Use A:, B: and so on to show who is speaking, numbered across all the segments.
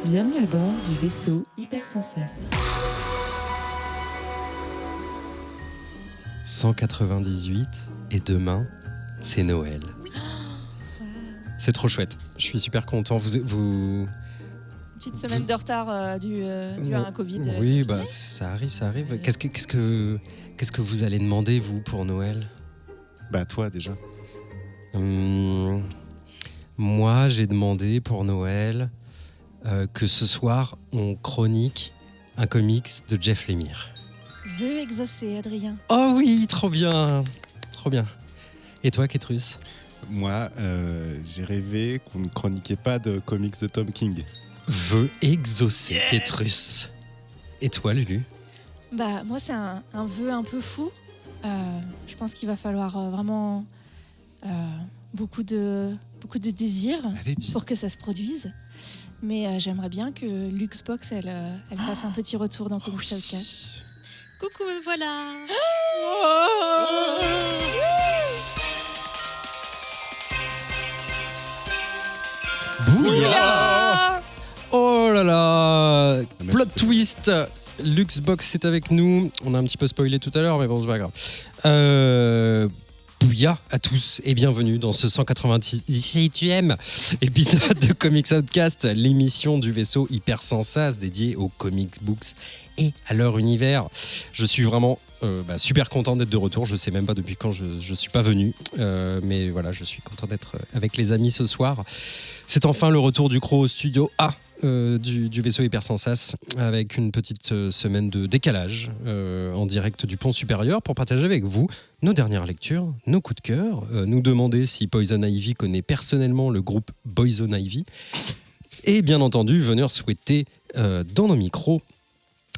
A: Bienvenue à bord du vaisseau Hypersensas.
B: 198 et demain, c'est Noël.
C: Oui.
B: C'est trop chouette. Je suis super content. Vous...
C: Petite semaine de retard dû à un Covid.
B: Oui, bah ça arrive. Qu'est-ce que vous allez demander vous pour Noël ?
D: Bah toi déjà.
B: Moi, j'ai demandé pour Noël que ce soir on chronique un comics de Jeff Lemire.
C: Vœu exaucé, Adrien.
B: Oh oui, trop bien. Et toi, Kétrus ?
D: Moi, j'ai rêvé qu'on ne chroniquait pas de comics de Tom King.
B: Vœu exaucé, Kétrus. Et toi, Lulu ?
C: Bah moi c'est un vœu un peu fou. Je pense qu'il va falloir vraiment beaucoup de désir
D: Allez, dis.
C: pour que ça se produise. Mais j'aimerais bien que Luxbox elle fasse un petit retour dans Comics Outcast.
E: Coucou, me voilà.
B: Bouya ! Oh là là !
D: Mais
B: Plot
D: c'est-
B: twist. Luxbox est avec nous. On a un petit peu spoilé tout à l'heure, mais bon, c'est pas grave. Bouya à tous et bienvenue dans ce 198e épisode de Comics Outcast, l'émission du vaisseau Hypersensas dédiée aux comics books et à leur univers. Je suis vraiment super content d'être de retour. Je sais même pas depuis quand je suis pas venu, mais voilà, je suis content d'être avec les amis ce soir. C'est enfin le retour du Crow au studio A du vaisseau Hypersensas, avec une petite semaine de décalage en direct du pont supérieur pour partager avec vous nos dernières lectures, nos coups de cœur, nous demander si Poison Ivy connaît personnellement le groupe Poison Ivy et bien entendu venir souhaiter dans nos micros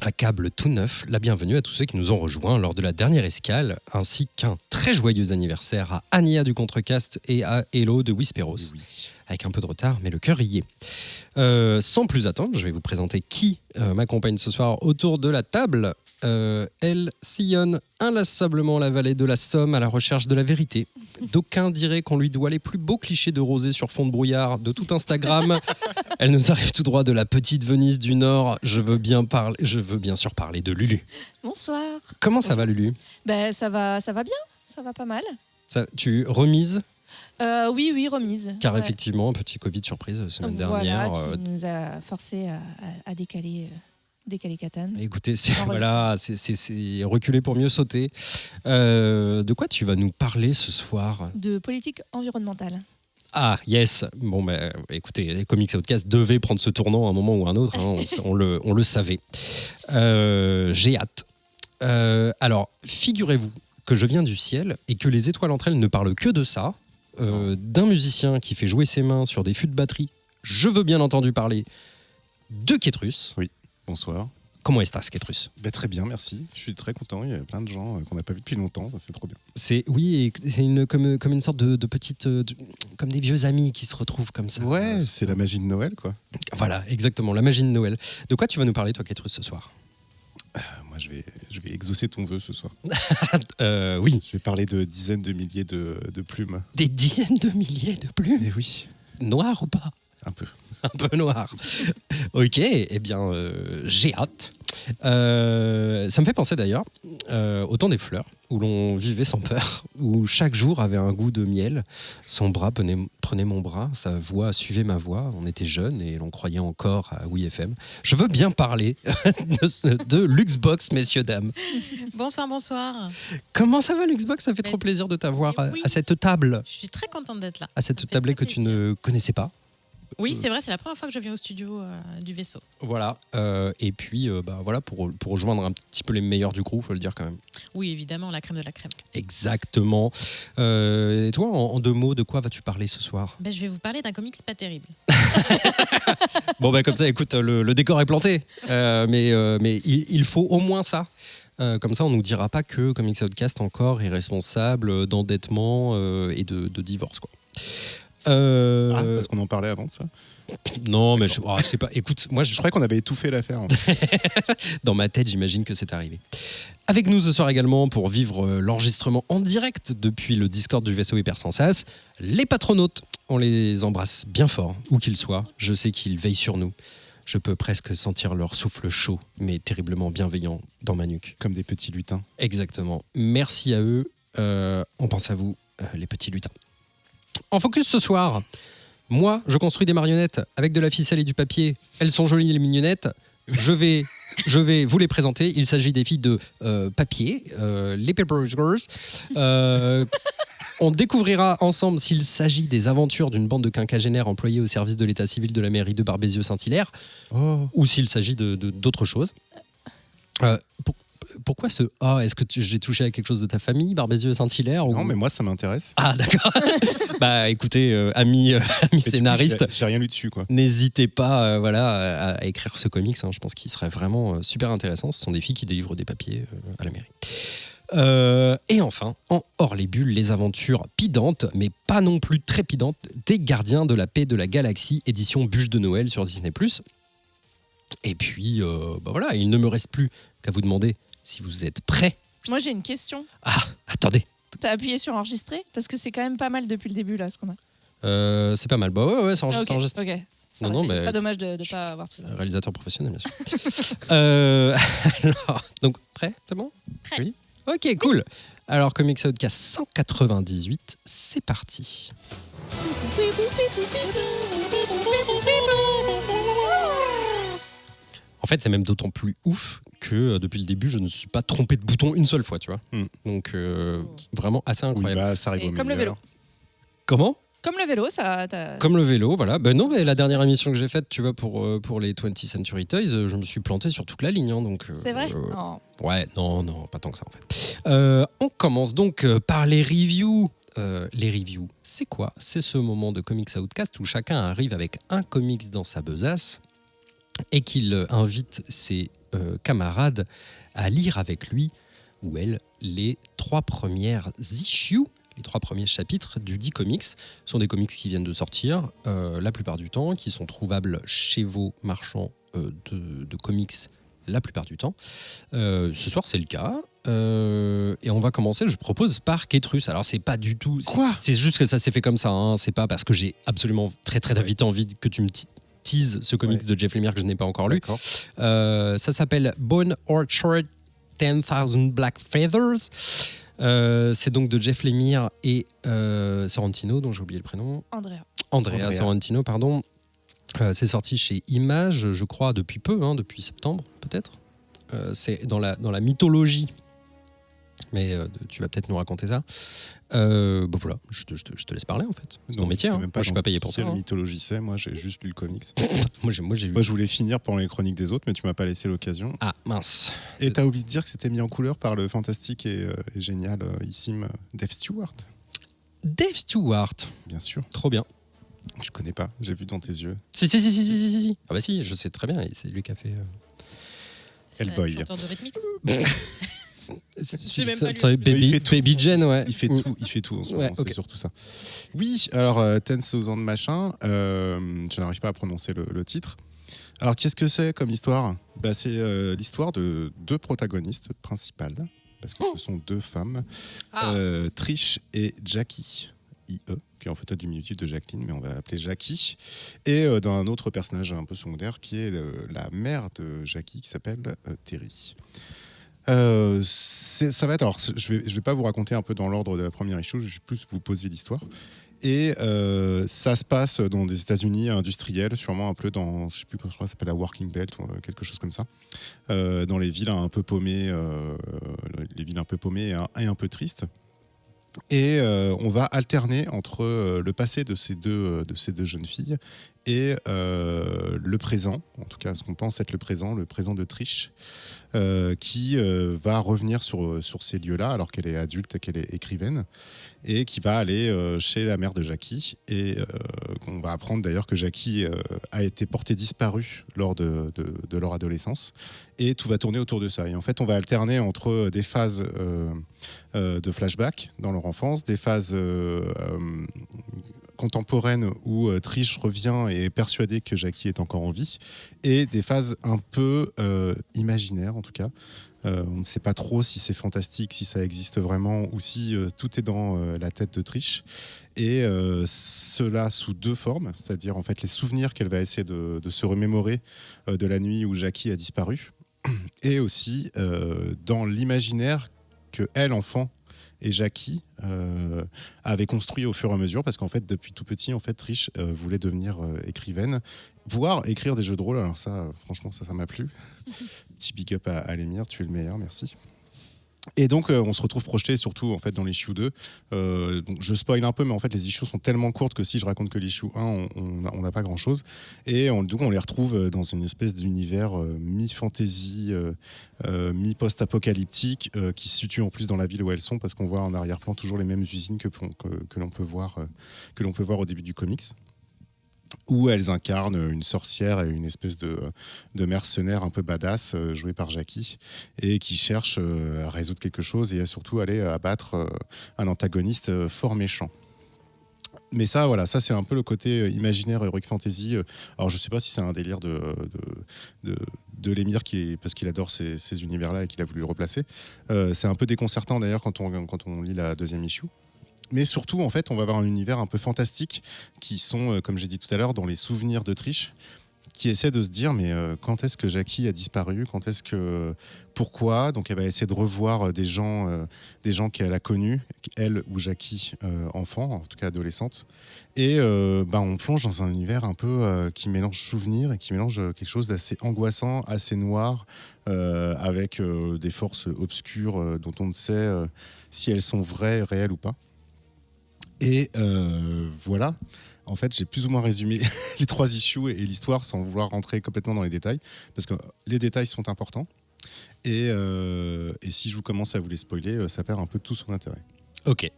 B: à câble tout neuf la bienvenue à tous ceux qui nous ont rejoints lors de la dernière escale, ainsi qu'un très joyeux anniversaire à Ania du Contrecast et à Hello de Whisperos.
D: Oui.
B: Avec un peu de retard, mais le cœur y est. Sans plus attendre, je vais vous présenter qui m'accompagne ce soir autour de la table. Elle sillonne inlassablement la vallée de la Somme à la recherche de la vérité. D'aucuns diraient qu'on lui doit les plus beaux clichés de rosé sur fond de brouillard de tout Instagram. Elle nous arrive tout droit de la petite Venise du Nord. Je veux bien sûr parler de Lulu.
C: Bonsoir.
B: Comment ça va, Lulu ?
C: Ben ça va bien, ça va pas mal.
B: Tu remises ?
C: Oui, remise.
B: Car
C: Ouais.
B: effectivement, un petit Covid surprise semaine dernière.
C: Voilà, qui nous a forcé à décaler Catane.
B: Écoutez, c'est
C: Enregistré.
B: reculer pour mieux sauter. De quoi tu vas nous parler ce soir ?
C: De politique environnementale.
B: Ah, yes. Bon, écoutez, les Comics Outcast devaient prendre ce tournant à un moment ou à un autre. Hein, on le savait. J'ai hâte. Alors, figurez-vous que je viens du ciel et que les étoiles entre elles ne parlent que de ça. D'un musicien qui fait jouer ses mains sur des fûts de batterie. Je veux bien entendu parler de Kétrus.
D: Bonsoir.
B: Comment est-ce, Kétrus ?
D: Bah, très bien, merci. Je suis très content. Il y a plein de gens qu'on n'a pas vu depuis longtemps. Ça, c'est trop bien.
B: C'est comme une sorte de petite comme des vieux amis qui se retrouvent comme ça.
D: Ouais, c'est la magie de Noël, quoi.
B: Voilà, exactement, la magie de Noël. De quoi tu vas nous parler, toi, Kétrus, ce soir ?
D: Moi, je vais exaucer ton vœu ce soir.
B: Oui,
D: Je vais parler de dizaines de milliers de plumes.
B: des dizaines de milliers de plumes.
D: Et oui,
B: Noires ou pas ?
D: un peu.
B: Un peu noires. Ok, eh bien, j'ai hâte. Ça me fait penser d'ailleurs au temps des fleurs, où l'on vivait sans peur, où chaque jour avait un goût de miel. Son bras prenait mon bras, sa voix suivait ma voix. On était jeunes et l'on croyait encore à Oui FM. Je veux bien parler de Luxbox, messieurs, dames.
E: Bonsoir.
B: Comment ça va, Luxbox ? Ça fait trop plaisir de t'avoir
E: Oui.
B: à cette table.
E: Je suis très contente d'être là.
B: À cette
E: Ça fait
B: tablée
E: très
B: que tu
E: plaisir.
B: ne connaissais pas.
E: Oui, c'est vrai, c'est la première fois que je viens au studio du vaisseau.
B: Voilà. Et puis, voilà, pour rejoindre un petit peu les meilleurs du groupe, faut le dire quand même.
E: Oui, évidemment, la crème de la crème.
B: Exactement. Et toi, en deux mots, de quoi vas-tu parler ce soir ?
E: Je vais vous parler d'un comics pas terrible.
B: Bon, comme ça, écoute, le décor est planté. Mais il faut au moins ça. Comme ça, on ne nous dira pas que Comics Outcast encore est responsable d'endettement et de divorce, quoi.
D: Parce qu'on en parlait avant de ça.
B: Non, mais je sais pas. Écoute, moi,
D: Je croyais qu'on avait étouffé l'affaire. En fait.
B: dans ma tête, j'imagine que c'est arrivé. Avec nous ce soir également pour vivre l'enregistrement en direct depuis le Discord du vaisseau Hypersensas, les patronautes. On les embrasse bien fort, où qu'ils soient. Je sais qu'ils veillent sur nous. Je peux presque sentir leur souffle chaud, mais terriblement bienveillant dans ma nuque.
D: Comme des petits lutins.
B: Exactement. Merci à eux. On pense à vous, les petits lutins. En focus ce soir, moi, je construis des marionnettes avec de la ficelle et du papier. Elles sont jolies, les mignonnettes. Je vais vous les présenter. Il s'agit des filles de papier, les Paper Girls. On découvrira ensemble s'il s'agit des aventures d'une bande de quinquagénaires employés au service de l'état civil de la mairie de Barbezieux-Saint-Hilaire, ou s'il s'agit d'autres choses. Pourquoi ce « Ah » Est-ce que j'ai touché à quelque chose de ta famille, Barbezieux-Saint-Hilaire
D: Non, mais moi, ça m'intéresse.
B: Ah, d'accord. Bah, écoutez, amis
D: Mais
B: scénaristes,
D: du coup, j'ai rien lu dessus, quoi.
B: n'hésitez pas à écrire ce comics. Je pense qu'il serait vraiment super intéressant. Ce sont des filles qui délivrent des papiers à la mairie. Et enfin, en hors les bulles, les aventures pidantes, mais pas non plus trépidantes, des gardiens de la paix de la galaxie, édition bûche de Noël sur Disney+. Et puis, voilà, il ne me reste plus qu'à vous demander si vous êtes prêts.
C: Moi, j'ai une question.
B: Ah, attendez.
C: T'as appuyé sur enregistrer? Parce que c'est quand même pas mal depuis le début, là, ce qu'on a.
B: C'est pas mal. Bah ouais, ça
C: Ah,
B: enregistre.
C: ok,
B: enregistre.
C: ok. Ça
B: Non,
C: va.
B: mais-
C: Ce serait dommage de ne pas avoir tout ça.
B: Réalisateur professionnel, bien sûr. Alors, donc, prêt? C'est bon?
E: Prêt.
D: Oui.
B: Ok, cool. Alors, Comics Outcast 198, c'est parti. En fait, c'est même d'autant plus ouf que depuis le début, je ne suis pas trompé de bouton une seule fois, tu vois. Donc, vraiment assez
D: Oui,
B: incroyable.
D: bah, ça arrive
C: Et
D: au
C: comme le
D: meilleur.
C: vélo.
B: Comment?
C: Comme le vélo, ça.
B: Comme le vélo, voilà. Ben non, mais la dernière émission que j'ai faite, tu vois, pour les 20th Century Toys, je me suis planté sur toute la ligne. Hein, donc,
C: C'est vrai? Oh.
B: Ouais, non, pas tant que ça en fait. On commence donc par les reviews. Les reviews, c'est quoi? C'est ce moment de Comics Outcast où chacun arrive avec un comics dans sa besace et qu'il invite ses camarades à lire avec lui ou elle les 3 premières issues, les 3 premiers chapitres du dit comics. Ce sont des comics qui viennent de sortir, la plupart du temps, qui sont trouvables chez vos marchands de comics la plupart du temps. Ce soir, c'est le cas. Et on va commencer, je propose, par Kétrus. Alors, c'est pas du tout...
D: Quoi?
B: C'est juste que ça s'est fait comme ça. Hein. C'est pas parce que j'ai absolument très vite envie que tu me teases ce comics
D: Ouais.
B: de Jeff Lemire que je n'ai pas encore lu.
D: D'accord.
B: Ça s'appelle Bone Orchard 10,000 Black Feathers. C'est donc de Jeff Lemire et Sorrentino, dont j'ai oublié le prénom. Andrea Sorrentino, pardon. C'est sorti chez Image, je crois, depuis peu, hein, depuis septembre, peut-être. C'est dans la mythologie. Mais tu vas peut-être nous raconter ça. Bon, voilà, je te laisse parler, en fait. C'est ton
D: Non,
B: métier.
D: sais
B: Hein.
D: même
B: Moi, je suis pas payé pour ça.
D: Quelle
B: Hein.
D: mythologie c'est? Moi, j'ai juste lu le comics.
B: Moi, j'ai lu.
D: Moi, je voulais finir pendant les chroniques des autres, mais tu m'as pas laissé l'occasion.
B: Ah, mince.
D: Et t'as oublié de dire que c'était mis en couleur par le fantastique et génial, issime Dave Stewart.
B: Dave Stewart.
D: Bien sûr.
B: Trop bien.
D: Je connais pas, j'ai vu dans tes yeux.
B: Si. Ah bah si, je sais très bien. C'est lui qui a fait...
E: C'est
D: Hellboy.
E: le chanteur de Rhythmix.
B: C'est
E: même pas lui.
D: Il fait tout.
B: Baby Jen, ouais.
D: Il fait tout en ce moment,
B: Ouais, ok.
D: c'est surtout ça. Oui, alors 10,000 machin, je n'arrive pas à prononcer le titre. Alors qu'est-ce que c'est comme histoire? Bah, c'est l'histoire de 2 protagonistes principales, parce que ce sont 2 femmes, Trish et Jackie, IE, qui est en fait un diminutif de Jacqueline, mais on va l'appeler Jackie, et d'un autre personnage un peu secondaire qui est la mère de Jackie, qui s'appelle Terry. Ça va être, alors je vais pas vous raconter un peu dans l'ordre de la première issue, je vais plus vous poser l'histoire. Et ça se passe dans des États-Unis industriels, sûrement un peu dans, je sais plus comment ça s'appelle, la Working Belt, ou quelque chose comme ça, dans les villes un peu paumées, et un peu tristes. Et on va alterner entre le passé de ces deux jeunes filles et le présent, en tout cas ce qu'on pense être le présent de Trish, qui va revenir sur ces lieux-là alors qu'elle est adulte et qu'elle est écrivaine, et qui va aller chez la mère de Jackie, et on va apprendre d'ailleurs que Jackie a été portée disparue lors de leur adolescence, et tout va tourner autour de ça. Et en fait on va alterner entre des phases de flashback dans leur enfance, des phases contemporaines où Trish revient et est persuadée que Jackie est encore en vie, et des phases un peu imaginaires en tout cas. On ne sait pas trop si c'est fantastique, si ça existe vraiment, ou si tout est dans la tête de Trish. Et cela sous deux formes, c'est-à-dire en fait les souvenirs qu'elle va essayer de se remémorer de la nuit où Jackie a disparu, et aussi dans l'imaginaire que elle, enfant, et Jackie avait construit au fur et à mesure, parce qu'en fait depuis tout petit en fait Trish voulait devenir écrivaine, voire écrire des jeux de rôle. Alors ça franchement ça m'a plu. Petit big up à Lémire, tu es le meilleur, merci. Et donc on se retrouve projeté surtout en fait dans l'issue 2. Donc je spoil un peu, mais en fait les issues sont tellement courtes que si je raconte que l'issue 1, on n'a pas grand chose. Et donc on les retrouve dans une espèce d'univers mi-fantasy, mi-post-apocalyptique, qui se situe en plus dans la ville où elles sont, parce qu'on voit en arrière-plan toujours les mêmes usines que l'on peut voir au début du comics, où elles incarnent une sorcière et une espèce de mercenaire un peu badass, joué par Jackie, et qui cherche à résoudre quelque chose et à surtout aller abattre un antagoniste fort méchant. Mais ça, voilà, ça c'est un peu le côté imaginaire Heroic Fantasy. Alors je sais pas si c'est un délire de Lémire, parce qu'il adore ces univers-là et qu'il a voulu le replacer. C'est un peu déconcertant d'ailleurs quand on lit la deuxième issue. Mais surtout, en fait, on va avoir un univers un peu fantastique qui sont, comme j'ai dit tout à l'heure, dans les souvenirs de Trish, qui essaie de se dire, mais quand est-ce que Jackie a disparu ? Pourquoi ? Donc elle va essayer de revoir des gens qu'elle a connus, elle ou Jackie enfant, en tout cas adolescente. Et on plonge dans un univers un peu qui mélange souvenirs et qui mélange quelque chose d'assez angoissant, assez noir, avec des forces obscures dont on ne sait si elles sont vraies, réelles ou pas. Et voilà, en fait, j'ai plus ou moins résumé les 3 issues et l'histoire sans vouloir rentrer complètement dans les détails, parce que les détails sont importants. Et si je vous commence à vous les spoiler, ça perd un peu tout son intérêt.
B: Ok.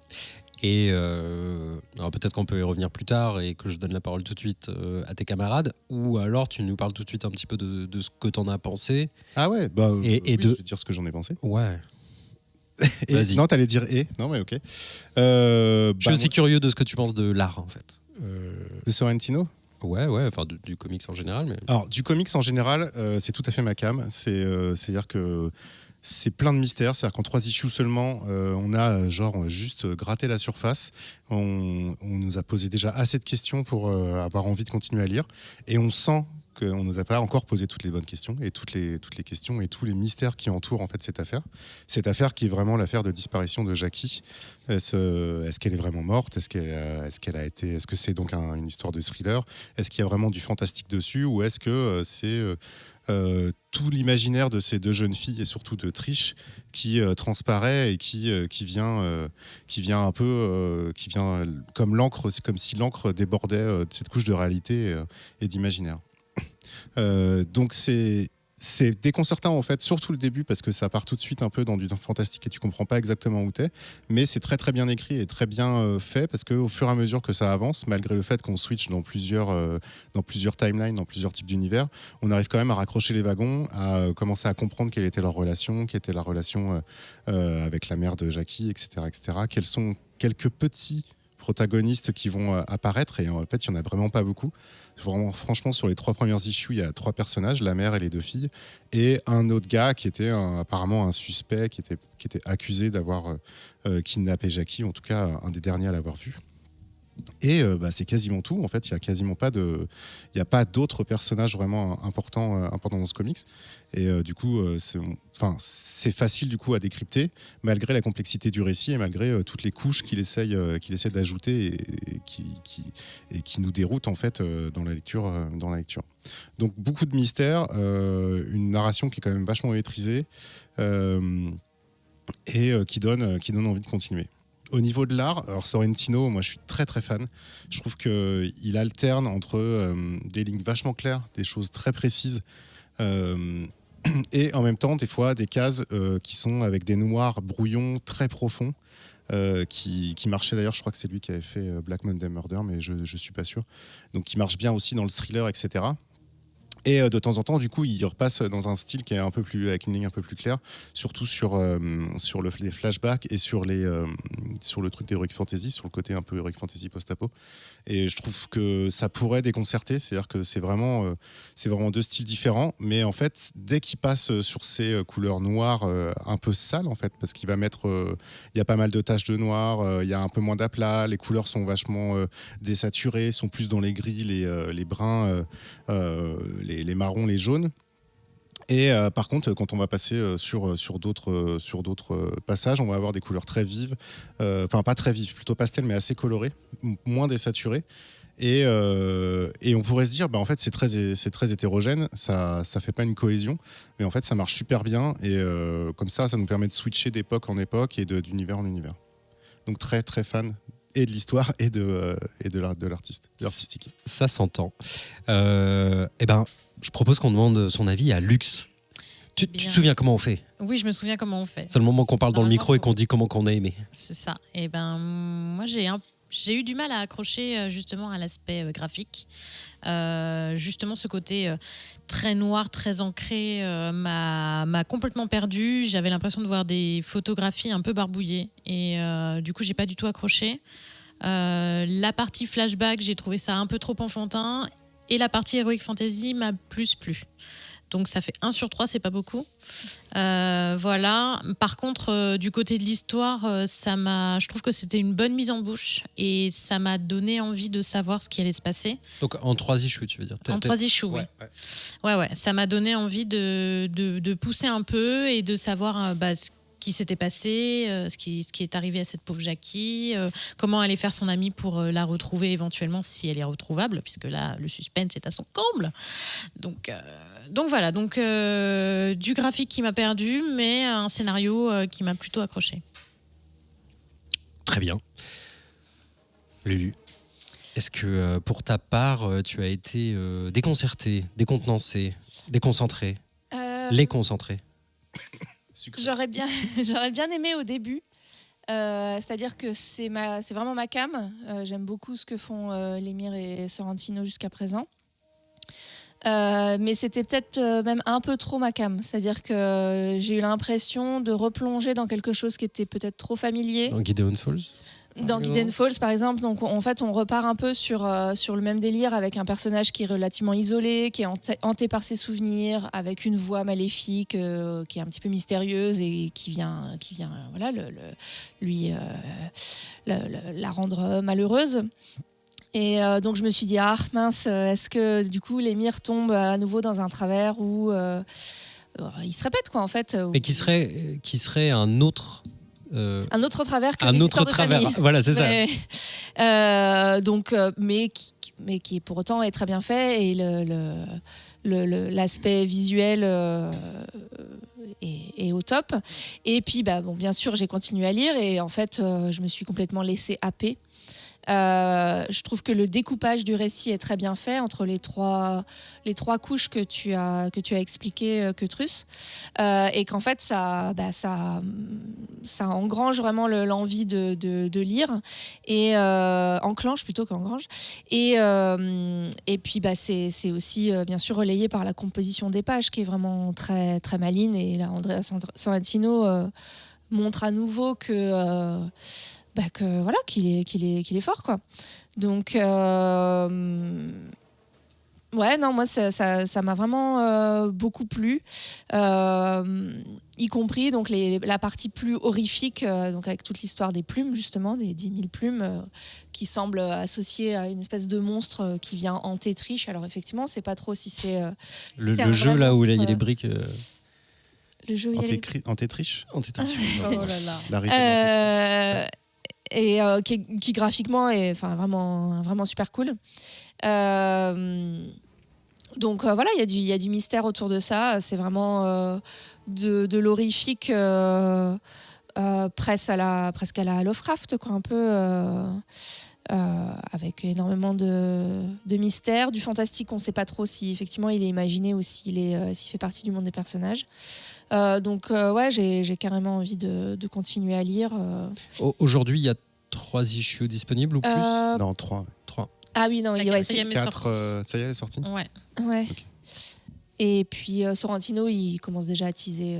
B: Et alors peut-être qu'on peut y revenir plus tard et que je donne la parole tout de suite à tes camarades, ou alors tu nous parles tout de suite un petit peu de ce que t'en as pensé.
D: Ah ouais,
B: oui,
D: je vais dire ce que j'en ai pensé.
B: Ouais.
D: Vas-y. Non, t'allais dire non mais ok.
B: Je suis aussi curieux de ce que tu penses de l'art en fait.
D: De Sorrentino ?
B: Ouais, enfin du comics en général. Mais...
D: Alors du comics en général, c'est tout à fait ma came. C'est-à-dire que c'est plein de mystères. C'est-à-dire qu'en 3 issues seulement, on a juste gratté la surface. On nous a posé déjà assez de questions pour avoir envie de continuer à lire. Et on sent qu'on ne nous a pas encore posé toutes les bonnes questions et toutes les questions et tous les mystères qui entourent en fait cette affaire. Cette affaire qui est vraiment l'affaire de disparition de Jackie. Est-ce qu'elle est vraiment morte ? Est-ce que c'est donc une histoire de thriller ? Est-ce qu'il y a vraiment du fantastique dessus ? Ou est-ce que c'est tout l'imaginaire de ces 2 jeunes filles et surtout de Trish qui transparaît et qui vient un peu comme l'encre, c'est comme si l'encre débordait de cette couche de réalité et d'imaginaire. Donc c'est déconcertant en fait, surtout le début, parce que ça part tout de suite un peu dans du fantastique et tu comprends pas exactement où t'es, mais c'est très très bien écrit et très bien fait, parce qu'au fur et à mesure que ça avance, malgré le fait qu'on switch dans plusieurs timelines, dans plusieurs types d'univers, on arrive quand même à raccrocher les wagons, à commencer à comprendre quelle était leur relation, quelle était la relation avec la mère de Jackie, etc., quels sont quelques petits protagonistes qui vont apparaître, et en fait il n'y en a vraiment pas beaucoup. Vraiment, franchement, sur les 3 premières issues, il y a 3 personnages, la mère et les 2 filles, et un autre gars qui était apparemment un suspect, qui était accusé d'avoir kidnappé Jackie, en tout cas un des derniers à l'avoir vu. Et c'est quasiment tout. En fait, il y a pas d'autres personnages vraiment importants dans ce comics. Et du coup, c'est facile du coup à décrypter, malgré la complexité du récit et malgré toutes les couches qu'il essaie d'ajouter et qui nous déroutent en fait dans la lecture. Donc beaucoup de mystères, une narration qui est quand même vachement maîtrisée et qui donne envie de continuer. Au niveau de l'art, alors Sorrentino, moi je suis très très fan. Je trouve qu'il alterne entre des lignes vachement claires, des choses très précises, et en même temps des fois des cases qui sont avec des noirs brouillons très profonds, qui marchait d'ailleurs, je crois que c'est lui qui avait fait Black Monday Murder, mais je suis pas sûr. Donc qui marche bien aussi dans le thriller, etc. Et de temps en temps, du coup, il repasse dans un style qui est un peu plus, avec une ligne un peu plus claire, surtout sur les flashbacks et sur le truc d'Heroic Fantasy, sur le côté un peu Heroic Fantasy post-apo. Et je trouve que ça pourrait déconcerter, c'est-à-dire que c'est vraiment deux styles différents, mais en fait, dès qu'il passe sur ces couleurs noires un peu sales, en fait, parce qu'il va mettre, il y a pas mal de taches de noir, il y a un peu moins d'aplat, les couleurs sont vachement désaturées, sont plus dans les gris, les bruns, les marrons, les jaunes. Et par contre, quand on va passer sur d'autres passages, on va avoir des couleurs très vives, enfin pas très vives, plutôt pastel, mais assez colorées, moins désaturées. Et on pourrait se dire, en fait, c'est très hétérogène, ça fait pas une cohésion, mais en fait, ça marche super bien. Et comme ça nous permet de switcher d'époque en époque et d'univers en univers. Donc très très fan et de l'histoire et de l'artiste, de l'artistique.
B: Ça s'entend. Je propose qu'on demande son avis à Lux. Tu te souviens comment on fait?
E: Oui, je me souviens comment on fait.
B: C'est le moment qu'on parle dans le micro et qu'on
E: faut-
B: dit comment qu'on a aimé.
E: C'est ça. Et moi, j'ai eu du mal à accrocher justement à l'aspect graphique. Justement, ce côté très noir, très ancré m'a complètement perdue. J'avais l'impression de voir des photographies un peu barbouillées. Et du coup, j'ai pas du tout accroché. La partie flashback, j'ai trouvé ça un peu trop enfantin. Et la partie Heroic Fantasy m'a plus plu. Donc ça fait 1 sur 3, c'est pas beaucoup. Voilà. Par contre, du côté de l'histoire, je trouve que c'était une bonne mise en bouche et ça m'a donné envie de savoir ce qui allait se passer.
B: Donc en 3 issues, tu veux dire?
E: En 3 issues, oui. Ouais. Ça m'a donné envie de pousser un peu et de savoir ce qui s'était passé, ce qui est arrivé à cette pauvre Jackie, comment aller faire son amie pour la retrouver éventuellement si elle est retrouvable, puisque là, le suspense est à son comble. Donc voilà, du graphique qui m'a perdu, mais un scénario qui m'a plutôt accroché.
B: Très bien. Lulu, est-ce que pour ta part, tu as été déconcertée, décontenancée, déconcentrée, déconcentrée?
C: J'aurais bien aimé au début. C'est-à-dire que c'est vraiment ma cam. J'aime beaucoup ce que font Lemire et Sorrentino jusqu'à présent. Mais c'était peut-être même un peu trop ma cam. C'est-à-dire que j'ai eu l'impression de replonger dans quelque chose qui était peut-être trop familier.
B: Dans Gideon Falls?
C: Dans Gideon Falls, par exemple, donc en fait, on repart un peu sur le même délire avec un personnage qui est relativement isolé, qui est hanté par ses souvenirs, avec une voix maléfique qui est un petit peu mystérieuse et qui vient voilà, la rendre malheureuse. Et donc je me suis dit, mince, est-ce que du coup Lemire tombe à nouveau dans un travers où il se répète, quoi, en fait.
B: Mais qui serait un autre...
C: un autre travers que
B: un
C: les
B: autre
C: histoires de
B: travers,
C: famille.
B: voilà, c'est
C: mais, mais qui pour autant est très bien fait et l'aspect visuel est au top. Et puis bien sûr j'ai continué à lire et en fait je me suis complètement laissée happer. Je trouve que le découpage du récit est très bien fait entre les trois couches que tu as expliqué, Cutrus, et qu'en fait ça engrange vraiment l'envie de lire et enclenche plutôt qu'engrange et puis c'est aussi bien sûr relayé par la composition des pages qui est vraiment très très maligne et là Andrea Sorrentino montre à nouveau que voilà qu'il est fort, quoi. Donc moi ça m'a vraiment beaucoup plu, y compris donc la partie plus horrifique, donc avec toute l'histoire des plumes, justement des 10 000 plumes qui semblent associées à une espèce de monstre qui vient hanter Trish. Alors effectivement on sait pas trop si c'est
B: le jeu là où il y a les briques.
C: Le jeu
D: Antétriche.
C: Oh là
D: La
C: et qui graphiquement est vraiment super cool. Donc voilà, il y a du mystère autour de ça. C'est vraiment de l'horrifique presque à la Lovecraft, quoi, un peu avec énormément de mystère, du fantastique. On ne sait pas trop si effectivement il est imaginé ou s'il fait partie du monde des personnages. Donc j'ai carrément envie de continuer à lire.
B: Aujourd'hui, il y a 3 issues disponibles ou plus?
D: Non, 3.
B: Trois.
C: Ah oui, non,
E: La
C: c'est
E: quatrième est
D: 4,
E: sortie.
D: ça y est, elle est sortie.
E: Ouais.
C: Ouais.
D: Ok.
C: Et puis Sorrentino, il commence déjà à teaser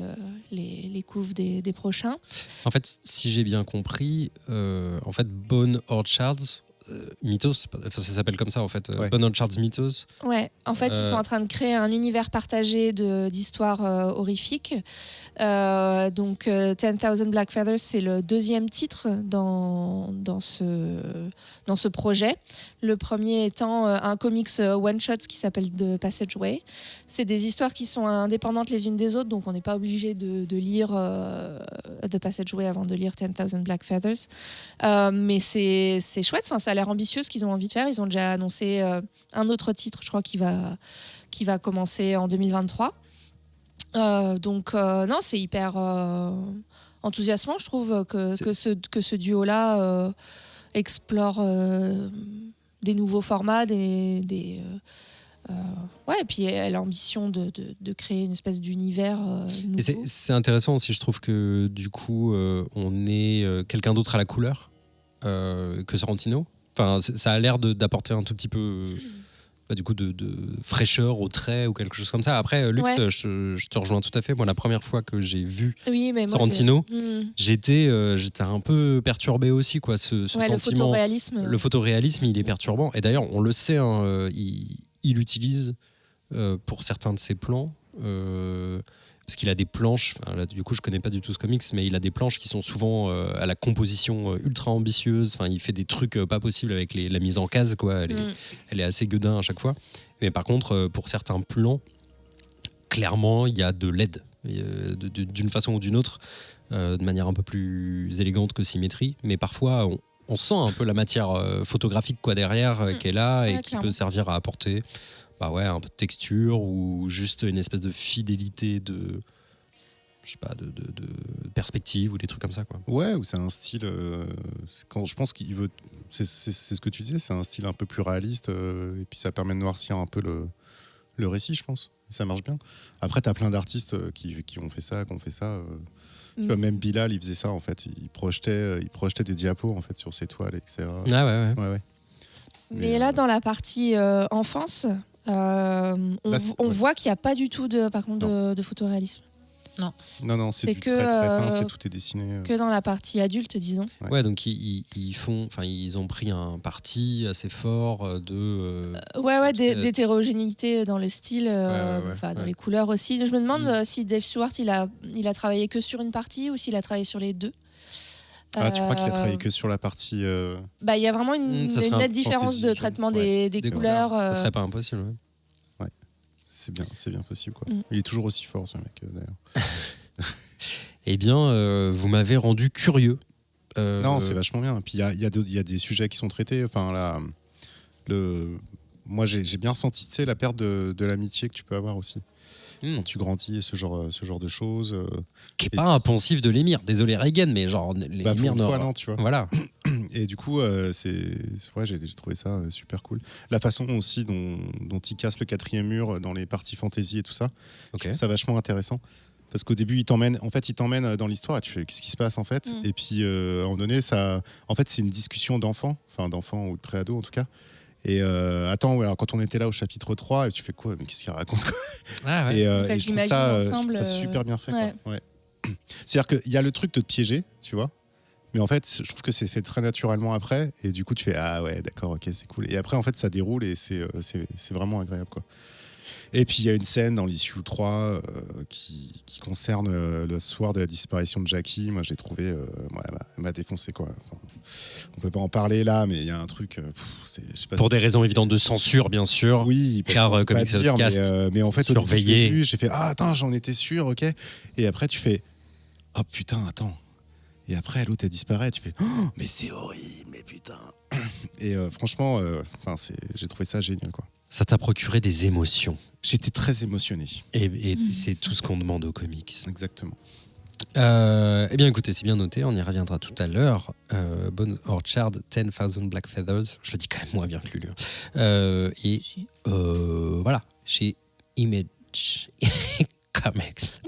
C: les couves des prochains.
B: En fait, si j'ai bien compris, en fait, Bone Orchards Mythos, enfin, ça s'appelle comme ça en fait,
D: Ouais.
B: Bone Orchards Mythos.
C: Ouais, en fait, ils sont en train de créer un univers partagé d'histoires horrifiques. Donc, 10,000 Black Feathers, c'est le deuxième titre dans ce projet. Le premier étant un comics one-shot qui s'appelle The Passageway. C'est des histoires qui sont indépendantes les unes des autres, donc on n'est pas obligé de lire The Passageway avant de lire 10,000 Black Feathers. Mais c'est chouette, enfin, ça a l'air ambitieux ce qu'ils ont envie de faire. Ils ont déjà annoncé un autre titre, je crois, qui va commencer en 2023. Donc non, c'est hyper enthousiasmant, je trouve, que ce duo-là explore des nouveaux formats, ouais, et puis elle a l'ambition de créer une espèce d'univers nouveau.
B: Et c'est intéressant aussi, je trouve que du coup, on est quelqu'un d'autre à la couleur que Sorrentino. Enfin, ça a l'air d'apporter un tout petit peu du coup de fraîcheur au trait ou quelque chose comme ça. Après, Lux,
C: Ouais.
B: je te rejoins tout à fait. Moi, la première fois que j'ai vu
C: Oui, mais moi,
B: Sorrentino,
C: Mm.
B: j'étais un peu perturbé aussi, quoi. Ce
C: Ouais, le
B: sentiment,
C: photoréalisme.
B: le photoréalisme, il est perturbant. Et d'ailleurs, on le sait, hein, il utilise pour certains de ses plans. Parce qu'il a des planches, enfin, là, du coup je connais pas du tout ce comics, mais il a des planches qui sont souvent à la composition ultra ambitieuse. Enfin, il fait des trucs pas possibles avec la mise en case, quoi. Elle est assez gueudin à chaque fois. Mais par contre, pour certains plans, clairement, il y a de l'aide, d'une façon ou d'une autre, de manière un peu plus élégante que symétrie. Mais parfois, on sent un peu la matière photographique, quoi, derrière, qui est là et
C: Ouais,
B: qui
C: clairement.
B: peut servir à apporter un peu de texture ou juste une espèce de fidélité de perspective ou des trucs comme ça, quoi.
D: Ouais, ou c'est un style. Quand je pense qu'il veut. C'est ce que tu disais, c'est un style un peu plus réaliste, et puis ça permet de noircir un peu le récit, je pense. Ça marche bien. Après, t'as plein d'artistes qui ont fait ça, Tu vois, même Bilal, il faisait ça, en fait. Il projetait des diapos, en fait, sur ses toiles, etc.
B: Ah ouais.
D: Ouais.
C: Mais là, dans la partie enfance, on voit qu'il n'y a pas du tout par contre, de photoréalisme.
D: Non, c'est
C: C'est
D: du
C: que,
D: très très fin, tout est dessiné.
C: Que dans la partie adulte, disons.
B: Ouais, donc ils ont pris un parti assez fort
C: Ouais, d'hétérogénéité dans le style, dans les couleurs aussi. Je me demande si Dave Stewart, il a travaillé que sur une partie ou s'il a travaillé sur les deux.
D: Ah, tu crois qu'il a travaillé que sur la partie.
C: Il y a vraiment une nette différence
D: fantasy,
C: de traitement des couleurs.
B: Ça serait pas impossible. Ouais.
D: C'est bien possible, quoi. Il est toujours aussi fort, ce mec, d'ailleurs.
B: Eh bien, vous m'avez rendu curieux.
D: Non, c'est vachement bien. Puis il y a des sujets qui sont traités. Enfin, moi, j'ai bien senti, tu sais, la perte de l'amitié que tu peux avoir aussi. Quand tu grandis, ce genre de choses.
B: Qui n'est pas un poncif de l'émir. Désolé Reagan, mais genre l'émir
D: non, tu vois.
B: Voilà.
D: Et du coup, j'ai trouvé ça super cool. La façon aussi dont il casse le quatrième mur dans les parties fantasy et tout ça, je trouve ça vachement intéressant. Parce qu'au début, il t'emmène dans l'histoire et tu fais qu'est-ce qui se passe en fait. Et puis, à un moment donné, c'est une discussion d'enfants ou de pré-ados en tout cas. Et alors quand on était là au chapitre 3, tu fais quoi? Mais qu'est-ce qu'il raconte, quoi?
B: Ah ouais.
D: Et je trouve ça super bien fait.
C: Ouais.
D: Quoi. Ouais. C'est-à-dire qu'il y a le truc de te piéger, tu vois. Mais en fait, je trouve que c'est fait très naturellement après. Et du coup, tu fais ah ouais, d'accord, ok, c'est cool. Et après, en fait, ça déroule et c'est vraiment agréable, quoi. Et puis, il y a une scène dans l'issue 3 qui concerne le soir de la disparition de Jackie. Moi, j'ai trouvé... elle m'a défoncé, quoi. Enfin, on peut pas en parler là, mais il y a un truc... je sais pas
B: Pour des raisons évidentes de censure, bien sûr.
D: Oui,
B: car Comics Podcast
D: mais en fait, au début,
B: surveillé.
D: je l'ai vu, j'ai fait ah, attends, j'en étais sûr, ok. Et après, tu fais oh putain, attends. Et après, l'autre, elle disparaît. Tu fais oh, mais c'est horrible, mais putain. Et franchement, j'ai trouvé ça génial, quoi.
B: Ça t'a procuré des émotions.
D: J'étais très émotionné.
B: Et c'est tout ce qu'on demande aux comics.
D: Exactement.
B: Eh bien, écoutez, c'est bien noté. On y reviendra tout à l'heure. Bone Orchard, 10,000 Black Feathers. Je le dis quand même moins bien que Lulu. Voilà, chez Image Comics.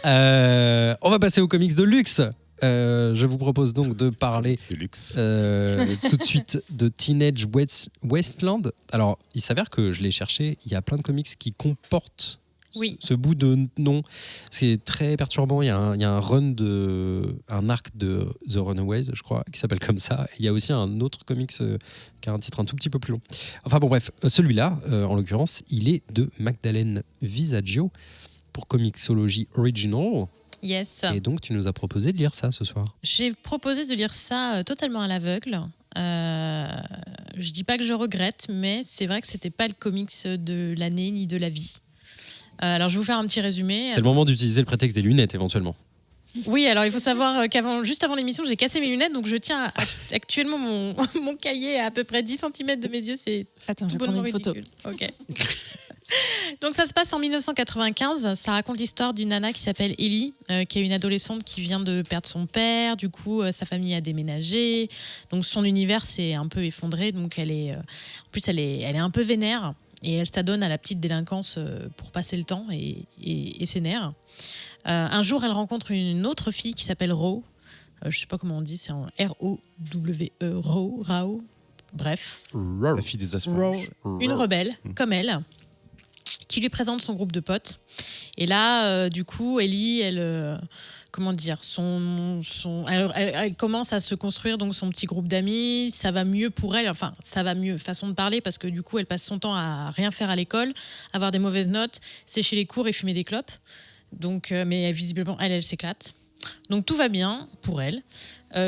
B: On va passer aux comics de luxe. Je vous propose donc de parler
D: C'est luxe.
B: tout de suite de Teenage Wasteland. Alors, il s'avère que je l'ai cherché, il y a plein de comics qui comportent
E: Oui.
B: Ce bout de nom, c'est très perturbant. Il y a un arc de The Runaways, je crois, qui s'appelle comme ça. Il y a aussi un autre comics qui a un titre un tout petit peu plus long. Enfin bon, bref, celui-là, en l'occurrence, il est de Magdalene Visaggio pour Comixology Original.
E: Yes.
B: Et donc, tu nous as proposé de lire ça ce soir.
E: J'ai proposé de lire ça totalement à l'aveugle. Je dis pas que je regrette, mais c'est vrai que c'était pas le comics de l'année ni de la vie. Alors, je vais vous faire un petit résumé.
B: C'est le moment d'utiliser le prétexte des lunettes, éventuellement.
E: Oui, alors il faut savoir juste avant l'émission, j'ai cassé mes lunettes, donc je tiens actuellement mon cahier à peu près 10 cm de mes yeux. C'est
C: Attends, je
E: tout
C: vais prendre
E: bonnement
C: une photo.
E: ridicule. Ok. Donc ça se passe en 1995. Ça raconte l'histoire d'une nana qui s'appelle Ellie, qui est une adolescente qui vient de perdre son père. Du coup, sa famille a déménagé. Donc son univers s'est un peu effondré. Donc elle est un peu vénère et elle s'adonne à la petite délinquance pour passer le temps et ses nerfs. Un jour, elle rencontre une autre fille qui s'appelle Ro. Je sais pas comment on dit, c'est en R-O-W-E, Rao. Bref.
D: La fille des Asperges.
E: Une rebelle, comme elle, qui lui présente son groupe de potes. Et là, du coup, Ellie, elle commence à se construire donc son petit groupe d'amis. Ça va mieux pour elle. Enfin, ça va mieux, façon de parler, parce que du coup, elle passe son temps à rien faire à l'école, avoir des mauvaises notes, sécher les cours et fumer des clopes. Donc, mais visiblement, elle s'éclate. Donc tout va bien pour elle,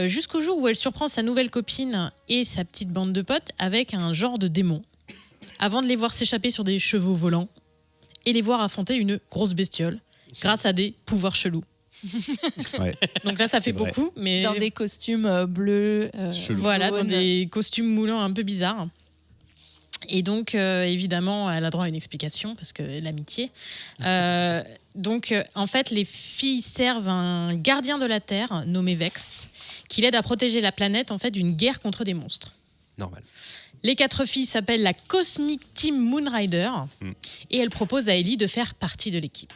E: jusqu'au jour où elle surprend sa nouvelle copine et sa petite bande de potes avec un genre de démon, avant de les voir s'échapper sur des chevaux volants et les voir affronter une grosse bestiole grâce à des pouvoirs chelous.
D: Ouais.
E: Donc là, ça fait
D: C'est vrai.
E: beaucoup, mais
C: Dans des costumes bleus,
D: Chelou.
E: voilà, dans
C: jaunes.
E: des costumes moulants un peu bizarres. Et donc, évidemment, elle a droit à une explication, parce que l'amitié. En fait, les filles servent un gardien de la Terre, nommé Vex, qui l'aide à protéger la planète en fait, d'une guerre contre des monstres.
B: Normal.
E: Les 4 filles s'appellent la Cosmic Team Moonrider, et elles proposent à Ellie de faire partie de l'équipe.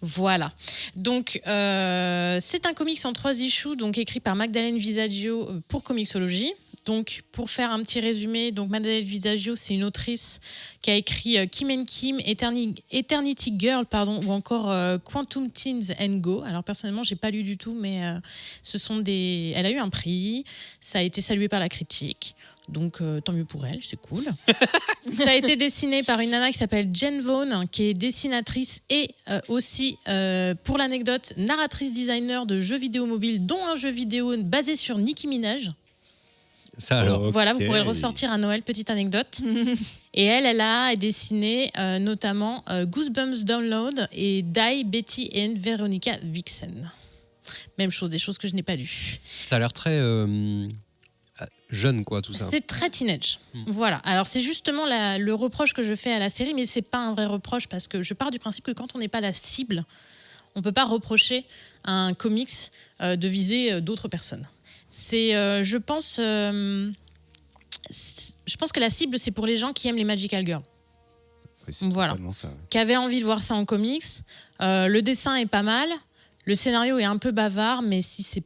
E: Voilà. Donc, c'est un comics en 3 issues, donc écrit par Magdalene Visaggio pour Comixology. Donc, pour faire un petit résumé, donc Magdalene Visaggio, c'est une autrice qui a écrit Kim and Kim, Eternity Girl, ou encore Quantum Teens and Go. Alors, personnellement, j'ai pas lu du tout, mais elle a eu un prix, ça a été salué par la critique. Donc, tant mieux pour elle, c'est cool. Ça a été dessiné par une nana qui s'appelle Jen Vaughn, qui est dessinatrice et aussi, pour l'anecdote, narratrice-designer de jeux vidéo mobiles, dont un jeu vidéo basé sur Nicki Minaj.
B: Ça alors.
D: Ok.
E: Voilà, vous pourrez le ressortir à Noël, petite anecdote. Et elle a dessiné notamment Goosebumps Download et Die, Betty and Veronica Vixen. Même chose, des choses que je n'ai pas lues.
B: Ça a l'air très jeune, quoi, tout ça.
E: C'est très teenage. Voilà. Alors, c'est justement le reproche que je fais à la série, mais c'est pas un vrai reproche parce que je pars du principe que quand on n'est pas la cible, on peut pas reprocher à un comics de viser d'autres personnes. Je pense que la cible, c'est pour les gens qui aiment les Magical Girls.
D: Oui, c'est
E: Voilà.
D: totalement ça.
E: Qui avaient envie de voir ça en comics. Le dessin est pas mal. Le scénario est un peu bavard, mais si c'est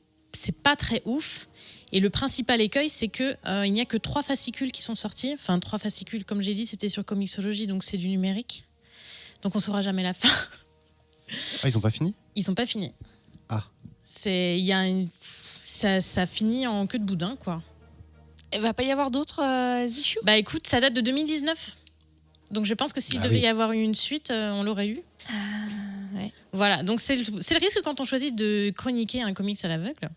E: pas très ouf. Et le principal écueil, c'est que il n'y a que 3 fascicules qui sont sortis. Enfin, 3 fascicules, comme j'ai dit, c'était sur Comixology, donc c'est du numérique. Donc on saura jamais la fin.
D: Ah, ils ont pas fini ?
E: Ils sont pas finis.
D: Ah.
E: Ça finit en queue de boudin, quoi.
C: Il va pas y avoir d'autres issues?
E: Bah écoute, ça date de 2019. Donc je pense que s'il devait y avoir eu une suite, on l'aurait eu.
C: Ouais.
E: Voilà, donc c'est le risque quand on choisit de chroniquer un comics à l'aveugle.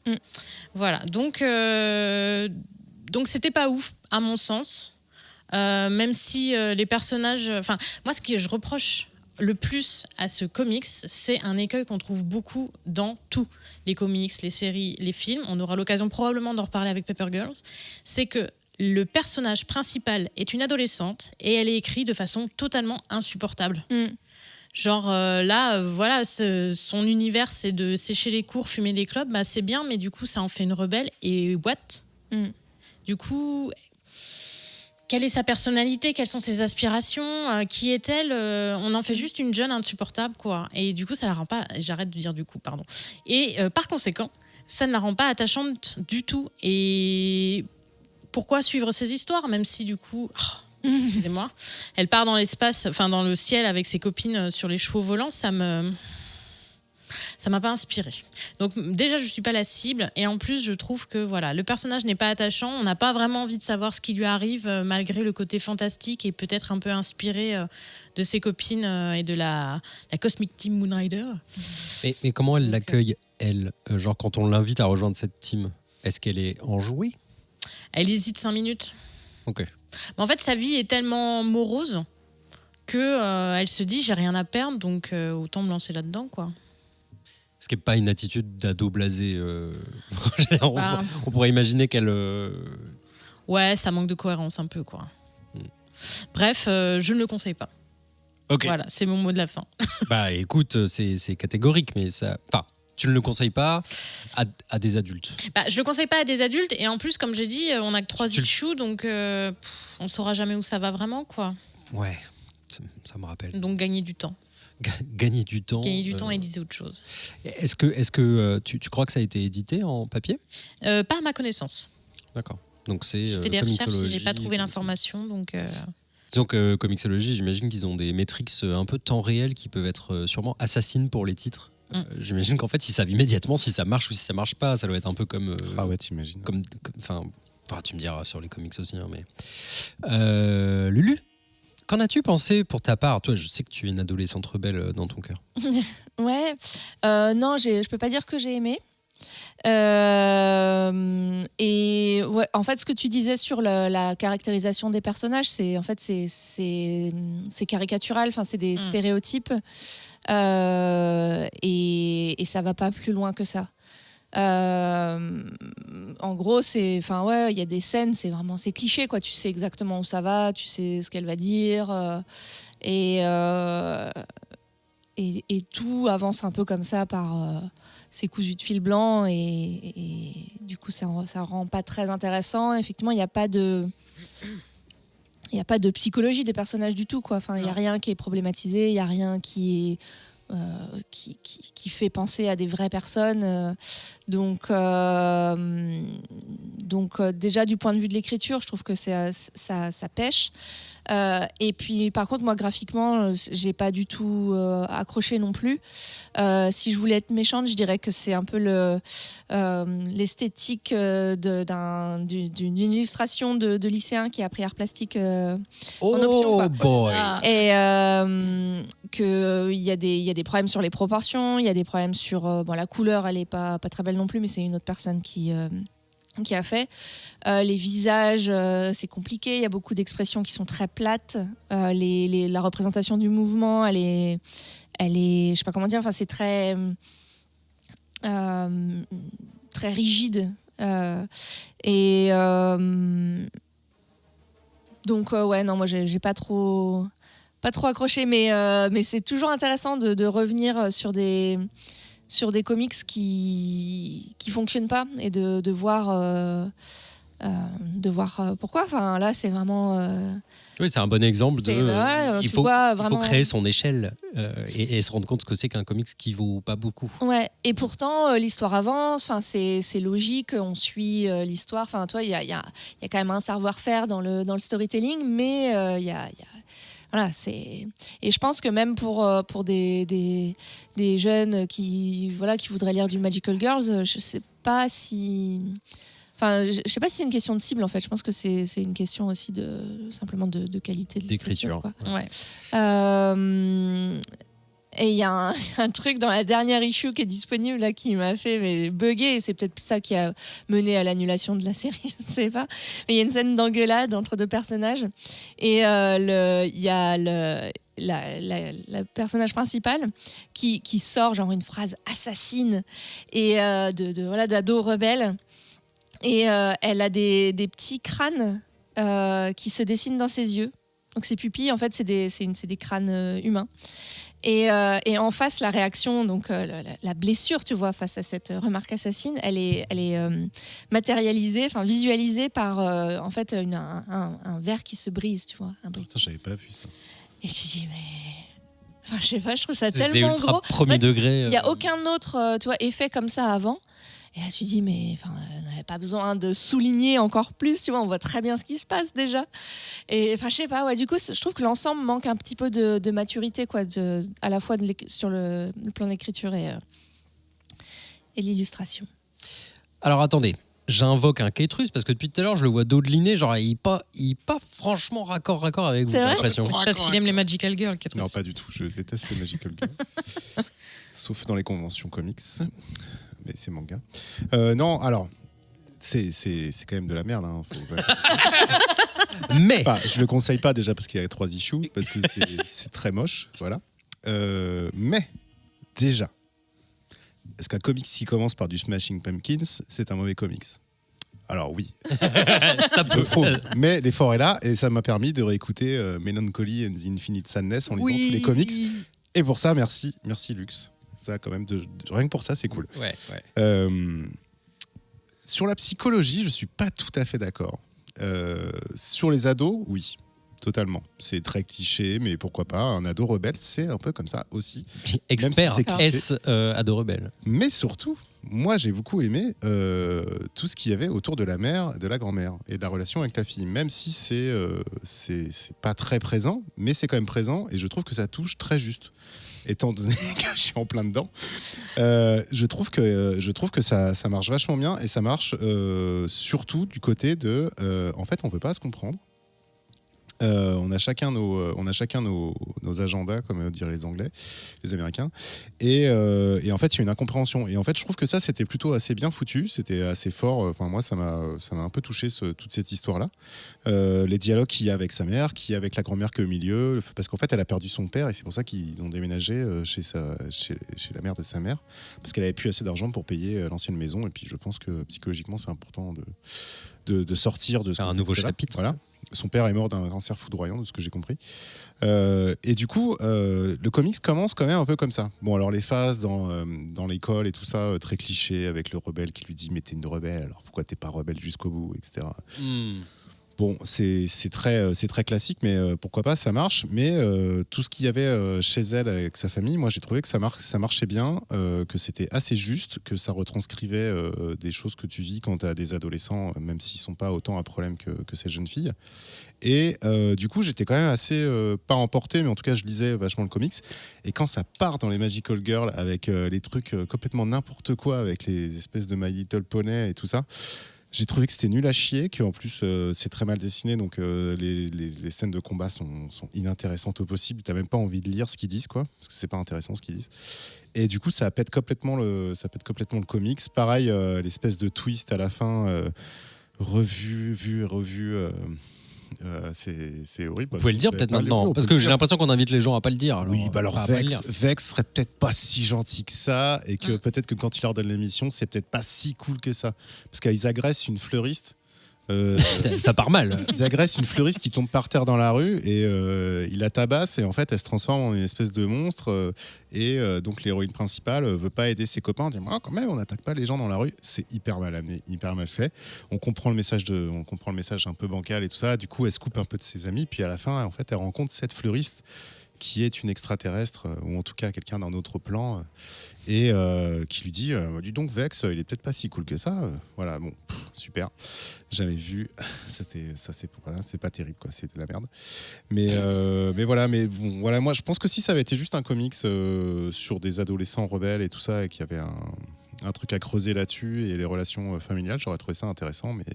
E: Voilà, donc c'était pas ouf, à mon sens. Même si les personnages... Enfin, moi, ce que je reproche le plus à ce comics, c'est un écueil qu'on trouve beaucoup dans tous les comics, les séries, les films. On aura l'occasion probablement d'en reparler avec Paper Girls. C'est que le personnage principal est une adolescente et elle est écrite de façon totalement insupportable. Genre voilà, son univers, c'est de sécher les cours, fumer des clopes. Bah, c'est bien, mais du coup, ça en fait une rebelle. Et what ? Du coup... Quelle est sa personnalité? Quelles sont ses aspirations? Qui est-elle? On en fait juste une jeune insupportable, quoi. Et du coup, ça la rend pas... J'arrête de dire du coup, pardon. Et par conséquent, ça ne la rend pas attachante du tout. Et pourquoi suivre ces histoires? Même si, du coup... excusez-moi. Elle part dans l'espace, enfin dans le ciel avec ses copines sur les chevaux volants. Ça m'a pas inspiré. Donc déjà, je suis pas la cible, et en plus, je trouve que voilà, le personnage n'est pas attachant. On n'a pas vraiment envie de savoir ce qui lui arrive, malgré le côté fantastique et peut-être un peu inspiré de ses copines et de la Cosmic Team Moon Rider.
B: Mais comment elle l'accueille, elle genre quand on l'invite à rejoindre cette team, est-ce qu'elle est enjouée?
E: Elle hésite 5 minutes.
B: Ok.
E: Mais en fait, sa vie est tellement morose que elle se dit j'ai rien à perdre, donc autant me lancer là-dedans, quoi.
B: Ce qui n'est pas une attitude d'ado blasé. On pourrait imaginer qu'elle...
E: Ouais, ça manque de cohérence un peu, quoi. Bref, je ne le conseille pas.
B: Ok.
E: Voilà, c'est mon mot de la fin.
B: Bah écoute, c'est catégorique, mais ça... Enfin, tu ne le conseilles pas à des adultes.
E: Bah, je le conseille pas à des adultes, et en plus, comme j'ai dit, on a que 3 issues, donc on saura jamais où ça va vraiment, quoi.
B: Ouais, ça me rappelle.
E: Donc gagner du temps.
B: Gagner du temps.
E: Gagner du temps et lisez autre chose.
B: Est-ce que tu crois que ça a été édité en papier?
E: Pas à ma connaissance.
B: D'accord. Donc c'est
E: J'ai fait des recherches,
B: Comixology,
E: j'ai pas trouvé l'information, donc...
B: Disons que Comixology, j'imagine qu'ils ont des métriques un peu temps réel qui peuvent être sûrement assassines pour les titres. J'imagine qu'en fait, ils savent immédiatement si ça marche ou si ça marche pas. Ça doit être un peu comme...
D: Ah ouais, t'imagines.
B: Enfin, tu me diras sur les comics aussi, hein, mais... Lulu, qu'en as-tu pensé pour ta part? Toi, je sais que tu es une adolescente rebelle dans ton cœur.
C: Ouais, non, je peux pas dire que j'ai aimé. Et ouais, en fait, ce que tu disais sur la caractérisation des personnages, c'est caricatural, enfin, c'est des stéréotypes, et ça va pas plus loin que ça. En gros, il y a des scènes, c'est cliché, quoi. Tu sais exactement où ça va, tu sais ce qu'elle va dire, et tout avance un peu comme ça par c'est cousu de fil blanc, et du coup ça rend pas très intéressant. Effectivement, il n'y a pas de psychologie des personnages du tout, quoi. Enfin, il y a rien qui est problématisé, il y a rien qui fait penser à des vraies personnes. Donc déjà du point de vue de l'écriture, je trouve que ça pêche. Et puis par contre, moi graphiquement, j'ai pas du tout accroché non plus. Si je voulais être méchante, je dirais que c'est un peu l'esthétique d'une illustration de lycéen qui a appris art plastique en option, quoi.
B: Boy.
C: Et qu'il y a des problèmes sur les proportions, il y a des problèmes sur la couleur, elle est pas très belle non plus, mais c'est une autre personne qui a fait. Les visages, c'est compliqué, il y a beaucoup d'expressions qui sont très plates. La représentation du mouvement, elle est, je sais pas comment dire, enfin c'est très rigide. Donc ouais, non, moi j'ai pas trop accroché, mais c'est toujours intéressant de revenir sur des comics qui fonctionnent pas, et de voir pourquoi. Enfin là, c'est vraiment
B: oui, c'est un bon exemple il faut créer son échelle et se rendre compte que c'est qu'un comics qui vaut pas beaucoup.
C: Ouais, et pourtant l'histoire avance, enfin c'est logique, on suit l'histoire, enfin toi il y a quand même un savoir-faire dans le storytelling, mais il y a voilà, et je pense que même pour des jeunes qui voudraient lire du Magical Girls, je sais pas si c'est une question de cible, en fait. Je pense que c'est une question aussi simplement de qualité d'écriture.
E: Ouais.
C: Et il y a un truc dans la dernière issue qui est disponible là qui m'a fait bugger, et c'est peut-être ça qui a mené à l'annulation de la série, je ne sais pas. Mais il y a une scène d'engueulade entre deux personnages, et il y a la personnage principale qui sort genre une phrase assassine et d'ado rebelle, et elle a des petits crânes qui se dessinent dans ses yeux. Donc ses pupilles, en fait, c'est des crânes humains. Et en face, la réaction, donc la blessure, tu vois, face à cette remarque assassine, elle est matérialisée, enfin visualisée par en fait un verre qui se brise, tu vois.
D: Putain, j'avais pas vu ça.
C: Et tu dis je sais pas, je trouve ça
B: C'est
C: tellement
B: ultra
C: gros.
B: premier degré.
C: Il y a aucun autre, tu vois, effet comme ça avant. Et là, tu dis, mais on n'avait pas besoin de souligner encore plus, tu vois, on voit très bien ce qui se passe déjà. Et je sais pas, du coup, je trouve que l'ensemble manque un petit peu de maturité, quoi, à la fois sur le plan de l'écriture et l'illustration.
B: Alors attendez, j'invoque un Kétrus parce que depuis tout à l'heure, je le vois dodeliner, genre il est pas franchement raccord avec vous,
C: C'est
B: j'ai
C: vrai
B: l'impression.
E: C'est parce qu'il aime les Magical Girls.
D: Non, pas du tout. Je déteste les Magical Girls. Sauf dans les conventions comics. Mais c'est manga. Non, alors, c'est quand même de la merde. Hein.
B: Mais
D: Je le conseille pas déjà parce qu'il y a 3 issues, parce que c'est très moche. Voilà. Mais, déjà, est-ce qu'un comics qui commence par du Smashing Pumpkins, c'est un mauvais comics ? Alors oui,
B: ça peut.
D: mais l'effort est là et ça m'a permis de réécouter Melancholy and the Infinite Sadness en lisant tous les comics. Et pour ça, merci Lux. Ça, quand même, rien que pour ça, c'est cool.
B: Ouais.
D: Sur la psychologie, je suis pas tout à fait d'accord. Sur les ados, oui, totalement. C'est très cliché, mais pourquoi pas. Un ado rebelle, c'est un peu comme ça aussi.
B: Expert
D: Même si c'est
B: S ado rebelle.
D: Mais surtout, moi, j'ai beaucoup aimé tout ce qu'il y avait autour de la mère, de la grand-mère et de la relation avec la fille. Même si c'est pas très présent, mais c'est quand même présent et je trouve que ça touche très juste. Étant donné que je suis en plein dedans, je trouve que ça marche vachement bien et ça marche surtout du côté de, en fait, on peut pas se comprendre. On a chacun nos agendas, comme diraient les Anglais, les Américains, et en fait il y a une incompréhension. Et en fait je trouve que ça c'était plutôt assez bien foutu, c'était assez fort. Enfin moi ça m'a un peu touché toute cette histoire-là. Les dialogues qu'il y a avec sa mère, qu'il y a avec la grand-mère qui est au milieu, parce qu'en fait elle a perdu son père et c'est pour ça qu'ils ont déménagé chez la mère de sa mère, parce qu'elle avait plus assez d'argent pour payer l'ancienne maison. Et puis je pense que psychologiquement c'est important de sortir de ce
B: un nouveau chapitre.
D: Voilà. Son père est mort d'un cancer foudroyant, de ce que j'ai compris. Et du coup, le comics commence quand même un peu comme ça. Bon, alors les phases dans l'école et tout ça, très cliché, avec le rebelle qui lui dit « Mais t'es une rebelle, alors pourquoi t'es pas rebelle jusqu'au bout ?» etc. Bon, c'est très classique, mais pourquoi pas, ça marche. Mais tout ce qu'il y avait chez elle avec sa famille, moi j'ai trouvé que ça marchait bien, que c'était assez juste, que ça retranscrivait des choses que tu vis quand tu as des adolescents, même s'ils sont pas autant à problème que ces jeunes filles. Et du coup, j'étais quand même assez, pas emporté, mais en tout cas, je lisais vachement le comics. Et quand ça part dans les Magical Girls, avec les trucs complètement n'importe quoi, avec les espèces de My Little Pony et tout ça, j'ai trouvé que c'était nul à chier, qu'en plus c'est très mal dessiné, donc les scènes de combat sont inintéressantes au possible. T'as même pas envie de lire ce qu'ils disent, quoi, parce que c'est pas intéressant ce qu'ils disent. Et du coup, ça pète complètement le comics. Pareil, l'espèce de twist à la fin, revu. C'est horrible.
B: Vous pouvez le dire peut-être maintenant, parce que j'ai l'impression qu'on invite les gens à pas le dire. Alors,
D: oui, alors Vex serait peut-être pas si gentil que ça, et que peut-être que quand il leur donne l'émission, c'est peut-être pas si cool que ça, parce qu'ils agressent une fleuriste.
B: Ça part mal.
D: Ils agressent une fleuriste qui tombe par terre dans la rue et il la tabasse et en fait elle se transforme en une espèce de monstre et donc l'héroïne principale veut pas aider ses copains, dit quand même on n'attaque pas les gens dans la rue. C'est hyper mal amené, hyper mal fait. On comprend le message un peu bancal et tout ça. Du coup elle se coupe un peu de ses amis, puis à la fin en fait elle rencontre cette fleuriste qui est une extraterrestre, ou en tout cas quelqu'un d'un autre plan, et qui lui dit dis donc Vex, il est peut-être pas si cool que ça. Voilà, bon, super. J'avais vu, c'est pas terrible, quoi, c'est de la merde. Mais bon, voilà, moi je pense que si ça avait été juste un comics sur des adolescents rebelles et tout ça, et qu'il y avait un truc à creuser là-dessus et les relations familiales, j'aurais trouvé ça intéressant, mais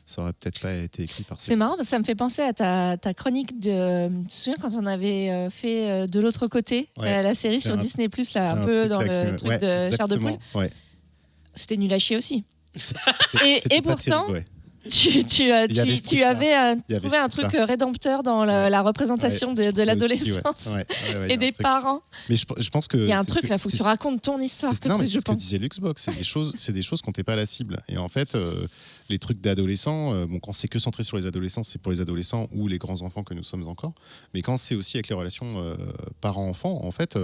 D: ça aurait peut-être pas été écrit par
C: C'est marrant parce que ça me fait penser à ta chronique de. Tu te souviens quand on avait fait de l'autre côté, la série sur Disney+, là, un peu dans le truc de Chair de Poule.
D: Ouais.
C: C'était nul à chier aussi.
D: C'était
C: et pourtant,
D: terrible,
C: tu avais trouvé un truc rédempteur dans la représentation de l'adolescence et des parents.
D: Mais je pense que
C: il y a un truc là, faut que tu racontes ton histoire.
D: C'est ce que disait Luxbox, c'est des choses quand t'es pas la cible. Et en fait, les trucs d'adolescents, bon, quand c'est que centré sur les adolescents, c'est pour les adolescents ou les grands enfants que nous sommes encore. Mais quand c'est aussi avec les relations parents-enfants, en fait,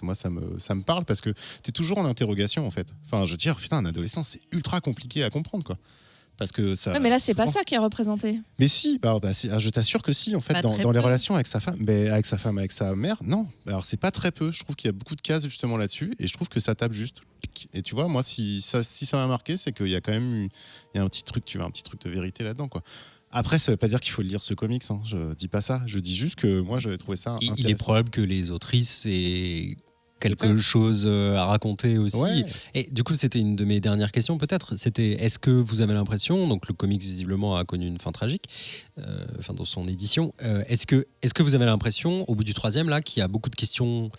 D: moi ça me parle parce que t'es toujours en interrogation en fait. Enfin, je veux dire, putain, un adolescent, c'est ultra compliqué à comprendre, quoi. Parce que ça.
C: Ouais, mais là, c'est pas ça qui est représenté.
D: Mais si, je t'assure que si, en fait, dans les relations avec sa femme, avec sa mère, non. Alors, c'est pas très peu. Je trouve qu'il y a beaucoup de cases justement là-dessus, et je trouve que ça tape juste. Et tu vois, moi, si ça m'a marqué, c'est qu'il y a quand même il y a un petit truc, tu vois, un petit truc de vérité là-dedans, quoi. Après, ça veut pas dire qu'il faut lire ce comics, hein. Je dis pas ça. Je dis juste que moi, j'avais trouvé ça intéressant.
B: Il est probable que les autrices aient quelque
D: Peut-être.
B: chose à raconter aussi.
D: Ouais.
B: Et du coup, c'était une de mes dernières questions, peut-être. C'était, est-ce que vous avez l'impression, donc le comics visiblement a connu une fin tragique, dans son édition, est-ce que vous avez l'impression, au bout du 3e, là, qu'il y a beaucoup de questions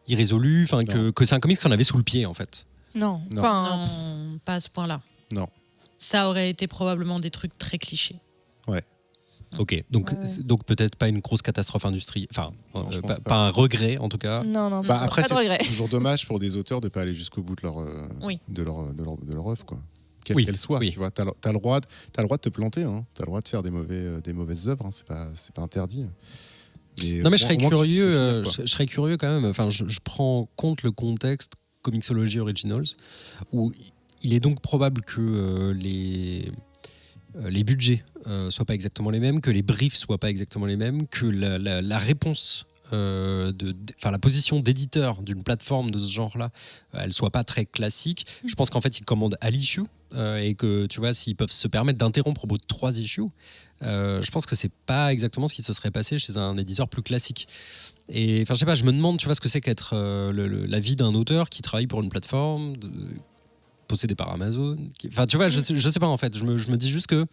B: irrésolues, que c'est un comics qu'on avait sous le pied, en fait?
C: Non.
D: Non.
C: Enfin,
E: Non, pas à ce point-là.
D: Non.
E: Ça aurait été probablement des trucs très clichés.
B: Ok, donc,
C: Ouais.
B: donc peut-être pas une grosse catastrophe industrielle,
D: Non, je pense
B: pas,
D: pas.
B: pas un regret en tout cas.
C: non,
D: Bah, après,
C: pas de regret.
D: c'est toujours dommage pour des auteurs de pas aller jusqu'au bout de leur
E: Oui.
D: de leur œuvre, quoi. Quelle
B: Oui,
D: qu'elle soit,
B: oui.
D: tu vois. T'as le droit de te planter, hein. T'as le droit de faire des mauvaises œuvres, hein. C'est pas interdit.
B: Non mais je serais
D: au moins que tu puisses le
B: curieux,
D: finir, quoi.
B: je serais curieux quand même. Enfin, je prends compte le contexte Comixology Originals où il est donc probable que les budgets soient pas exactement les mêmes, que les briefs soient pas exactement les mêmes, que la réponse, la position d'éditeur d'une plateforme de ce genre-là, elle soit pas très classique. Je pense qu'en fait, ils commandent à l'issue et que tu vois, s'ils peuvent se permettre d'interrompre au bout de 3 issues, je pense que c'est pas exactement ce qui se serait passé chez un éditeur plus classique. Et enfin, je sais pas, je me demande, tu vois, ce que c'est qu'être la vie d'un auteur qui travaille pour une plateforme possédée par Amazon. Enfin, tu vois, je sais pas en fait. Je me dis juste que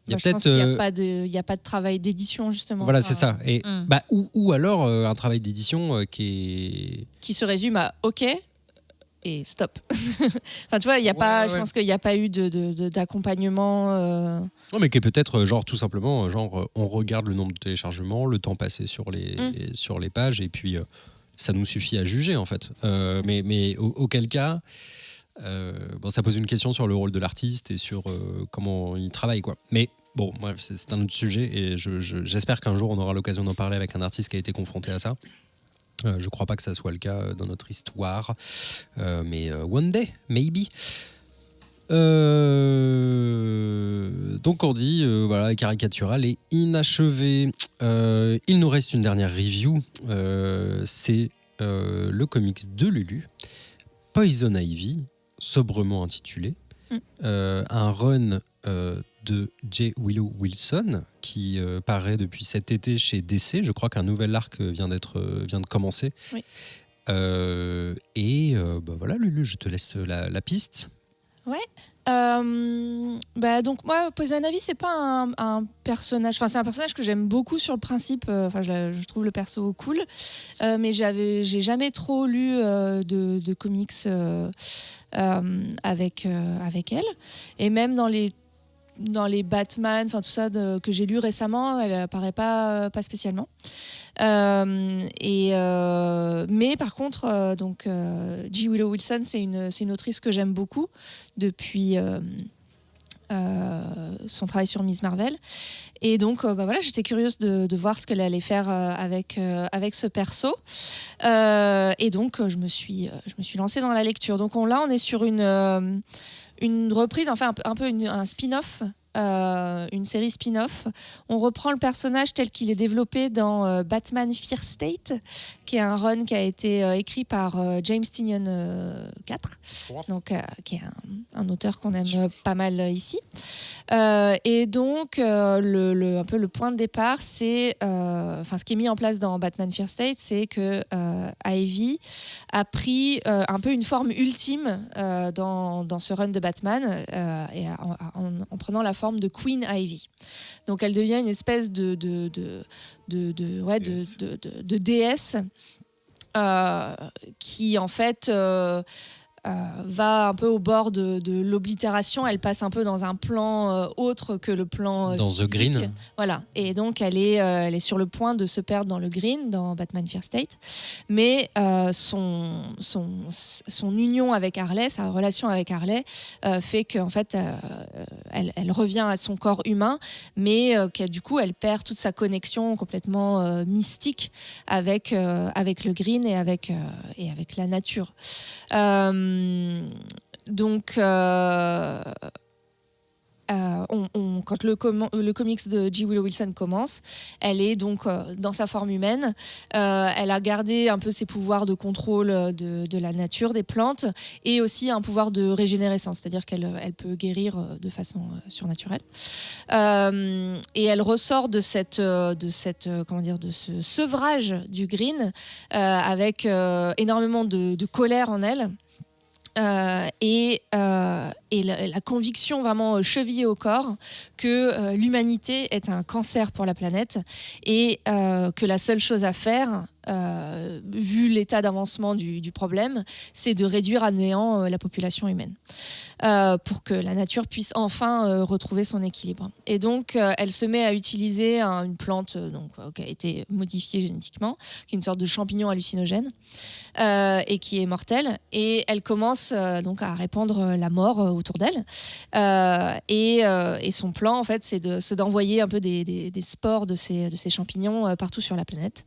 B: il y a
C: Je pense
B: peut-être.
C: qu'il n'y a pas de travail d'édition, justement.
B: Voilà,
C: Enfin,
B: c'est ça. Et ou alors un travail d'édition qui
C: qui se résume à OK et stop. Enfin, tu vois, il y a
B: Ouais,
C: pas,
B: ouais.
C: je pense qu'il n'y a pas eu d'accompagnement.
B: non, mais qui est peut-être genre tout simplement on regarde le nombre de téléchargements, le temps passé sur les pages et puis ça nous suffit à juger en fait. Mais auquel cas. Ça pose une question sur le rôle de l'artiste et sur comment il travaille, quoi. Mais bon, bref, c'est un autre sujet et j'espère qu'un jour on aura l'occasion d'en parler avec un artiste qui a été confronté à ça. Je crois pas que ça soit le cas dans notre histoire, mais one day, maybe. Donc on dit caricatural et inachevé. Il nous reste une dernière review. C'est le comics de Lulu, Poison Ivy, sobrement intitulé, un run de J. Willow Wilson qui paraît depuis cet été chez DC. Je crois qu'un nouvel arc vient de commencer.
C: Oui.
B: Voilà, Lulu, je te laisse la piste.
C: Donc moi, Poison Ivy, c'est pas un personnage. Enfin, c'est un personnage que j'aime beaucoup sur le principe. Je trouve le perso cool, mais j'ai jamais trop lu de comics avec elle. Et même dans les Batman, enfin tout ça que j'ai lu récemment, elle apparaît pas spécialement. Mais par contre, J. Willow Wilson, c'est une autrice que j'aime beaucoup depuis son travail sur Miss Marvel. Et donc, j'étais curieuse de voir ce qu'elle allait faire avec ce perso. Et donc, je me suis lancée dans la lecture. Donc là, on est sur une reprise, enfin un peu un spin-off. Une série spin-off. On reprend le personnage tel qu'il est développé dans Batman Fear State, qui est un run qui a été écrit par James Tynion IV, donc, qui est un auteur qu'on aime pas mal ici. Et donc, un peu le point de départ, c'est ce qui est mis en place dans Batman Fear State, c'est que Ivy a pris un peu une forme ultime dans ce run de Batman, en prenant la forme de Queen Ivy. Donc elle devient une espèce de déesse qui en fait va un peu au bord de l'oblitération. Elle passe un peu dans un plan autre que le plan
B: dans
C: physique.
B: The Green.
C: Voilà. Et donc elle est sur le point de se perdre dans le Green, dans Batman Fear State. Mais son union avec Harley, sa relation avec Harley, fait qu'en fait elle revient à son corps humain, mais du coup elle perd toute sa connexion complètement mystique avec le Green et avec la nature. Donc quand le comics de G. Willow Wilson commence, elle est donc dans sa forme humaine. Elle a gardé un peu ses pouvoirs de contrôle de la nature, des plantes, et aussi un pouvoir de régénérescence, c'est-à-dire qu'elle peut guérir de façon surnaturelle. Et elle ressort de ce sevrage du Green avec énormément de colère en elle. Et la conviction vraiment chevillée au corps que l'humanité est un cancer pour la planète et que la seule chose à faire, vu l'état d'avancement du problème, c'est de réduire à néant la population humaine pour que la nature puisse enfin retrouver son équilibre. Et donc, elle se met à utiliser une plante qui a été modifiée génétiquement, qui est une sorte de champignon hallucinogène et qui est mortel. Et elle commence donc à répandre la mort autour d'elle. Et son plan, en fait, c'est d'envoyer un peu des spores de ces champignons partout sur la planète,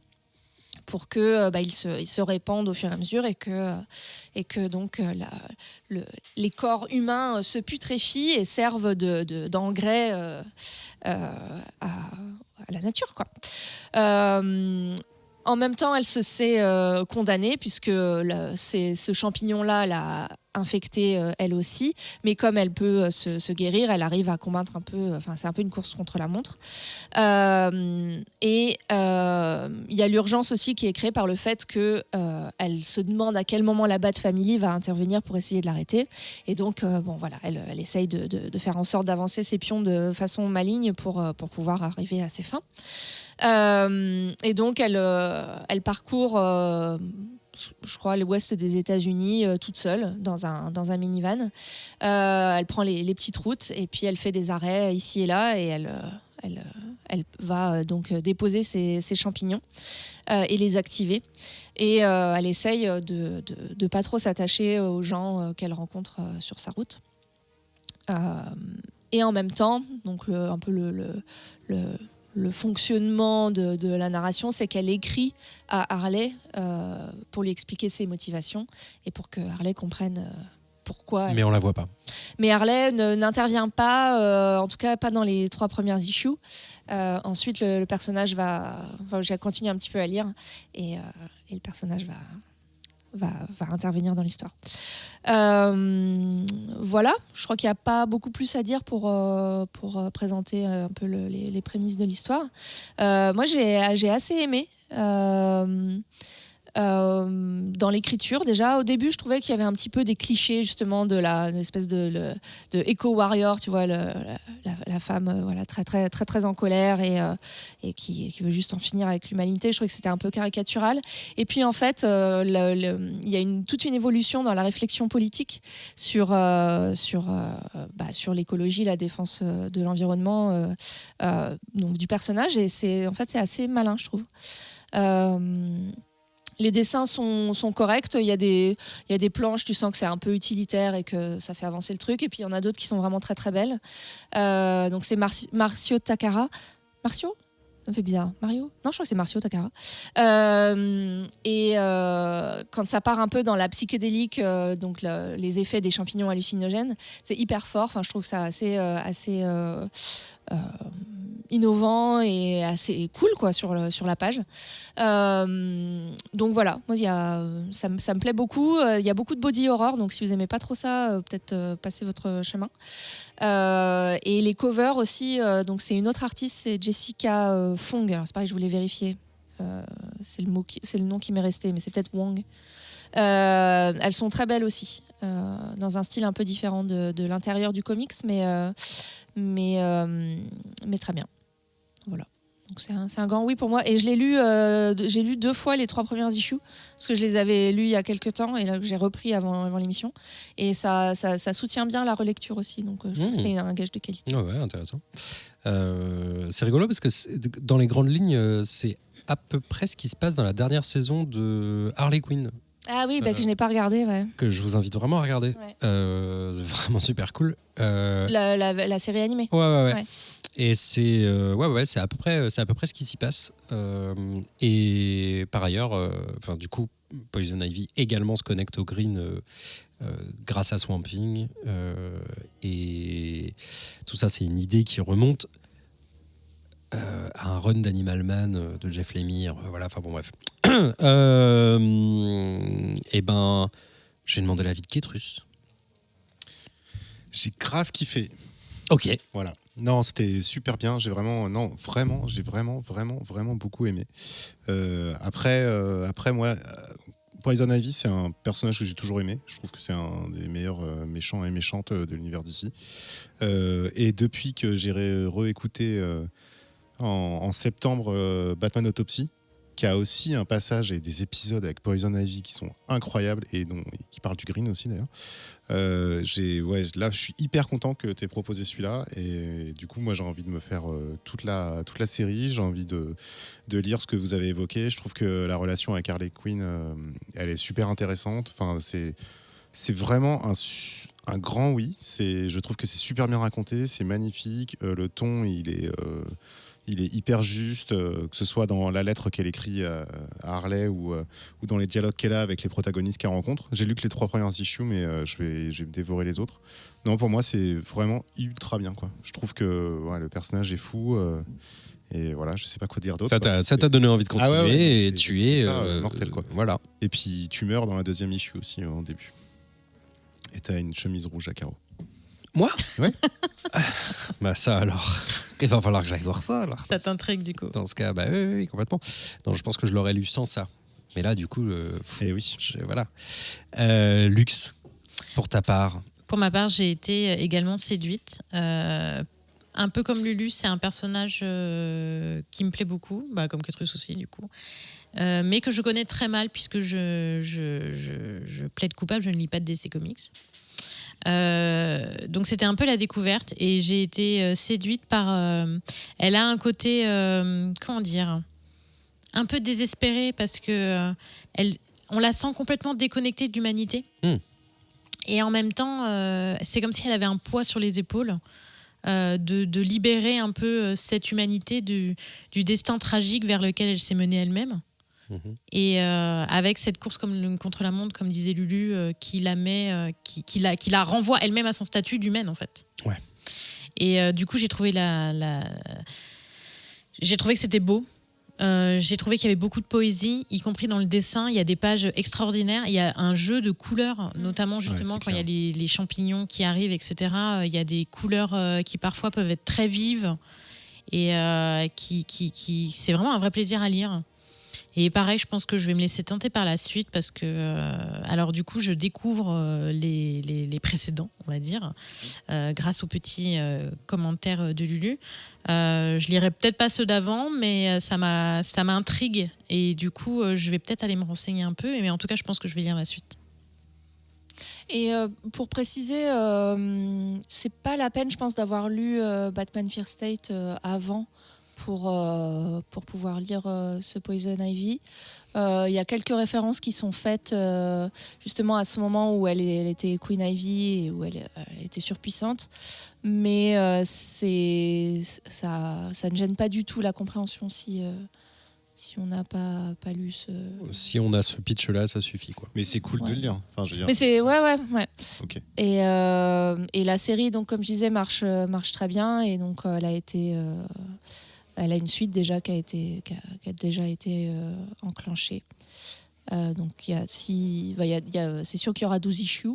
C: pour que ils se répandent au fur et à mesure et que donc les corps humains se putréfient et servent d'engrais à la nature, quoi. En même temps, elle se sait condamnée puisque ce champignon-là l'a infectée elle aussi. Mais comme elle peut se guérir, elle arrive à combattre un peu. Enfin, c'est un peu une course contre la montre. Et il y a l'urgence aussi qui est créée par le fait que elle se demande à quel moment la Bat Family va intervenir pour essayer de l'arrêter. Et donc, elle essaye de faire en sorte d'avancer ses pions de façon maligne pour pouvoir arriver à ses fins. Et donc elle parcourt je crois l'ouest des États-Unis toute seule dans un minivan. Elle prend les petites routes et puis elle fait des arrêts ici et là et elle va donc déposer ses champignons et les activer. Et elle essaye de pas trop s'attacher aux gens qu'elle rencontre sur sa route. Et en même temps, donc le fonctionnement de la narration, c'est qu'elle écrit à Harley pour lui expliquer ses motivations et pour que Harley comprenne pourquoi.
B: Mais on la voit pas.
C: Mais Harley n'intervient pas, en tout cas pas dans les 3 premières issues. Ensuite, le personnage j'ai continué un petit peu à lire et le personnage va intervenir dans l'histoire. Voilà, je crois qu'il n'y a pas beaucoup plus à dire pour présenter un peu les prémices de l'histoire. Moi, j'ai assez aimé. Dans l'écriture, déjà au début je trouvais qu'il y avait un petit peu des clichés justement de l'espèce de éco-warrior, tu vois, la femme voilà, très, très, très, très en colère et qui veut juste en finir avec l'humanité. Je trouvais que c'était un peu caricatural. Et puis en fait il y a toute une évolution dans la réflexion politique sur l'écologie, la défense de l'environnement donc du personnage, et c'est assez malin, je trouve. Les dessins sont corrects. Il y a des planches, tu sens que c'est un peu utilitaire et que ça fait avancer le truc. Et puis il y en a d'autres qui sont vraiment très très belles. Donc c'est Marcio Takara. Marcio ? Ça me fait bizarre. Mario ? Non, je crois que c'est Marcio Takara. Et quand ça part un peu dans la psychédélique, donc les effets des champignons hallucinogènes, c'est hyper fort. Enfin, je trouve que c'est assez innovant et assez cool quoi, sur la page. Donc voilà, moi, ça me plaît beaucoup. Il y a beaucoup de body horror, donc si vous n'aimez pas trop ça, peut-être passez votre chemin. Et les covers aussi, donc c'est une autre artiste, c'est Jessica Fong. Alors c'est pareil, je voulais vérifier. C'est le nom qui m'est resté, mais c'est peut-être Wong. Elles sont très belles aussi, dans un style un peu différent de l'intérieur du comics, mais très bien. Voilà. Donc c'est un grand oui pour moi. Et je l'ai lu, j'ai lu 2 fois les 3 premières issues, parce que je les avais lues il y a quelques temps, et là j'ai repris avant l'émission. Et ça soutient bien la relecture aussi, donc je trouve que c'est un gage de qualité.
B: Ouais, intéressant. C'est rigolo parce que dans les grandes lignes, c'est à peu près ce qui se passe dans la dernière saison de Harley Quinn.
C: Ah oui, que je n'ai pas regardé, ouais.
B: Que je vous invite vraiment à regarder.
C: Ouais.
B: Vraiment super cool.
C: La série animée.
B: Ouais. Et c'est c'est à peu près ce qui s'y passe. Et par ailleurs, du coup, Poison Ivy également se connecte au green grâce à Swamp Thing. Et tout ça, c'est une idée qui remonte à un run d'Animal Man de Jeff Lemire. Voilà, enfin bon, bref. Et ben, je vais demander l'avis de Kétrus.
D: J'ai grave kiffé.
B: Ok.
D: Voilà. Non, c'était super bien. J'ai vraiment beaucoup aimé. Après moi, Poison Ivy, c'est un personnage que j'ai toujours aimé. Je trouve que c'est un des meilleurs méchants et méchantes de l'univers d'ici. Et depuis que j'ai réécouté en septembre Batman Autopsy, qui a aussi un passage et des épisodes avec Poison Ivy qui sont incroyables et qui parlent du green aussi d'ailleurs. Là, je suis hyper content que tu aies proposé celui-là et du coup, moi, j'ai envie de me faire toute la série. J'ai envie de lire ce que vous avez évoqué. Je trouve que la relation avec Harley Quinn, elle est super intéressante. Enfin, c'est vraiment un grand oui. Je trouve que c'est super bien raconté, c'est magnifique. Le ton, il est hyper juste, que ce soit dans la lettre qu'elle écrit à Harley ou dans les dialogues qu'elle a avec les protagonistes qu'elle rencontre. J'ai lu que les 3 premières issues, mais je vais dévorer les autres. Non, pour moi, c'est vraiment ultra bien, quoi. Je trouve que le personnage est fou. Et voilà, je sais pas quoi dire d'autre.
B: Ça t'a donné envie de continuer et tu es
D: mortel, quoi.
B: Voilà.
D: Et puis tu meurs dans la 2e issue aussi en début. Et t'as une chemise rouge à carreaux.
B: Moi ?
D: Ouais.
B: Bah ça alors. Il va falloir que j'aille voir ça alors.
E: Ça t'intrigue du coup.
B: Dans ce cas, bah oui, complètement. Non, je pense que je l'aurais lu sans ça. Mais là, du coup,
D: et oui.
B: Voilà. Lux, pour ta part.
E: Pour ma part, j'ai été également séduite. Un peu comme Lulu, c'est un personnage qui me plaît beaucoup, comme Kétrus aussi du coup, mais que je connais très mal puisque je plaide coupable, je ne lis pas de DC Comics. Donc c'était un peu la découverte et j'ai été séduite par... elle a un côté, comment dire, un peu désespéré parce que on la sent complètement déconnectée de l'humanité. Et en même temps, c'est comme si elle avait un poids sur les épaules. De libérer un peu cette humanité du destin tragique vers lequel elle s'est menée elle-même. Et avec cette course contre la montre, comme disait Lulu, qui la renvoie elle-même à son statut d'humaine en fait.
B: Ouais.
E: Et du coup, j'ai trouvé j'ai trouvé que c'était beau. J'ai trouvé qu'il y avait beaucoup de poésie, y compris dans le dessin. Il y a des pages extraordinaires. Il y a un jeu de couleurs, notamment justement quand il y a les champignons qui arrivent, etc. Il y a des couleurs qui parfois peuvent être très vives et c'est vraiment un vrai plaisir à lire. Et pareil, je pense que je vais me laisser tenter par la suite parce que, alors du coup, je découvre les précédents, on va dire, grâce aux petits commentaires de Lulu. Je lirai peut-être pas ceux d'avant, mais ça m'intrigue et du coup, je vais peut-être aller me renseigner un peu. Mais en tout cas, je pense que je vais lire la suite.
C: Et pour préciser, c'est pas la peine, je pense, d'avoir lu Batman Fear State avant pour pouvoir lire ce Poison Ivy. Il y a quelques références qui sont faites justement à ce moment où elle était Queen Ivy et où elle était surpuissante. Mais ça ne gêne pas du tout la compréhension si on n'a pas lu ce...
B: Si on a ce pitch-là, ça suffit, quoi.
D: Mais c'est cool de le lire. Enfin, je veux dire.
C: Mais c'est... Ouais.
D: Okay.
C: Et la série, donc, comme je disais, marche très bien. Et donc, elle a une suite déjà qui a déjà été enclenchée. Donc, c'est sûr qu'il y aura 12 issues.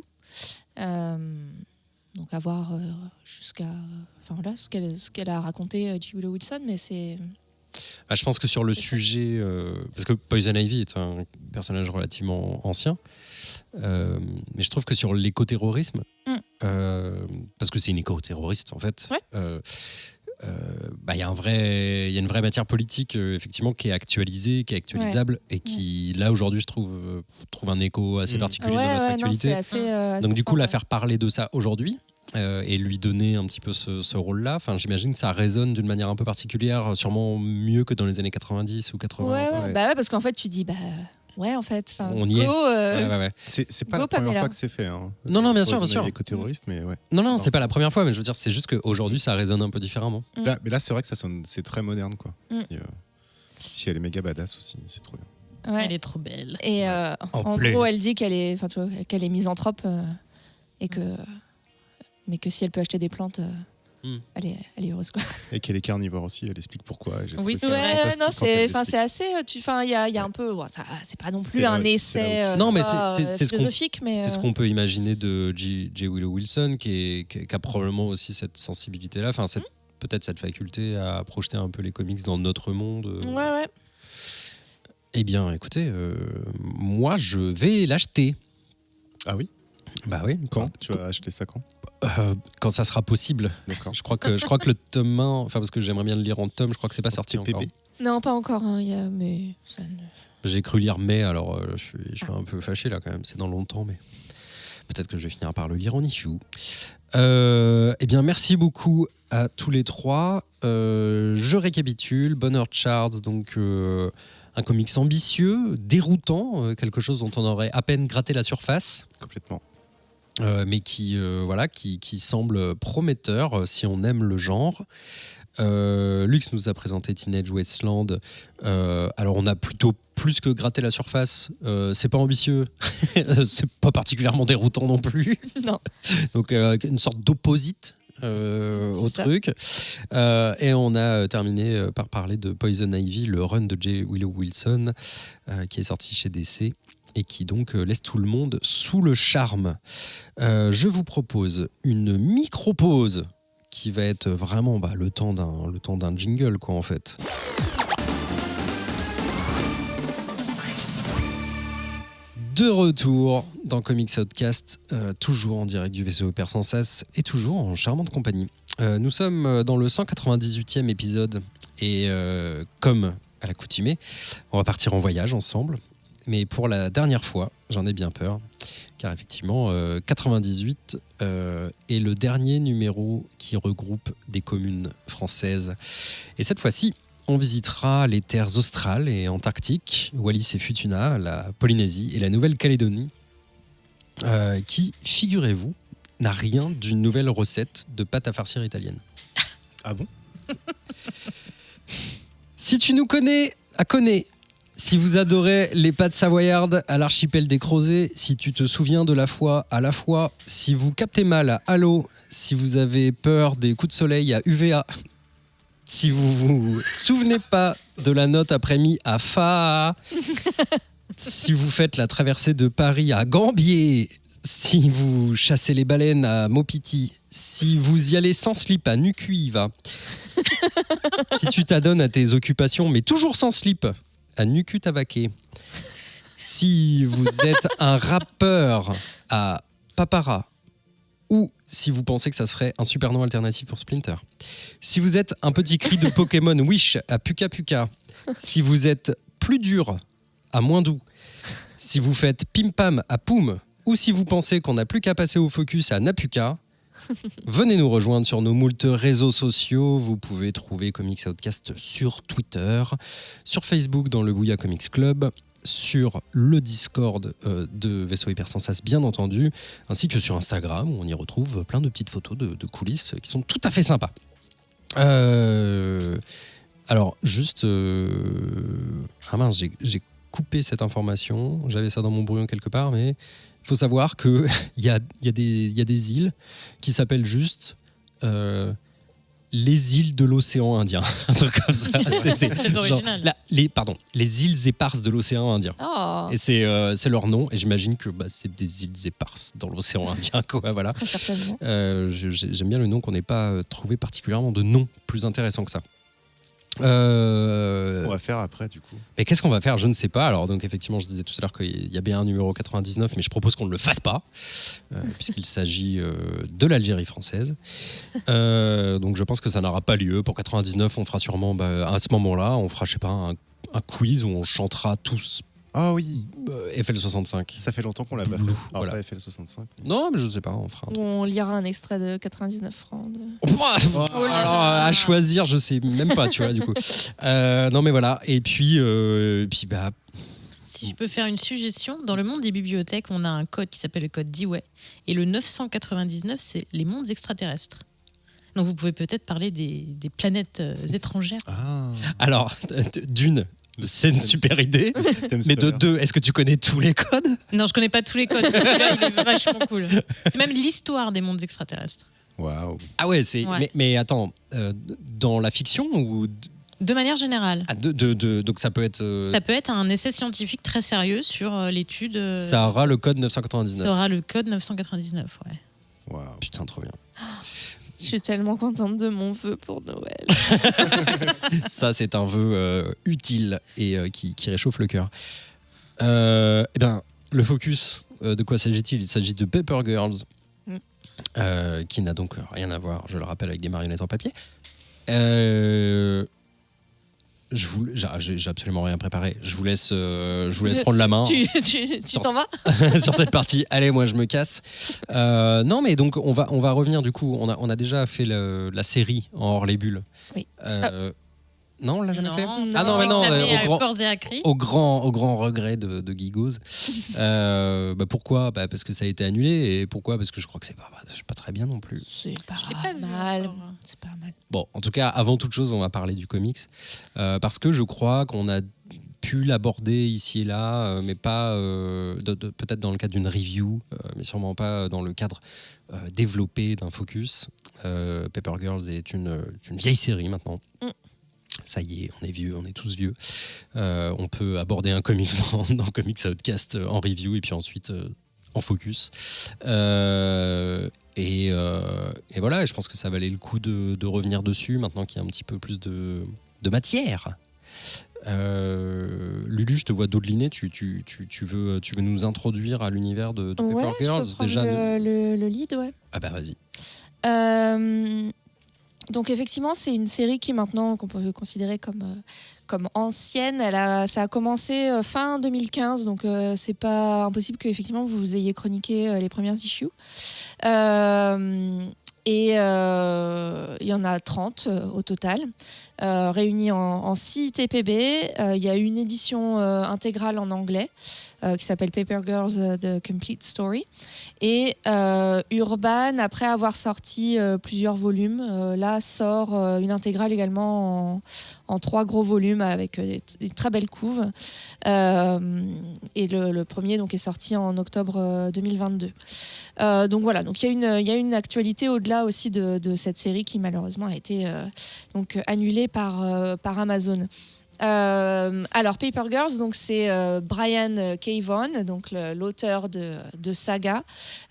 C: Donc, à voir jusqu'à... Enfin, voilà, ce qu'elle a raconté J. Willow Wilson. Mais c'est...
B: Je pense que sur le sujet... parce que Poison Ivy est un personnage relativement ancien. Mais je trouve que sur l'écoterrorisme, parce que c'est une éco-terroriste, en fait...
C: Ouais.
B: Il y a une vraie matière politique effectivement qui est actualisée, qui est actualisable et qui là aujourd'hui je trouve un écho assez particulier dans notre actualité.
C: Non, c'est assez
B: donc du coup
C: fort,
B: la faire parler de ça aujourd'hui et lui donner un petit peu ce rôle-là, enfin j'imagine que ça résonne d'une manière un peu particulière, sûrement mieux que dans les années 90 ou 80.
C: Ouais. Parce qu'en fait tu dis ouais, en fait,
B: on y est. Ouais.
D: C'est pas la première fois que c'est fait. Hein.
B: Non, bien sûr.
D: Éco-terroriste, mais ouais.
B: Non, c'est pas la première fois, mais je veux dire, c'est juste qu'aujourd'hui, ça résonne un peu différemment.
D: Mais là, c'est vrai que c'est très moderne, quoi. Et, si elle est méga badass aussi, c'est trop bien.
C: Ouais.
E: Elle est trop belle.
C: Et en
B: plus.
C: gros, elle dit qu'elle est, tu vois, qu'elle est misanthrope et mais que si elle peut acheter des plantes, elle est heureuse, quoi.
D: Et qu'elle est carnivore aussi, elle explique pourquoi. Et j'ai trouvé
E: Oui,
D: ça
E: c'est vrai.
D: fantastique
C: non,
D: quand elle
C: c'est
D: l'explique.
C: assez. Il y a un peu. Bon, ça, c'est pas non plus
D: C'est
C: un
D: là-
C: essai
D: c'est là
B: Non, mais
C: pas,
B: c'est ce qu'on-
C: philosophique, mais
B: C'est ce qu'on peut imaginer de J. Willow Wilson, qui a probablement aussi cette sensibilité-là, enfin peut-être cette faculté à projeter un peu les comics dans notre monde.
C: ouais.
B: Eh bien, écoutez, moi, je vais l'acheter.
D: Ah oui.
B: Bah oui.
D: Quand tu vas acheter ça quand?
B: Quand ça sera possible.
D: D'accord.
B: Je crois que le tome 1, enfin parce que j'aimerais bien le lire en tome, je crois que c'est pas sorti
D: TPP.
B: encore.
C: Non, pas encore. Hein, mais ça ne...
B: J'ai cru lire mai, alors je suis un peu fâché là quand même. C'est dans longtemps, mais peut-être que je vais finir par le lire en issue. Eh bien, merci beaucoup à tous les trois. Je récapitule. Bonheur Charles, donc un comics ambitieux, déroutant, quelque chose dont on aurait à peine gratté la surface.
D: Complètement.
B: Mais qui semble prometteur si on aime le genre. Lux nous a présenté Teenage Wasteland. Alors on a plutôt plus que gratté la surface. C'est pas ambitieux, c'est pas particulièrement déroutant non plus.
C: Non.
B: Donc une sorte d'opposite au
C: ça.
B: truc. Et on a terminé par parler de Poison Ivy, le run de J. Willow Wilson, qui est sorti chez DC. Et qui donc laisse tout le monde sous le charme. Je vous propose une micro-pause qui va être vraiment le temps d'un jingle, quoi, en fait. De retour dans Comics Outcast, toujours en direct du vaisseau Hyper Sans Sas et toujours en charmante compagnie. Nous sommes dans le 198e épisode et comme à l'accoutumée, on va partir en voyage ensemble. Mais pour la dernière fois, j'en ai bien peur, car effectivement, 98 est le dernier numéro qui regroupe des communes françaises. Et cette fois-ci, on visitera les terres australes et antarctiques, Wallis et Futuna, la Polynésie et la Nouvelle-Calédonie, qui, figurez-vous, n'a rien d'une nouvelle recette de pâte à farcir italienne.
D: Ah bon?
B: Si tu nous connais, si vous adorez les pâtes savoyardes à l'archipel des Crozets, si tu te souviens de la fois à la fois, si vous captez mal à Halo, si vous avez peur des coups de soleil à UVA, si vous vous souvenez pas de la note après-midi à Fa, si vous faites la traversée de Paris à Gambier, si vous chassez les baleines à Mopiti, si vous y allez sans slip à Nukuiva, si tu t'adonnes à tes occupations mais toujours sans slip à Nukutavake, si vous êtes un rappeur à Papara, ou si vous pensez que ça serait un super nom alternatif pour Splinter, si vous êtes un petit cri de Pokémon Wish à Puka Puka, si vous êtes plus dur à moins doux, si vous faites Pim Pam à Poum, ou si vous pensez qu'on n'a plus qu'à passer au focus à Napuka, venez nous rejoindre sur nos moultes réseaux sociaux. Vous pouvez trouver Comics Outcast sur Twitter, sur Facebook dans le Bouya Comics Club, sur le Discord de Vaisseau Hyper Sans Sas, bien entendu, ainsi que sur Instagram où on y retrouve plein de petites photos de coulisses qui sont tout à fait sympas. Alors, juste... Ah mince, j'ai coupé cette information. J'avais ça dans mon brouillon quelque part, mais il faut savoir qu'il y a des îles qui s'appellent juste les îles de l'océan Indien. Un truc comme ça.
E: C'est original.
B: Les îles éparses de l'océan Indien.
C: Oh,
B: Et c'est leur nom. Et j'imagine que c'est des îles éparses dans l'océan Indien, quoi, voilà.
C: très certainement.
B: J'aime bien le nom qu'on n'ait pas trouvé particulièrement de nom plus intéressant que ça.
D: Qu'est-ce qu'on va faire après, du coup?
B: Mais qu'est-ce qu'on va faire? Je ne sais pas. Alors, donc, effectivement, je disais tout à l'heure qu'il y a bien un numéro 99, mais je propose qu'on ne le fasse pas, puisqu'il s'agit de l'Algérie française. Donc, je pense que ça n'aura pas lieu. Pour 99, on fera sûrement, à ce moment-là, on fera, je sais pas, un quiz où on chantera tous
D: Ah oui,
B: FL65.
D: ça fait longtemps qu'on l'a pas fait.
B: Blue,
D: Alors,
B: voilà.
D: pas FL65.
B: Non, mais je ne sais pas, on fera un truc.
C: On lira un extrait de 99 francs.
B: Alors, à choisir, je sais même pas, tu vois, du coup. Non, mais voilà. Et puis
E: Si je peux faire une suggestion, dans le monde des bibliothèques, on a un code qui s'appelle le code Dewey. Et le 999, c'est les mondes extraterrestres. Donc vous pouvez peut-être parler des planètes étrangères.
D: Ah,
B: alors, d'une, C'est une super idée.
D: Le système
B: Mais de
D: solaire.
B: 2, est-ce que tu connais tous les codes?
E: Non, je connais pas tous les codes. Mais celui-là, il est vachement cool. C'est même l'histoire des mondes extraterrestres.
D: Waouh.
B: Ah ouais, c'est.
E: Ouais.
B: Mais attends, dans la fiction ou
E: De manière générale.
B: donc ça peut être.
E: Ça peut être un essai scientifique très sérieux sur l'étude.
B: Ça aura le code
E: ça
B: 999.
E: aura le code 999, ouais.
D: Waouh.
B: Putain, trop bien.
C: Je suis tellement contente de mon vœu pour Noël.
B: Ça, c'est un vœu utile et qui réchauffe le cœur. Eh bien, le focus, de quoi s'agit-il? Il s'agit de Paper Girls, qui n'a donc rien à voir, je le rappelle, avec des marionnettes en papier. J'ai absolument rien préparé. Je vous laisse prendre la main
C: Tu t'en vas?
B: sur cette partie. Allez, moi je me casse. Non, mais donc on va revenir du coup. On a déjà fait la série en hors les bulles.
C: Oui.
B: Non, on l'a jamais fait.
E: Non,
B: Ah non, mais non,
E: à corps et à cri.
B: au grand regret de Guy Gauze. Pourquoi? Parce que ça a été annulé. Et pourquoi? Parce que je crois que c'est pas très bien non plus.
C: C'est pas
E: Je l'ai pas vu
C: mal.
E: encore.
C: C'est pas mal.
B: Bon, en tout cas, avant toute chose, on va parler du comics. Parce que je crois qu'on a pu l'aborder ici et là, mais pas peut-être dans le cadre d'une review, mais sûrement pas dans le cadre développé d'un focus. Paper Girls est une vieille série maintenant. Ça y est, on est vieux, on est tous vieux. On peut aborder un comics dans Comics Outcast en review et puis ensuite en focus. Et voilà, et je pense que ça valait le coup de revenir dessus maintenant qu'il y a un petit peu plus de matière. Lulu, je te vois dodeliner. Tu veux nous introduire à l'univers de Paper Girls?
C: Je peux prendre le lead, ouais.
B: Ah bah vas-y.
C: Donc effectivement, c'est une série qui maintenant qu'on peut considérer comme ancienne. Ça a commencé fin 2015, donc c'est pas impossible que effectivement vous ayez chroniqué les premières issues. Et il y en a 30 au total, réunis en 6 TPB. Il y a une édition intégrale en anglais qui s'appelle Paper Girls The Complete Story. Et Urban, après avoir sorti plusieurs volumes, là sort une intégrale également en 3 gros volumes avec une très belle couve. Et le premier donc, est sorti en octobre 2022. Donc voilà, donc il y a une actualité au-delà aussi de cette série qui malheureusement a été donc annulée par Amazon. Alors Paper Girls, donc c'est Brian K. Vaughan, donc l'auteur de Saga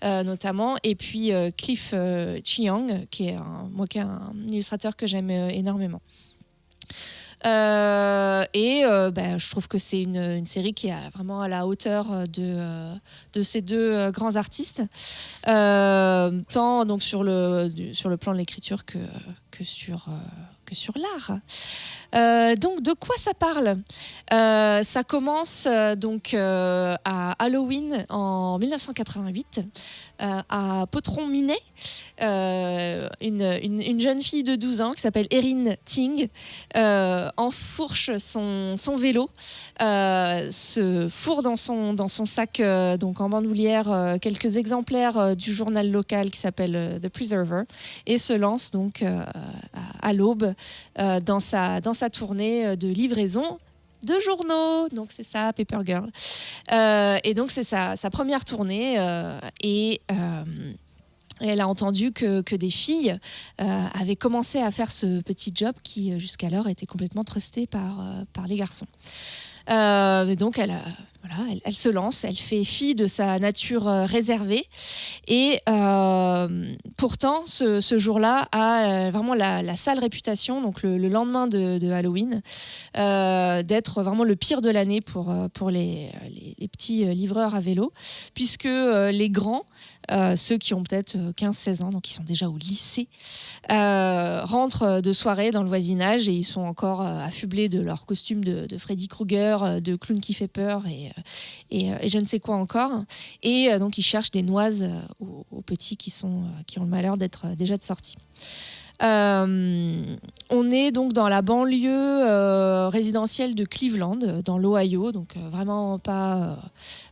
C: notamment, et puis Cliff Chiang, qui est un illustrateur que j'aime énormément. Je trouve que c'est une série qui est vraiment à la hauteur de ces deux grands artistes, tant donc sur le plan de l'écriture que sur l'art. Donc de quoi ça parle? Ça commence à Halloween en 1988 à Potron-Minet. Une jeune fille de 12 ans qui s'appelle Erin Ting enfourche son vélo, se fourre dans son sac donc en bandoulière quelques exemplaires du journal local qui s'appelle The Preserver et se lance donc à l'aube dans sa tournée de livraison de journaux. Donc c'est ça, Paper Girl. Et donc c'est sa première tournée et elle a entendu que des filles avaient commencé à faire ce petit job qui jusqu'alors était complètement trusté par les garçons. Donc elle se lance, elle fait fi de sa nature réservée et pourtant ce jour-là a vraiment la sale réputation, donc le lendemain de Halloween, d'être vraiment le pire de l'année pour les petits livreurs à vélo, puisque les grands, ceux qui ont peut-être 15-16 ans, donc qui sont déjà au lycée, rentrent de soirée dans le voisinage et ils sont encore affublés de leur costume de Freddy Krueger, de clown qui fait peur et je ne sais quoi encore. Et donc ils cherchent des noises aux petits qui ont le malheur d'être déjà de sortie. On est donc dans la banlieue résidentielle de Cleveland, dans l'Ohio, donc vraiment pas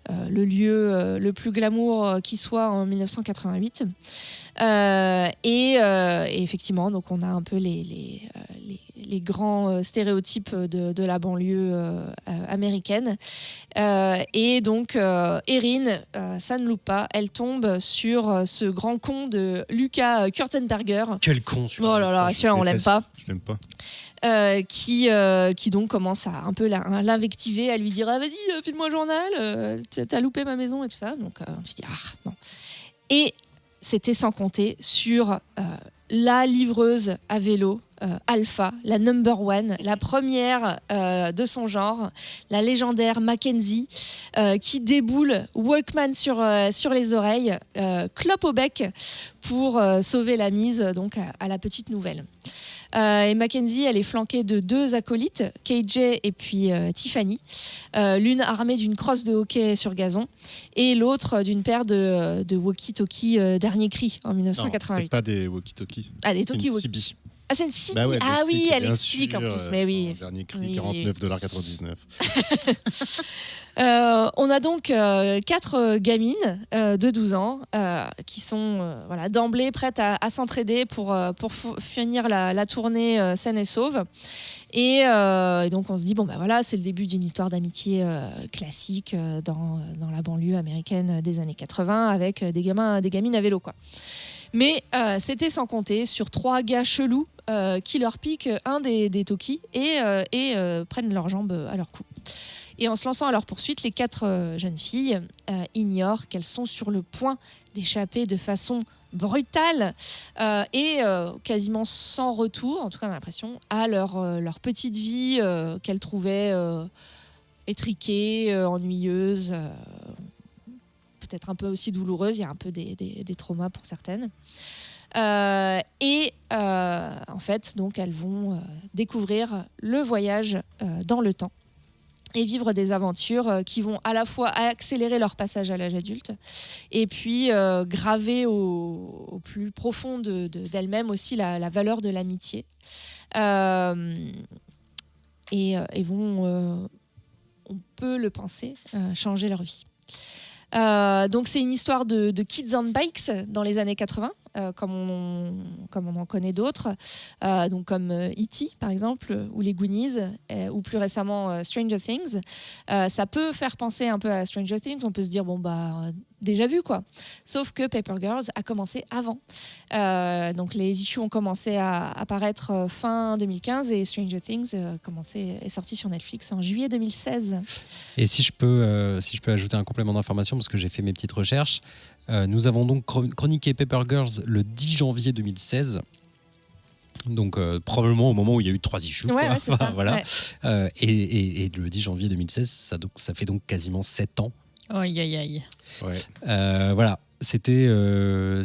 C: le lieu le plus glamour qui soit en 1988. Et effectivement, donc on a un peu les les grands stéréotypes de la banlieue américaine. Et donc, Erin, ça ne loupe pas, elle tombe sur ce grand con de Luca Kurtenberger.
B: Quel con celui-là.
C: Oh là là, celui-là, on l'aime pas.
D: Je l'aime pas.
C: Qui donc commence à un peu l'invectiver, à lui dire ah, vas-y, file-moi un journal, t'as loupé ma maison et tout ça. Donc on se dit ah non. Et c'était sans compter sur la livreuse à vélo Alpha, la number one, la première de son genre, la légendaire Mackenzie, qui déboule Walkman sur les oreilles, clope au bec pour sauver la mise donc à la petite nouvelle. Et Mackenzie, elle est flanquée de 2 acolytes, KJ et puis Tiffany, l'une armée d'une crosse de hockey sur gazon et l'autre d'une paire de walkie-talkie dernier cri en
D: Non,
C: 1988.
D: c'est pas des walkie-talkie.
C: Ah, des
D: C'est une
C: talkie-walkie.
D: CB.
C: Ah, c'est une CB.
D: Bah ouais,
C: Ah
D: elle
C: oui,
D: explique,
C: elle
D: bien
C: explique
D: sûr,
C: en plus. Mais oui.
D: Dernier cri,
C: Oui, oui.
D: $49,99.
C: On a donc 4 gamines de 12 ans qui sont voilà, d'emblée prêtes à s'entraider pour finir la tournée saine et sauve. Et donc on se dit, bon ben voilà, c'est le début d'une histoire d'amitié classique dans la banlieue américaine des années 80 avec des gamines à vélo, quoi. Mais c'était sans compter sur 3 gars chelous qui leur piquent un des talkies et prennent leurs jambes à leur cou. Et en se lançant à leur poursuite, les 4 jeunes filles ignorent qu'elles sont sur le point d'échapper de façon brutale et quasiment sans retour, en tout cas on a l'impression, à leur petite vie qu'elles trouvaient étriquée, ennuyeuse, peut-être un peu aussi douloureuse. Il y a un peu des traumas pour certaines. En fait, donc, elles vont découvrir le voyage dans le temps et vivre des aventures qui vont à la fois accélérer leur passage à l'âge adulte et puis graver au plus profond d'elles-mêmes aussi la valeur de l'amitié. Et vont, on peut le penser, changer leur vie. Donc c'est une histoire de kids on bikes dans les années 80, comme on en connaît d'autres, donc comme E.T. par exemple, ou les Goonies, ou plus récemment Stranger Things. Ça peut faire penser un peu à Stranger Things, on peut se dire bon bah déjà vu quoi. Sauf que Paper Girls a commencé avant. Donc les issues ont commencé à apparaître fin 2015 et Stranger Things est sorti sur Netflix en juillet 2016.
B: Et si je peux ajouter un complément d'information, parce que j'ai fait mes petites recherches, nous avons donc chroniqué Paper Girls le 10 janvier 2016. Donc probablement au moment où il y a eu 3 issues.
C: Ouais, ouais, c'est ça.
B: Voilà.
C: Ouais.
B: Et le 10 janvier 2016, ça fait donc quasiment 7 ans.
E: Aïe, aïe, aïe.
D: Ouais.
B: Voilà, c'était le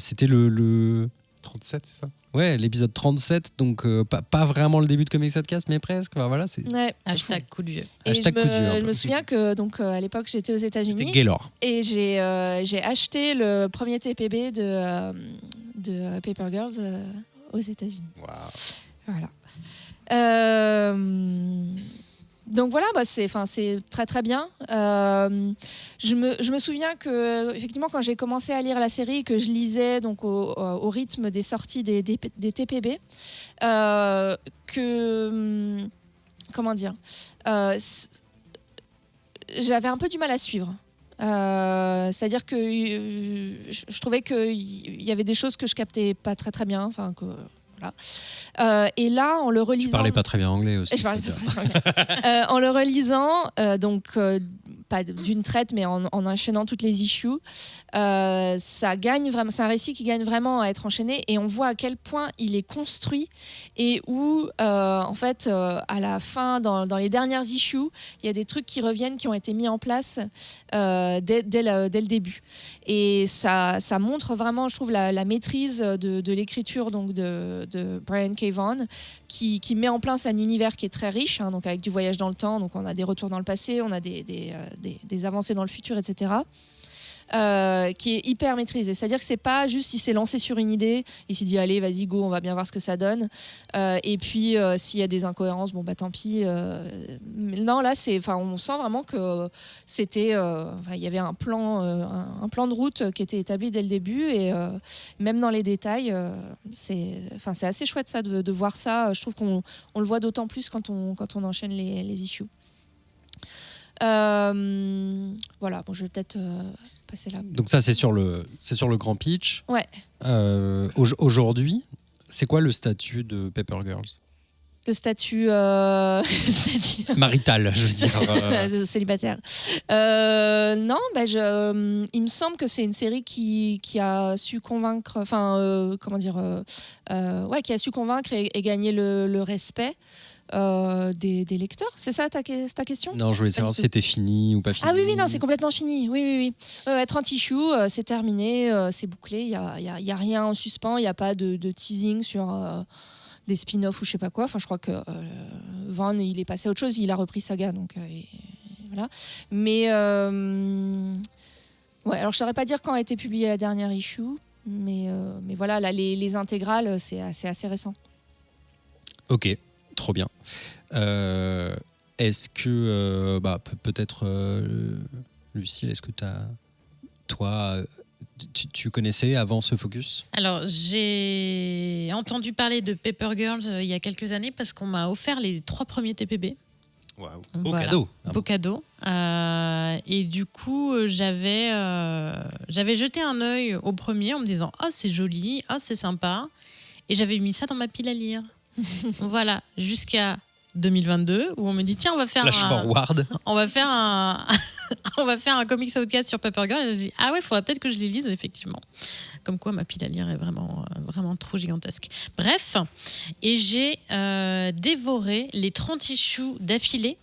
D: 37, c'est ça?
B: Ouais, l'épisode 37, donc pas vraiment le début de Comics Podcast, mais presque. Enfin, voilà, c'est
C: Ouais.
E: Hashtag coup de vieux.
C: Et
B: hashtag coup de vieux. un
C: je
B: peu.
C: me souviens que donc à l'époque j'étais aux
B: C'était
C: États-Unis
B: Gaylord.
C: et j'ai acheté le premier TPB de Paper Girls aux États-Unis.
D: Waouh.
C: Voilà. Donc voilà, bah c'est très très bien. Je me souviens que effectivement quand j'ai commencé à lire la série, que je lisais donc au rythme des sorties des TPB, comment dire, j'avais un peu du mal à suivre. C'est-à-dire que je trouvais qu'il y avait des choses que je captais pas très très bien, enfin que voilà. Et là, en le relisant,
B: Tu parlais pas très bien anglais aussi.
C: je parlais pas très bien. En le relisant, donc pas d'une traite, mais en enchaînant toutes les issues, ça gagne vraiment. C'est un récit qui gagne vraiment à être enchaîné, et on voit à quel point il est construit et où, en fait, à la fin, dans les dernières issues, il y a des trucs qui reviennent, qui ont été mis en place dès le début. Et ça montre vraiment, je trouve, la maîtrise de l'écriture donc de Brian K. Vaughan, qui met en place un univers qui est très riche, hein, donc avec du voyage dans le temps, donc on a des retours dans le passé, on a des avancées dans le futur, etc. qui est hyper maîtrisé. C'est-à-dire que c'est pas juste il s'est lancé sur une idée, il s'est dit allez vas-y go, on va bien voir ce que ça donne. Et puis s'il y a des incohérences, bon bah tant pis. Non là on sent vraiment que c'était, il y avait un plan de route qui était établi dès le début et même dans les détails, c'est assez chouette ça de voir ça. Je trouve qu'on le voit d'autant plus quand on enchaîne les issues. Voilà, bon, je vais peut-être passer là.
B: Donc ça, c'est sur le grand pitch.
C: Ouais.
B: Aujourd'hui, c'est quoi le statut de Paper Girls ?
C: Le statut
B: marital, je veux dire.
C: célibataire. Non, il me semble que c'est une série qui a su convaincre, qui a su convaincre et gagner le respect des lecteurs. C'est ça ta question ?
B: Non, je voulais savoir si c'était fini ou pas fini.
C: Ah oui, non, c'est complètement fini. Oui. 30 issues, c'est terminé, c'est bouclé. Il y a rien en suspens, il n'y a pas de teasing sur des spin-offs ou je sais pas quoi. Enfin, je crois que Vaughn, il est passé à autre chose, il a repris Saga, donc voilà. Mais alors je saurais pas dire quand a été publiée la dernière issue, mais voilà, là, les intégrales, c'est assez récent.
B: Ok, trop bien. Est-ce que peut-être Lucille, est-ce que tu connaissais avant ce focus ?
E: Alors, j'ai entendu parler de Paper Girls il y a quelques années parce qu'on m'a offert les 3 premiers TPB.
D: Waouh.
B: Beau cadeau.
E: Beau cadeau. Et du coup, j'avais jeté un œil au premier en me disant « Oh, c'est joli, oh, c'est sympa ». Et j'avais mis ça dans ma pile à lire. Voilà, jusqu'à 2022 où on me dit tiens, on va faire
B: forward.
E: On va faire un comics outcast sur Paper Girl. Et j'ai dit ah ouais, il faudrait peut-être que je les lise effectivement. Comme quoi ma pile à lire est vraiment trop gigantesque. Bref, et j'ai dévoré les 30 issues d'affilée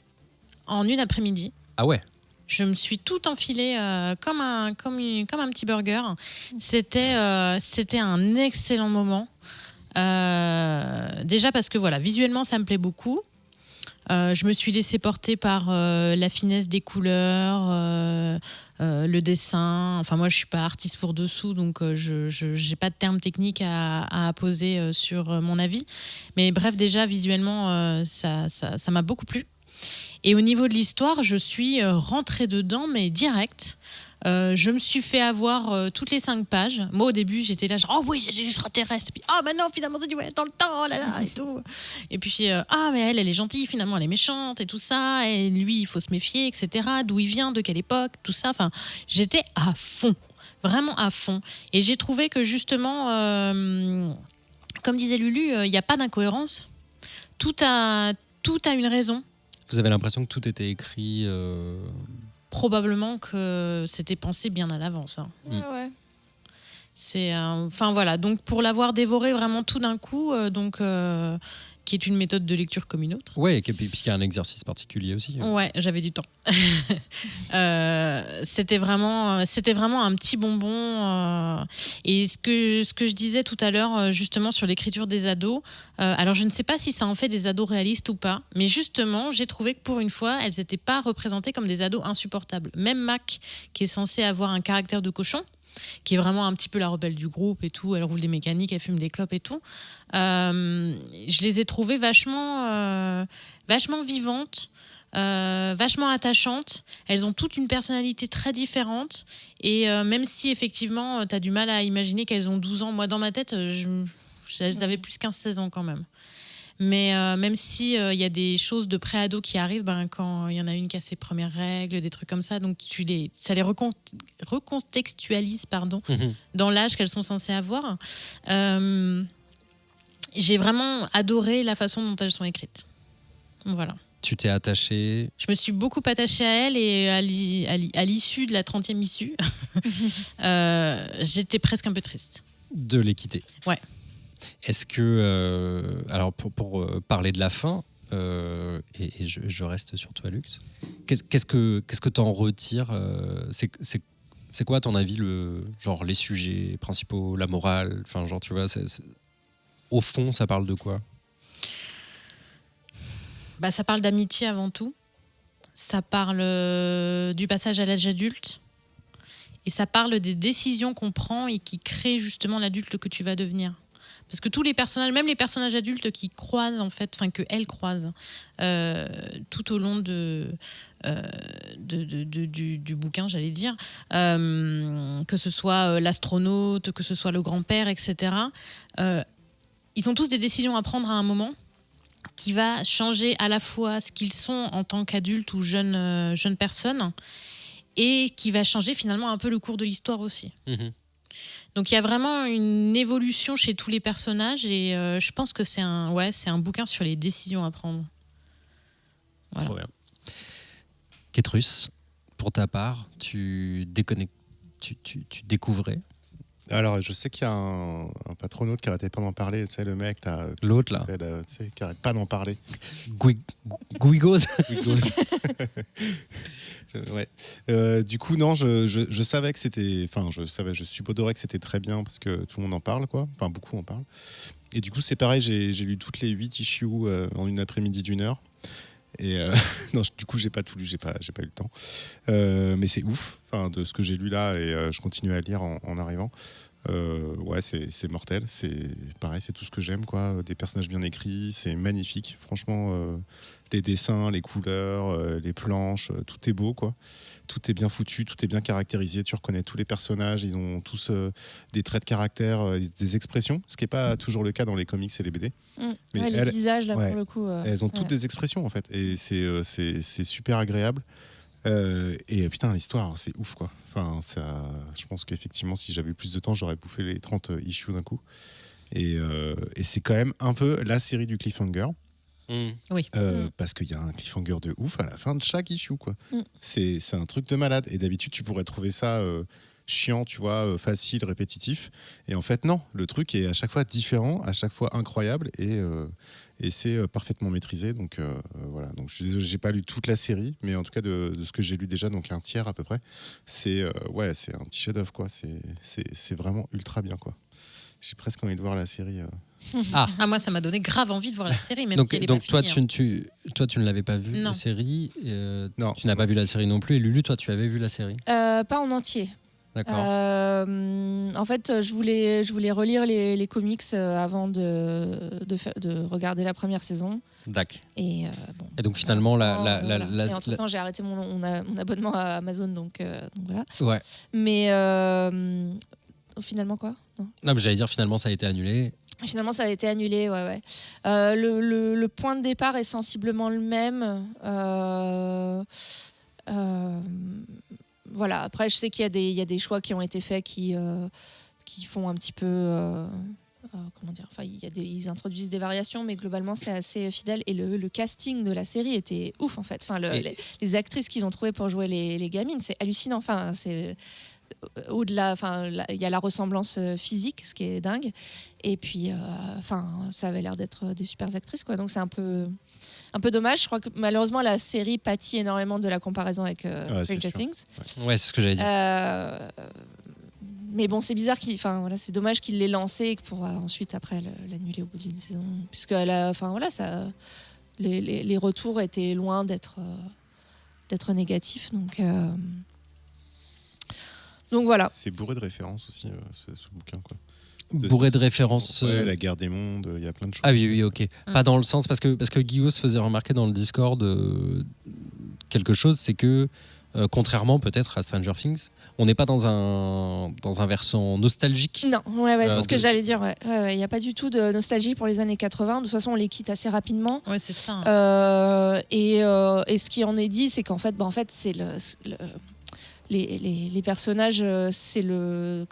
E: en une après-midi.
B: Ah ouais.
E: Je me suis tout enfilé comme un petit burger. C'était un excellent moment. Déjà parce que voilà, visuellement ça me plaît beaucoup. Je me suis laissée porter par la finesse des couleurs, le dessin. Enfin moi je suis pas artiste pour dessous, donc je n'ai pas de termes techniques à poser sur mon avis. Mais bref, déjà visuellement ça m'a beaucoup plu. Et au niveau de l'histoire, je suis rentrée dedans, mais direct. Je me suis fait avoir toutes les 5 pages. Moi, au début, j'étais là, genre, oh oui, j'ai extraterrestre. Puis, oh, maintenant, finalement, c'est du ouais, dans le temps, oh là là, et tout. Et puis, mais elle est gentille, finalement, elle est méchante, et tout ça. Et lui, il faut se méfier, etc. D'où il vient, de quelle époque, tout ça. Enfin, j'étais à fond, vraiment à fond. Et j'ai trouvé que, justement, comme disait Lulu, il n'y a pas d'incohérence. Tout a une raison.
B: Vous avez l'impression que tout était écrit
E: Probablement que c'était pensé bien à l'avance. Hein.
C: Ouais.
E: C'est, voilà. Donc pour l'avoir dévoré vraiment tout d'un coup, qui est une méthode de lecture comme une autre.
B: Ouais, et puis il y a un exercice particulier aussi.
E: Ouais, j'avais du temps. C'était vraiment un petit bonbon. Et ce que je disais tout à l'heure, justement sur l'écriture des ados. Alors je ne sais pas si ça en fait des ados réalistes ou pas, mais justement, j'ai trouvé que pour une fois, elles n'étaient pas représentées comme des ados insupportables. Même Mac, qui est censée avoir un caractère de cochon, qui est vraiment un petit peu la rebelle du groupe et tout, elle roule des mécaniques, elle fume des clopes et tout. Je les ai trouvées vachement vivantes, vachement attachantes. Elles ont toutes une personnalité très différente. Et même si effectivement, tu as du mal à imaginer qu'elles ont 12 ans, moi dans ma tête, elles avaient plus 15-16 ans quand même. Mais même s'il y a des choses de pré-ado qui arrivent, quand il y en a une qui a ses premières règles, des trucs comme ça, donc ça les recontextualise dans l'âge qu'elles sont censées avoir. J'ai vraiment adoré la façon dont elles sont écrites. Voilà.
B: Tu t'es attachée.
E: Je me suis beaucoup attachée à elle et à l'issue de la 30e issue, j'étais presque un peu triste.
B: De les quitter.
E: Ouais.
B: Est-ce que, alors pour parler de la fin, et je reste sur toi, Lux, qu'est-ce que t'en retires c'est quoi, à ton avis, les sujets principaux, la morale, enfin, genre, tu vois, au fond, ça parle de quoi ?
E: Ça parle d'amitié avant tout. Ça parle du passage à l'âge adulte. Et ça parle des décisions qu'on prend et qui créent justement l'adulte que tu vas devenir. Parce que tous les personnages, même les personnages adultes qui croisent, en fait, enfin, qu'elle croise tout au long du bouquin, j'allais dire, que ce soit l'astronaute, que ce soit le grand-père, etc., ils ont tous des décisions à prendre à un moment qui va changer à la fois ce qu'ils sont en tant qu'adultes ou jeunes personnes et qui va changer finalement un peu le cours de l'histoire aussi. Donc il y a vraiment une évolution chez tous les personnages et je pense que c'est un bouquin sur les décisions à prendre. Voilà.
B: Trop bien. Kétrus, pour ta part, tu découvrais
D: Alors, je sais qu'il y a un patronaute qui arrêtait pas d'en parler, tu sais, le mec là,
B: l'autre là,
D: tu sais, qui arrête pas d'en parler.
B: Guigos.
D: Ouais. Du coup, non, je savais que c'était. Enfin, je supposerais que c'était très bien parce que tout le monde en parle, quoi. Enfin, beaucoup en parlent. Et du coup, c'est pareil, j'ai lu toutes les 8 issues en une après-midi d'1 heure. Et non, du coup, j'ai pas tout lu, j'ai pas eu le temps. Mais c'est ouf, enfin, de ce que j'ai lu là, et je continue à lire en arrivant. Ouais, c'est mortel. C'est pareil, c'est tout ce que j'aime, quoi. Des personnages bien écrits, c'est magnifique. Franchement, les dessins, les couleurs, les planches, tout est beau, quoi. Tout est bien foutu, tout est bien caractérisé. Tu reconnais tous les personnages, ils ont tous des traits de caractère, des expressions, ce qui n'est pas toujours le cas dans les comics et les BD. Mais
C: Ouais, les visages, là,
D: ouais,
C: pour le coup.
D: elles ont toutes des expressions, en fait, et c'est super agréable. Et putain, l'histoire, c'est ouf, quoi. Enfin, je pense qu'effectivement, si j'avais eu plus de temps, j'aurais bouffé les 30 issues d'un coup. Et c'est quand même un peu la série du cliffhanger.
E: Oui.
D: Parce qu'il y a un cliffhanger de ouf à la fin de chaque issue, quoi. C'est un truc de malade. Et d'habitude, tu pourrais trouver ça chiant, tu vois, facile, répétitif. Et en fait, non. Le truc est à chaque fois différent, à chaque fois incroyable. Et c'est parfaitement maîtrisé. Donc voilà. Donc je suis désolé, j'ai pas lu toute la série, mais en tout cas de ce que j'ai lu déjà, donc un tiers à peu près, c'est un petit chef-d'œuvre, quoi. C'est vraiment ultra bien, quoi. J'ai presque envie de voir la série.
E: Moi, ça m'a donné grave envie de voir la série, même
B: Donc,
E: si elle est
B: donc
E: pas
B: toi,
E: finie.
B: toi, tu ne l'avais pas vue,
E: Non.
B: la série.
D: Non.
B: Tu n'as pas vu la série non plus. Et Lulu, toi, tu avais vu la série.
C: Pas en entier.
B: D'accord.
C: En fait, je voulais relire les comics avant de regarder la première saison.
B: D'accord.
C: Et,
B: Et donc finalement,
C: et entre-temps, j'ai arrêté mon abonnement à Amazon, donc voilà.
B: Ouais.
C: Mais finalement, quoi? Non.
B: Non, mais j'allais dire finalement, ça a été annulé.
C: Finalement, ça a été annulé, ouais. Le point de départ est sensiblement le même. Voilà. Après, je sais qu'il y a des choix qui ont été faits qui font un petit peu... comment dire, enfin, ils introduisent des variations, mais globalement, c'est assez fidèle. Et le casting de la série était ouf, en fait. Enfin, les actrices qu'ils ont trouvées pour jouer les gamines, c'est hallucinant. Enfin, c'est... Au-delà, enfin, il y a la ressemblance physique, ce qui est dingue, et puis, ça avait l'air d'être des super actrices, quoi. Donc c'est un peu dommage. Je crois que malheureusement la série pâtit énormément de la comparaison avec Stranger Things.
B: Ouais, c'est ce que j'allais dire.
C: Mais bon, c'est bizarre c'est dommage qu'il l'ait lancé et que pour ensuite après l'annuler au bout d'une saison, puisque les retours étaient loin d'être négatifs, donc voilà.
D: C'est bourré de références aussi, ce bouquin, quoi.
B: Bourré de références.
D: Ouais, la guerre des mondes, il y a plein de choses.
B: Ah oui, ok. Pas dans le sens, parce que Guillaume se faisait remarquer dans le Discord quelque chose, c'est que contrairement peut-être à Stranger Things, on n'est pas dans un versant nostalgique.
C: Non, c'est ce que j'allais dire. Il n'y a pas du tout de nostalgie pour les années 80. De toute façon, on les quitte assez rapidement.
E: Ouais, c'est ça.
C: Et ce qui en est dit, c'est qu'en fait, c'est les personnages, c'est le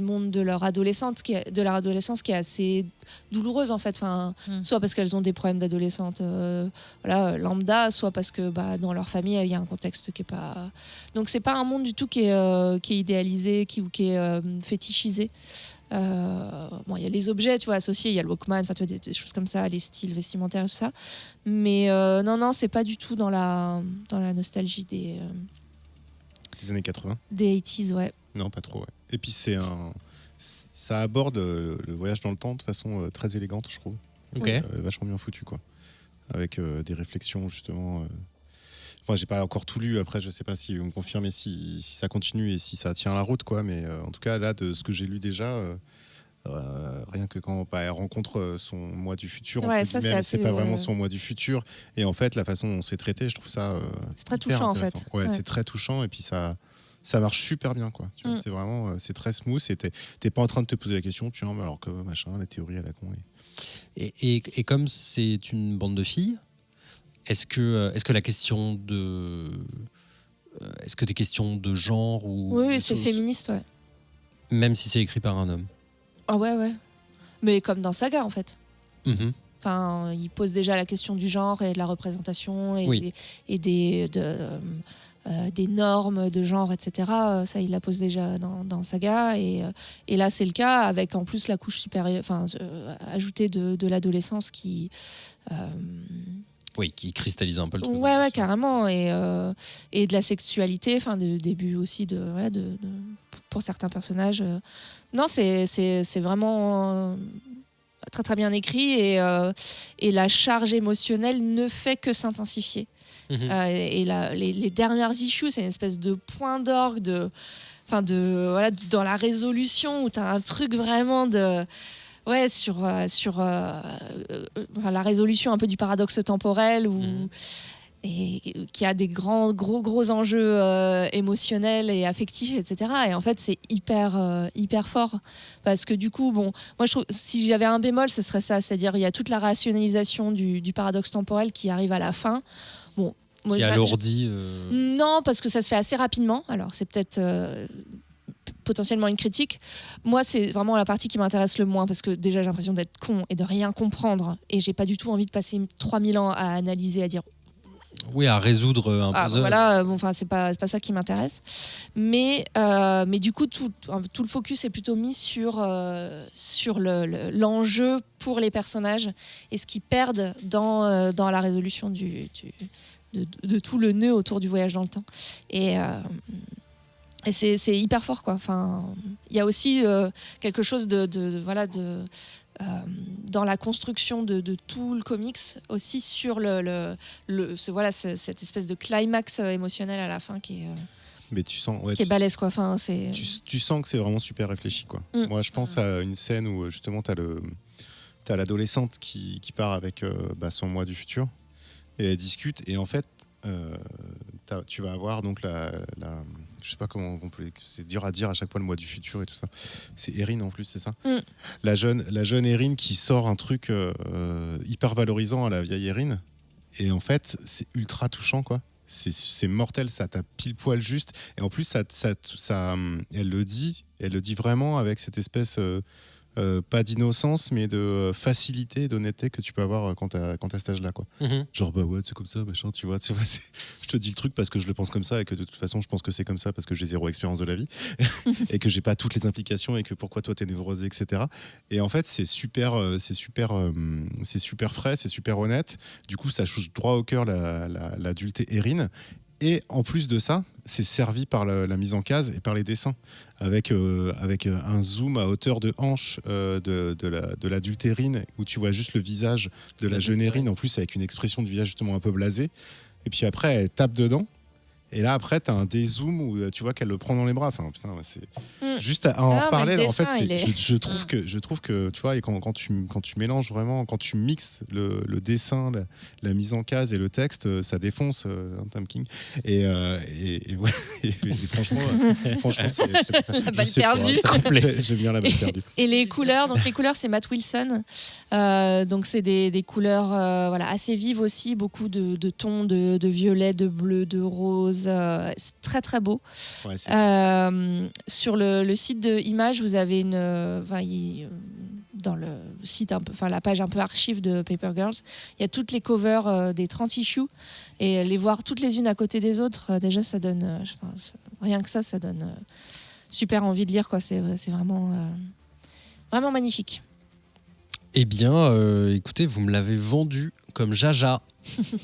C: monde de leur adolescence qui est assez douloureuse, en fait. Soit parce qu'elles ont des problèmes d'adolescente lambda, soit parce que dans leur famille il y a un contexte qui est pas, donc c'est pas un monde du tout qui est idéalisé, qui est fétichisé. Il y a les objets, tu vois, associés, il y a le Walkman, des choses comme ça, les styles vestimentaires et tout ça, mais non, c'est pas du tout dans la nostalgie des
D: années 80.
C: Des 80s, ouais.
D: Non, pas trop, ouais. Et puis ça aborde le voyage dans le temps de façon très élégante, je trouve.
B: Ok.
D: Vachement bien foutu, quoi. Avec des réflexions, justement. Enfin, j'ai pas encore tout lu. Après, je sais pas si vous me confirmez si ça continue et si ça tient la route, quoi. Mais en tout cas, là, de ce que j'ai lu déjà, rien que quand elle rencontre son moi du futur,
C: Ouais,
D: entre
C: ça,
D: guillemets,
C: c'est
D: c'est pas
C: assez,
D: vraiment son moi du futur. Et en fait, la façon dont c'est traité, je trouve ça
C: C'est très
D: hyper
C: touchant, en
D: intéressant.
C: fait.
D: Ouais,
C: Ouais.
D: c'est très touchant et puis ça marche super bien, quoi. Tu vois, c'est vraiment c'est très smooth. Et t'es pas en train de te poser la question, tiens, mais alors que machin, la théorie à la con.
B: Et comme c'est une bande de filles, est-ce que la question de est-ce que des questions de genre ou
C: Oui, c'est féministe, ouais.
B: même si c'est écrit par un homme?
C: Ah ouais. Mais comme dans Saga, en fait.
B: Mhm.
C: Enfin, il pose déjà la question du genre et de la représentation et,
B: Oui.
C: des normes de genre, etc. Ça, il la pose déjà dans Saga. Et là, c'est le cas avec en plus la couche supérieure, ajoutée de l'adolescence qui...
B: Oui, qui cristallise un peu le truc.
C: Ouais, carrément. Et de la sexualité, de début aussi pour certains personnages. Non, c'est vraiment très très bien écrit et la charge émotionnelle ne fait que s'intensifier.
B: Mhm.
C: Les dernières issues, c'est une espèce de point d'orgue dans la résolution où tu as un truc vraiment sur la résolution un peu du paradoxe temporel et qui a des gros enjeux émotionnels et affectifs, etc. Et en fait, c'est hyper fort parce que du coup, moi je trouve, si j'avais un bémol, ce serait ça, c'est-à-dire il y a toute la rationalisation du paradoxe temporel qui arrive à la fin. Bon, moi,
B: Qui alourdit.
C: non, parce que ça se fait assez rapidement. Alors, c'est peut-être potentiellement une critique. Moi, c'est vraiment la partie qui m'intéresse le moins parce que déjà, j'ai l'impression d'être con et de rien comprendre. Et j'ai pas du tout envie de passer 3000 ans à analyser, à dire
B: Oui, à résoudre un puzzle.
C: voilà, c'est pas ça qui m'intéresse. Mais du coup, tout le focus est plutôt mis sur l'enjeu pour les personnages et ce qu'ils perdent dans la résolution de tout le nœud autour du voyage dans le temps. Et c'est hyper fort, quoi. Enfin, il y a aussi quelque chose dans la construction de tout le comics, aussi sur cette espèce de climax émotionnel à la fin qui est
D: Mais tu sens,
C: qui est balèze, quoi. Enfin,
D: tu sens que c'est vraiment super réfléchi, quoi. Moi, je pense à une scène où justement t'as l'adolescente qui part avec son moi du futur et elle discute et en fait tu vas avoir donc je sais pas comment on peut, c'est dur à dire à chaque fois le moi du futur et tout ça. C'est Erin en plus, c'est ça. La jeune Erin qui sort un truc hyper valorisant à la vieille Erin et en fait c'est ultra touchant, quoi. C'est mortel, ça t'a pile poil juste et en plus elle le dit vraiment avec cette espèce pas d'innocence mais de facilité, d'honnêteté que tu peux avoir quand t'as cet âge-là, quoi. Genre ouais, c'est comme ça, machin, tu vois, je te dis le truc parce que je le pense comme ça et que de toute façon je pense que c'est comme ça parce que j'ai zéro expérience de la vie et que j'ai pas toutes les implications et que pourquoi toi t'es névrosé, etc. Et en fait c'est super frais, c'est super honnête, du coup ça touche droit au cœur l'adulté Erin. Et en plus de ça, c'est servi par la mise en case et par les dessins, avec un zoom à hauteur de hanche de l'adulte Erin, où tu vois juste le visage de la jeune Erin, en plus avec une expression du visage justement un peu blasée. Et puis après, elle tape dedans. Et là, après, tu as un dézoom où tu vois qu'elle le prend dans les bras. Enfin, putain, c'est juste à en reparler. En fait, je trouve que tu vois, et quand tu mélanges vraiment, quand tu mixes le dessin, la mise en case et le texte, ça défonce Tom King. Et ouais, et franchement, c'est
C: la balle perdue.
D: J'aime bien la balle perdue.
C: Et les couleurs, c'est Matt Wilson. Donc c'est des couleurs assez vives aussi, beaucoup de tons de violet, de bleu, de rose. C'est très très beau.
D: Ouais,
C: sur le site de Image, vous avez dans le site la page un peu archive de Paper Girls, il y a toutes les covers des 30 issues et les voir toutes les unes à côté des autres, déjà ça donne rien que ça donne super envie de lire, quoi. C'est vraiment magnifique.
B: Eh bien, écoutez, vous me l'avez vendu comme Jaja.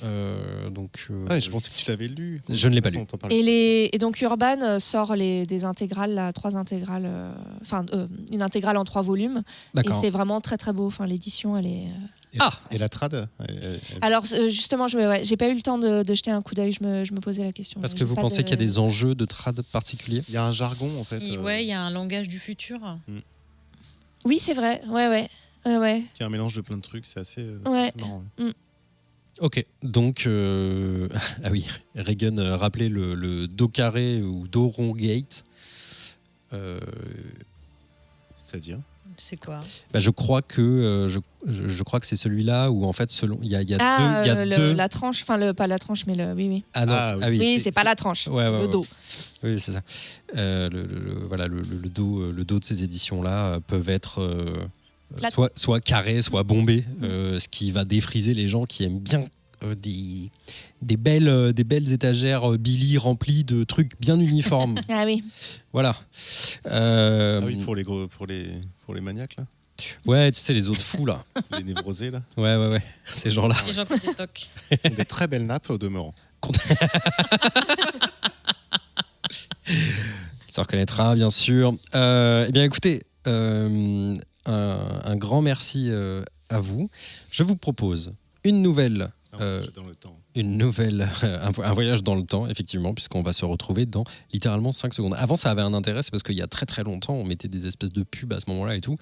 D: Je pensais que tu l'avais lu.
B: Je ne l'ai pas lu.
C: Et donc Urban sort des intégrales, 3 intégrales, une intégrale en 3 volumes.
B: D'accord.
C: Et c'est vraiment très très beau. Enfin, l'édition, elle est.
D: Et la trad
C: Alors justement, j'ai pas eu le temps de jeter un coup d'œil. Je me posais la question.
B: Parce que
C: J'ai
B: vous
C: pas
B: pensez qu'il y a des enjeux de trad particuliers?
D: Il y a un jargon en fait.
E: Il y a un langage du futur.
C: Oui, c'est vrai. Ouais.
D: Qui est un mélange de plein de trucs, c'est assez marrant.
B: Ok, donc ah oui, Reagan rappelait le dos carré ou dos rond gate.
D: C'est-à-dire
E: C'est quoi?
B: Je crois que je crois que c'est celui-là où en fait selon il y a deux.
C: La tranche, pas la tranche, mais le oui.
B: Ah non,
C: Oui, c'est pas la tranche, le dos.
B: Oui, c'est ça. Le dos de ces éditions-là peuvent être soit carrés, soit bombés, ce qui va défriser les gens qui aiment bien des belles étagères Billy remplies de trucs bien uniformes.
C: Ah oui.
B: Voilà.
D: Pour les maniaques là.
B: Ouais, tu sais, les autres fous là.
D: Les névrosés là.
B: Ouais. Ces gens-là.
E: Les gens qui ont des tocs.
D: Ils ont des très belles nappes au demeurant.
B: Ça reconnaîtra, bien sûr. Eh bien, écoutez, un grand merci à vous. Je vous propose une nouvelle.
D: Dans le temps.
B: Un voyage dans le temps, effectivement, puisqu'on va se retrouver dans littéralement 5 secondes. Avant, ça avait un intérêt, c'est parce qu'il y a très très longtemps, on mettait des espèces de pubs à ce moment-là et tout.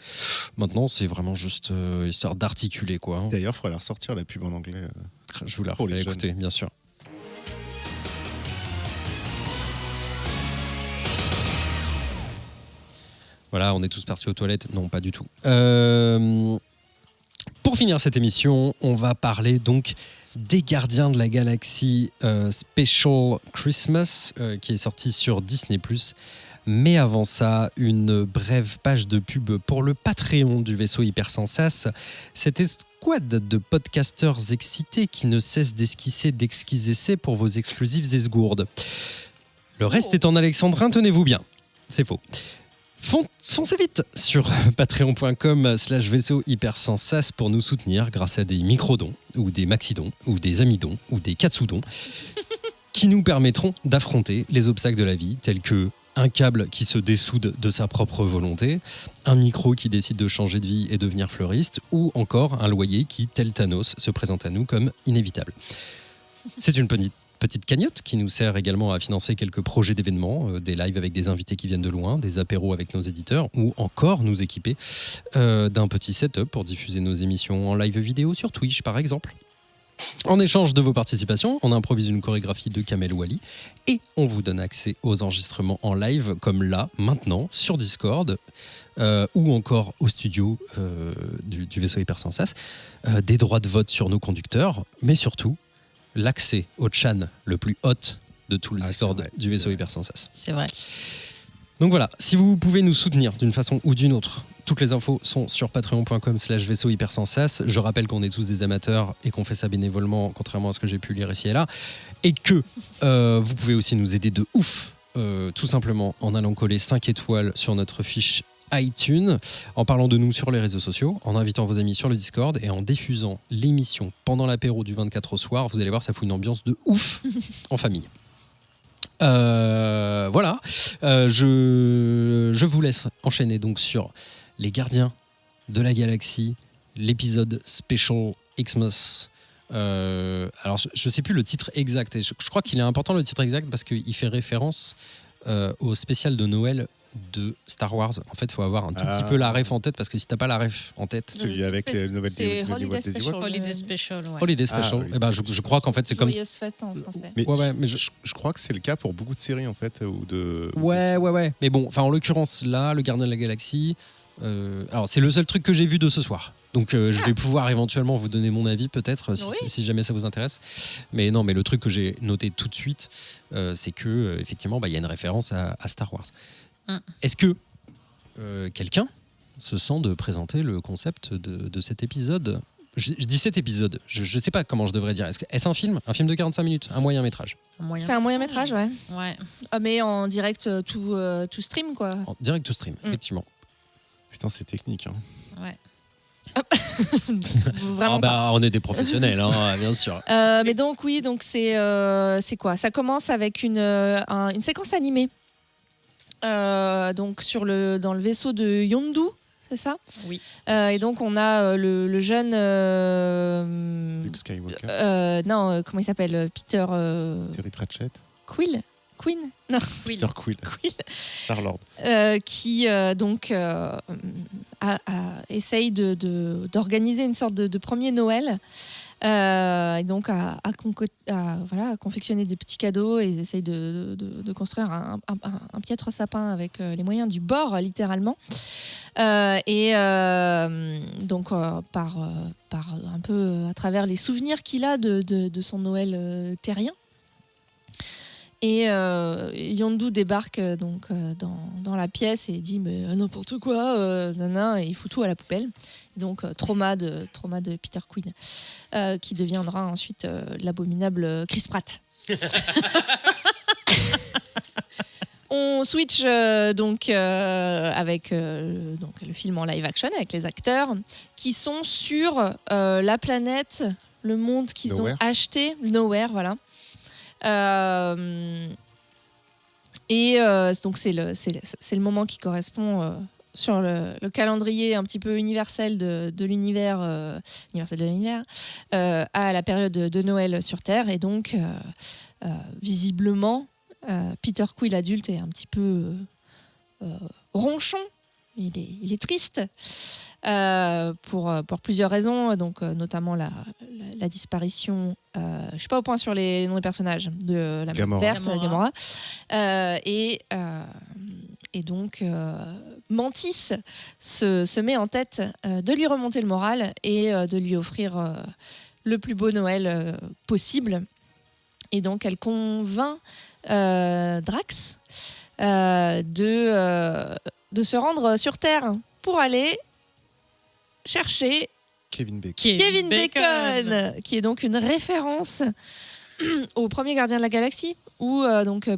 B: Maintenant, c'est vraiment juste histoire d'articuler, quoi.
D: D'ailleurs, il faudrait la ressortir la pub en anglais.
B: Je vous la
D: pour les
B: refais
D: jeunes.
B: écouter, bien sûr. Voilà, on est tous partis aux toilettes. Non, pas du tout. Pour finir cette émission, on va parler donc des Gardiens de la Galaxie Special Christmas qui est sorti sur Disney+. Mais avant ça, une brève page de pub pour le Patreon du vaisseau Hypersensas. Cette escouade de podcasteurs excités qui ne cessent d'esquisser d'exquis essais pour vos exclusifs esgourdes. Le reste est en alexandrin, tenez-vous bien. C'est faux. Foncez vite sur patreon.com/vaisseau hypersensas pour nous soutenir grâce à des microdons ou des maxidons ou des amidons ou des katsudons qui nous permettront d'affronter les obstacles de la vie tels que un câble qui se dessoude de sa propre volonté, un micro qui décide de changer de vie et devenir fleuriste ou encore un loyer qui, tel Thanos, se présente à nous comme inévitable. C'est une petite cagnotte qui nous sert également à financer quelques projets d'événements, des lives avec des invités qui viennent de loin, des apéros avec nos éditeurs ou encore nous équiper d'un petit setup pour diffuser nos émissions en live vidéo sur Twitch par exemple. En échange de vos participations, on improvise une chorégraphie de Kamel Wally et on vous donne accès aux enregistrements en live comme là, maintenant, sur Discord ou encore au studio du vaisseau Hypersensas, des droits de vote sur nos conducteurs, mais surtout l'accès au chan le plus hot de tout le Discord du vaisseau Hypersensas.
E: C'est vrai.
B: Donc voilà, si vous pouvez nous soutenir d'une façon ou d'une autre, toutes les infos sont sur patreon.com/vaisseau hypersensas. Je rappelle qu'on est tous des amateurs et qu'on fait ça bénévolement, contrairement à ce que j'ai pu lire ici et là. Et que vous pouvez aussi nous aider de ouf, tout simplement en allant coller 5 étoiles sur notre fiche iTunes, en parlant de nous sur les réseaux sociaux, en invitant vos amis sur le Discord et en diffusant l'émission pendant l'apéro du 24 au soir. Vous allez voir, ça fout une ambiance de ouf en famille. Voilà, je vous laisse enchaîner donc sur les Gardiens de la Galaxie, l'épisode Special Xmas. Alors je sais plus le titre exact et je crois qu'il est important le titre exact parce qu'il fait référence au spécial de Noël de Star Wars. En fait, il faut avoir un tout petit peu la ref en tête parce que si t'as pas la ref en tête,
D: celui avec les nouvelles
C: c'est
D: des
C: Holiday
D: Walt Disney
C: Special.
D: World.
E: Holiday Special, ouais.
B: Holiday Special.
D: oui.
B: Eh ben, je crois qu'en fait c'est comme
C: Joyeuse fête en français.
D: Mais
B: mais
D: je crois que c'est le cas pour beaucoup de séries en fait ou de.
B: Ouais. Mais bon, enfin en l'occurrence là, le Gardien de la Galaxie. Alors c'est le seul truc que j'ai vu de ce soir. Donc je vais pouvoir éventuellement vous donner mon avis peut-être si jamais ça vous intéresse. Mais non, mais le truc que j'ai noté tout de suite, c'est que effectivement, il y a une référence à Star Wars. Est-ce que quelqu'un se sent de présenter le concept de cet épisode? Je dis cet épisode, je sais pas comment je devrais dire. Est-ce un film de 45 minutes, un moyen métrage?
C: C'est un moyen métrage, ouais.
E: Ouais.
C: Mais en direct tout stream, quoi.
B: En direct to stream, effectivement.
D: Putain, c'est technique. Hein.
E: Ouais.
C: Vraiment
B: Ah
C: pas.
B: bah, on est des professionnels, hein, bien sûr.
C: Mais donc oui, donc c'est quoi? Ça commence avec une séquence animée. Donc dans le vaisseau de Yondu, c'est ça?
E: Oui.
C: Et donc on a le jeune
D: Luke Skywalker,
C: comment il s'appelle? Peter
D: Terry Pratchett,
C: Queen? Non,
D: Peter Quill,
C: Quill.
D: Star-Lord.
C: Qui donc essaye d'organiser une sorte de premier Noël. Et donc à confectionner des petits cadeaux, et ils essayent de construire un piètre sapin avec les moyens du bord, littéralement. Donc par un peu à travers les souvenirs qu'il a de son Noël terrien. Et Yondu débarque dans la pièce et dit mais n'importe quoi, et il fout tout à la poubelle. Donc trauma de Peter Quill, qui deviendra ensuite l'abominable Chris Pratt. On switch avec le film en live action avec les acteurs qui sont sur la planète, le monde qu'ils ont
D: Nowhere.
C: acheté, Nowhere, voilà. Donc c'est le moment qui correspond sur le calendrier un petit peu universel de l'univers, à la période de Noël sur Terre. Et donc visiblement Peter Quill adulte est un petit peu ronchon. Il est triste pour plusieurs raisons, donc notamment la disparition. Je suis pas au point sur les noms des personnages de la
D: Gamora.
C: verse Gamora. Et donc Mantis se met en tête de lui remonter le moral et de lui offrir le plus beau Noël possible. Et donc elle convainc Drax de se rendre sur Terre pour aller chercher
D: Kevin Bacon.
C: Kevin Bacon, qui est donc une référence au premier Gardien de la Galaxie, où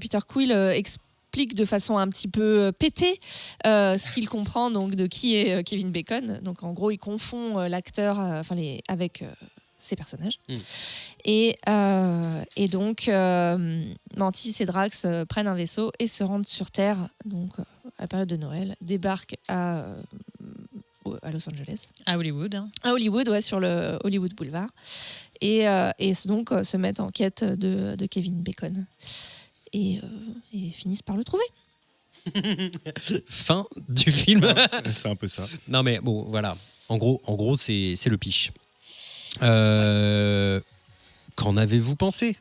C: Peter Quill explique de façon un petit peu pétée ce qu'il comprend donc de qui est Kevin Bacon. Donc en gros, il confond l'acteur avec ces personnages. Et donc Mantis et Drax prennent un vaisseau et se rendent sur Terre, donc à la période de Noël, débarquent à Los Angeles.
E: À Hollywood. Hein.
C: À Hollywood, ouais, sur le Hollywood Boulevard. Et donc se mettent en quête de Kevin Bacon. Et finissent par le trouver.
B: Fin du film.
D: C'est un peu ça.
B: Non mais bon, voilà. En gros, c'est le pitch. Qu'en avez-vous pensé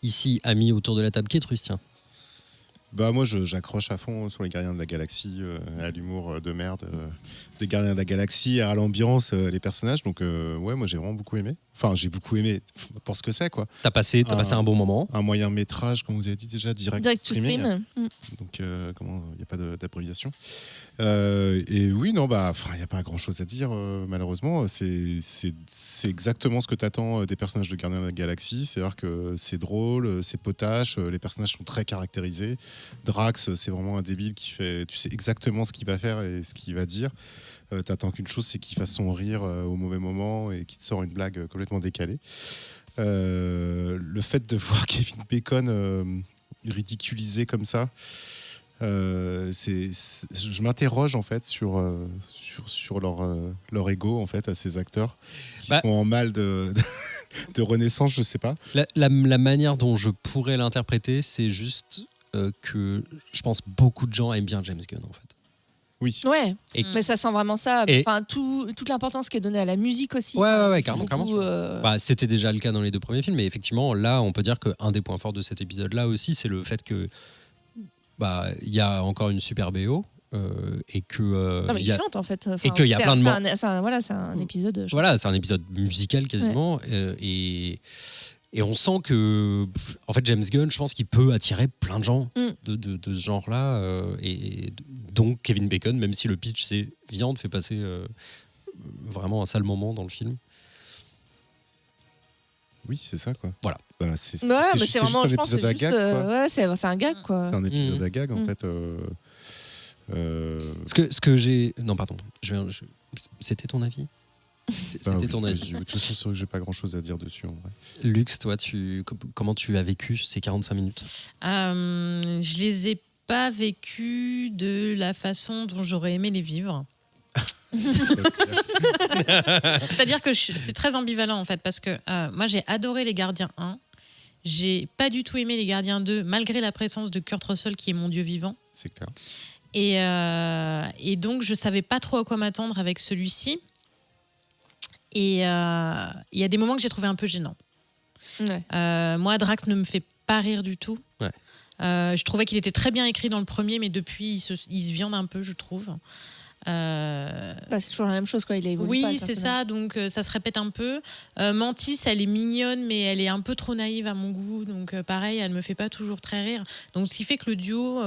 B: ici, amis autour de la table? Qui tiens?
D: Bah moi j'accroche à fond sur les Gardiens de la Galaxie, à l'humour de merde des Gardiens de la Galaxie, à l'ambiance, les personnages. Donc ouais, moi j'ai vraiment beaucoup aimé. Enfin j'ai beaucoup aimé pour ce que c'est, quoi.
B: T'as passé un bon moment.
D: Un moyen métrage, comme vous avez dit déjà, direct
C: to
D: streaming.
C: stream.
D: Donc il n'y a pas d'abréviation. Et oui, non, il n'y a pas grand chose à dire, malheureusement. C'est exactement ce que tu attends des personnages de Gardiens de la Galaxie. C'est-à-dire que c'est drôle, c'est potache, les personnages sont très caractérisés. Drax, c'est vraiment un débile qui fait. Tu sais exactement ce qu'il va faire et ce qu'il va dire. T'attends qu'une chose, c'est qu'il fasse son rire au mauvais moment et qu'il te sort une blague complètement décalée. Le fait de voir Kevin Bacon ridiculisé comme ça, je m'interroge en fait sur leur ego en fait à ces acteurs qui sont en mal de renaissance, je sais pas.
B: La manière dont je pourrais l'interpréter, c'est juste que je pense beaucoup de gens aiment bien James Gunn en fait.
D: Oui.
C: Ouais, mais ça sent vraiment ça.
B: Et-
C: Enfin, toute l'importance qui est donnée à la musique aussi.
B: Ouais, carrément.
C: Beaucoup,
B: C'était déjà le cas dans les deux premiers films, mais effectivement, là, on peut dire qu'un des points forts de cet épisode-là aussi, c'est le fait que il y a encore une super BO et que
C: non, mais il chante en fait. Enfin,
B: et qu'il y a plein de
C: c'est un épisode.
B: voilà, c'est un épisode musical quasiment et on sent que en fait James Gunn, je pense qu'il peut attirer plein de gens de ce genre-là et donc Kevin Bacon, même si le pitch c'est viande, fait passer vraiment un sale moment dans le film.
D: Oui, c'est ça, quoi.
B: Voilà.
C: C'est vraiment,
D: juste un épisode à gag, quoi.
C: Ouais, c'est un gag, quoi.
D: C'est un épisode à gag, en fait.
B: Ce que j'ai... Non, pardon. C'était ton avis? C'était
D: Bah,
B: ton
D: oui,
B: avis.
D: de toute façon, c'est vrai que j'ai pas grand-chose à dire dessus, en vrai.
B: Lux, toi, comment tu as vécu ces 45 minutes?
E: Je les ai pas vécus de la façon dont j'aurais aimé les vivre. C'est-à-dire que c'est très ambivalent en fait, parce que moi j'ai adoré Les Gardiens 1. J'ai pas du tout aimé Les Gardiens 2, malgré la présence de Kurt Russell qui est mon dieu vivant.
D: C'est clair.
E: Et donc je savais pas trop à quoi m'attendre avec celui-ci. Et il y a des moments que j'ai trouvé un peu gênants.
C: Ouais.
E: Moi, Drax ne me fait pas rire du tout.
B: Ouais.
E: Je trouvais qu'il était très bien écrit dans le premier, mais depuis, il se viande un peu, je trouve.
C: C'est toujours la même chose, quoi. Il évolue
E: Oui,
C: pas, le
E: c'est
C: personnage.
E: ça, donc ça se répète un peu. Mantis, elle est mignonne, mais elle est un peu trop naïve à mon goût, donc pareil, elle me fait pas toujours très rire. Donc ce qui fait que le duo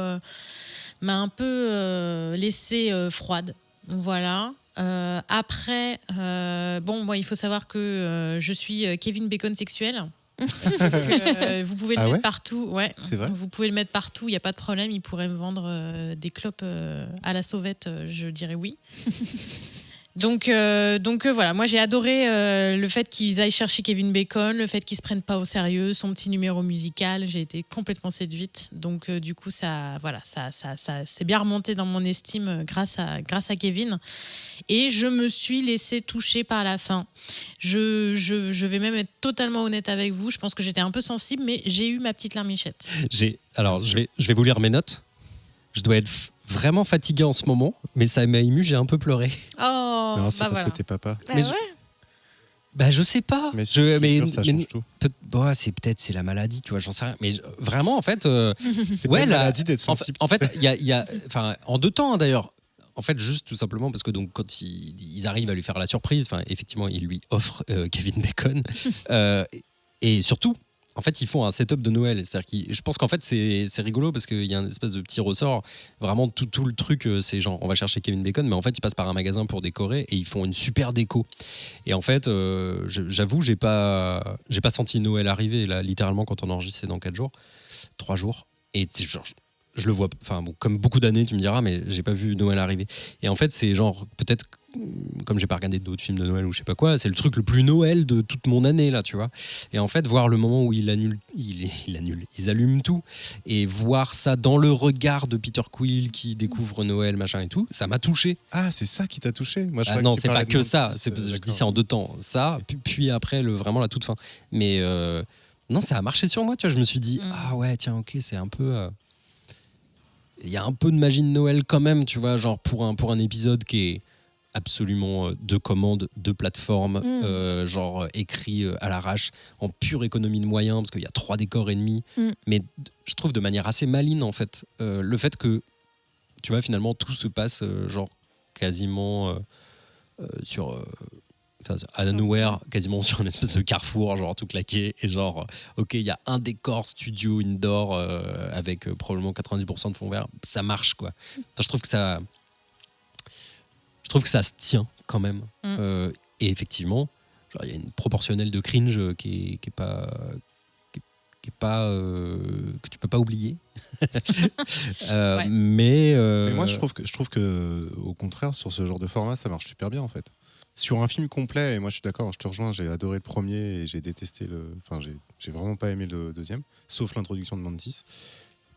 E: m'a un peu laissée froide. Voilà. Après, moi, il faut savoir que je suis Kevin Bacon sexuel. Donc, vous pouvez le
D: Ah
E: mettre
D: ouais
E: partout. Ouais.
D: C'est vrai.
E: Vous pouvez le mettre partout, il n'y a pas de problème. Il pourrait me vendre des clopes à la sauvette, je dirais oui. Donc voilà, moi j'ai adoré le fait qu'ils aillent chercher Kevin Bacon, le fait qu'ils se prennent pas au sérieux, son petit numéro musical, j'ai été complètement séduite. Donc du coup ça s'est bien remonté dans mon estime grâce à Kevin. Et je me suis laissée toucher par la fin. Je vais même être totalement honnête avec vous, je pense que j'étais un peu sensible, mais j'ai eu ma petite larmichette.
B: Alors, je vais vous lire mes notes. Je dois être vraiment fatigué en ce moment, mais ça m'a ému, j'ai un peu pleuré.
E: Oh,
D: Non, c'est parce
E: voilà.
D: que t'es papa.
C: Ah
B: Mais
C: ouais.
B: Je sais pas.
D: Mais si, je te jure, ça change tout.
B: C'est la maladie, tu vois, j'en sais rien. Mais vraiment, en fait,
D: C'est
B: ouais,
D: pas une
B: la-
D: maladie d'être
B: en
D: sensible.
B: fait, il y a, enfin, en deux temps hein, d'ailleurs. En fait, juste tout simplement parce que donc quand ils arrivent à lui faire la surprise, enfin, effectivement, ils lui offrent Kevin Bacon, et surtout. En fait, ils font un setup de Noël. C'est-à-dire je pense qu'en fait, c'est rigolo parce qu'il y a un espèce de petit ressort. Vraiment, tout le truc, c'est genre, on va chercher Kevin Bacon, mais en fait, ils passent par un magasin pour décorer et ils font une super déco. Et en fait, j'avoue, j'ai pas senti Noël arriver. Là, littéralement, quand on enregistre, c'est dans 3 jours. Et c'est genre, je le vois, enfin, bon, comme beaucoup d'années, tu me diras, mais j'ai pas vu Noël arriver. Et en fait, c'est genre, peut-être, comme j'ai pas regardé d'autres films de Noël ou je sais pas quoi, c'est le truc le plus Noël de toute mon année là, tu vois. Et en fait, voir le moment où il annule, ils allument tout, et voir ça dans le regard de Peter Quill qui découvre Noël, machin et tout, ça m'a touché.
D: Ah, c'est ça qui t'a touché. Moi, je crois
B: Non,
D: que tu
B: c'est pas
D: parlais de
B: que
D: Mantis,
B: ça. Je dis c'est en deux temps. Ça, puis après vraiment la toute fin. Mais non, ça a marché sur moi, tu vois. Je me suis dit ah ouais, tiens, ok, c'est un peu. Il y a un peu de magie de Noël quand même, tu vois, genre pour un épisode qui est absolument de commande, de plateforme, genre écrit à l'arrache, en pure économie de moyens, parce qu'il y a 3 décors et demi, mais je trouve de manière assez maligne en fait. Le fait que, tu vois, finalement tout se passe genre quasiment sur... à nowhere, quasiment sur une espèce de carrefour, genre tout claqué, et genre, ok, il y a un décor studio indoor avec probablement 90% de fond vert, ça marche quoi. Enfin, je trouve que ça se tient quand même. Et effectivement, genre, il y a une proportionnelle de cringe qui est pas que tu peux pas oublier.
E: Ouais.
D: Mais moi, je trouve que au contraire, sur ce genre de format, ça marche super bien en fait. Sur un film complet, et moi je suis d'accord, je te rejoins, j'ai adoré le premier et j'ai détesté j'ai vraiment pas aimé le deuxième, sauf l'introduction de Mantis.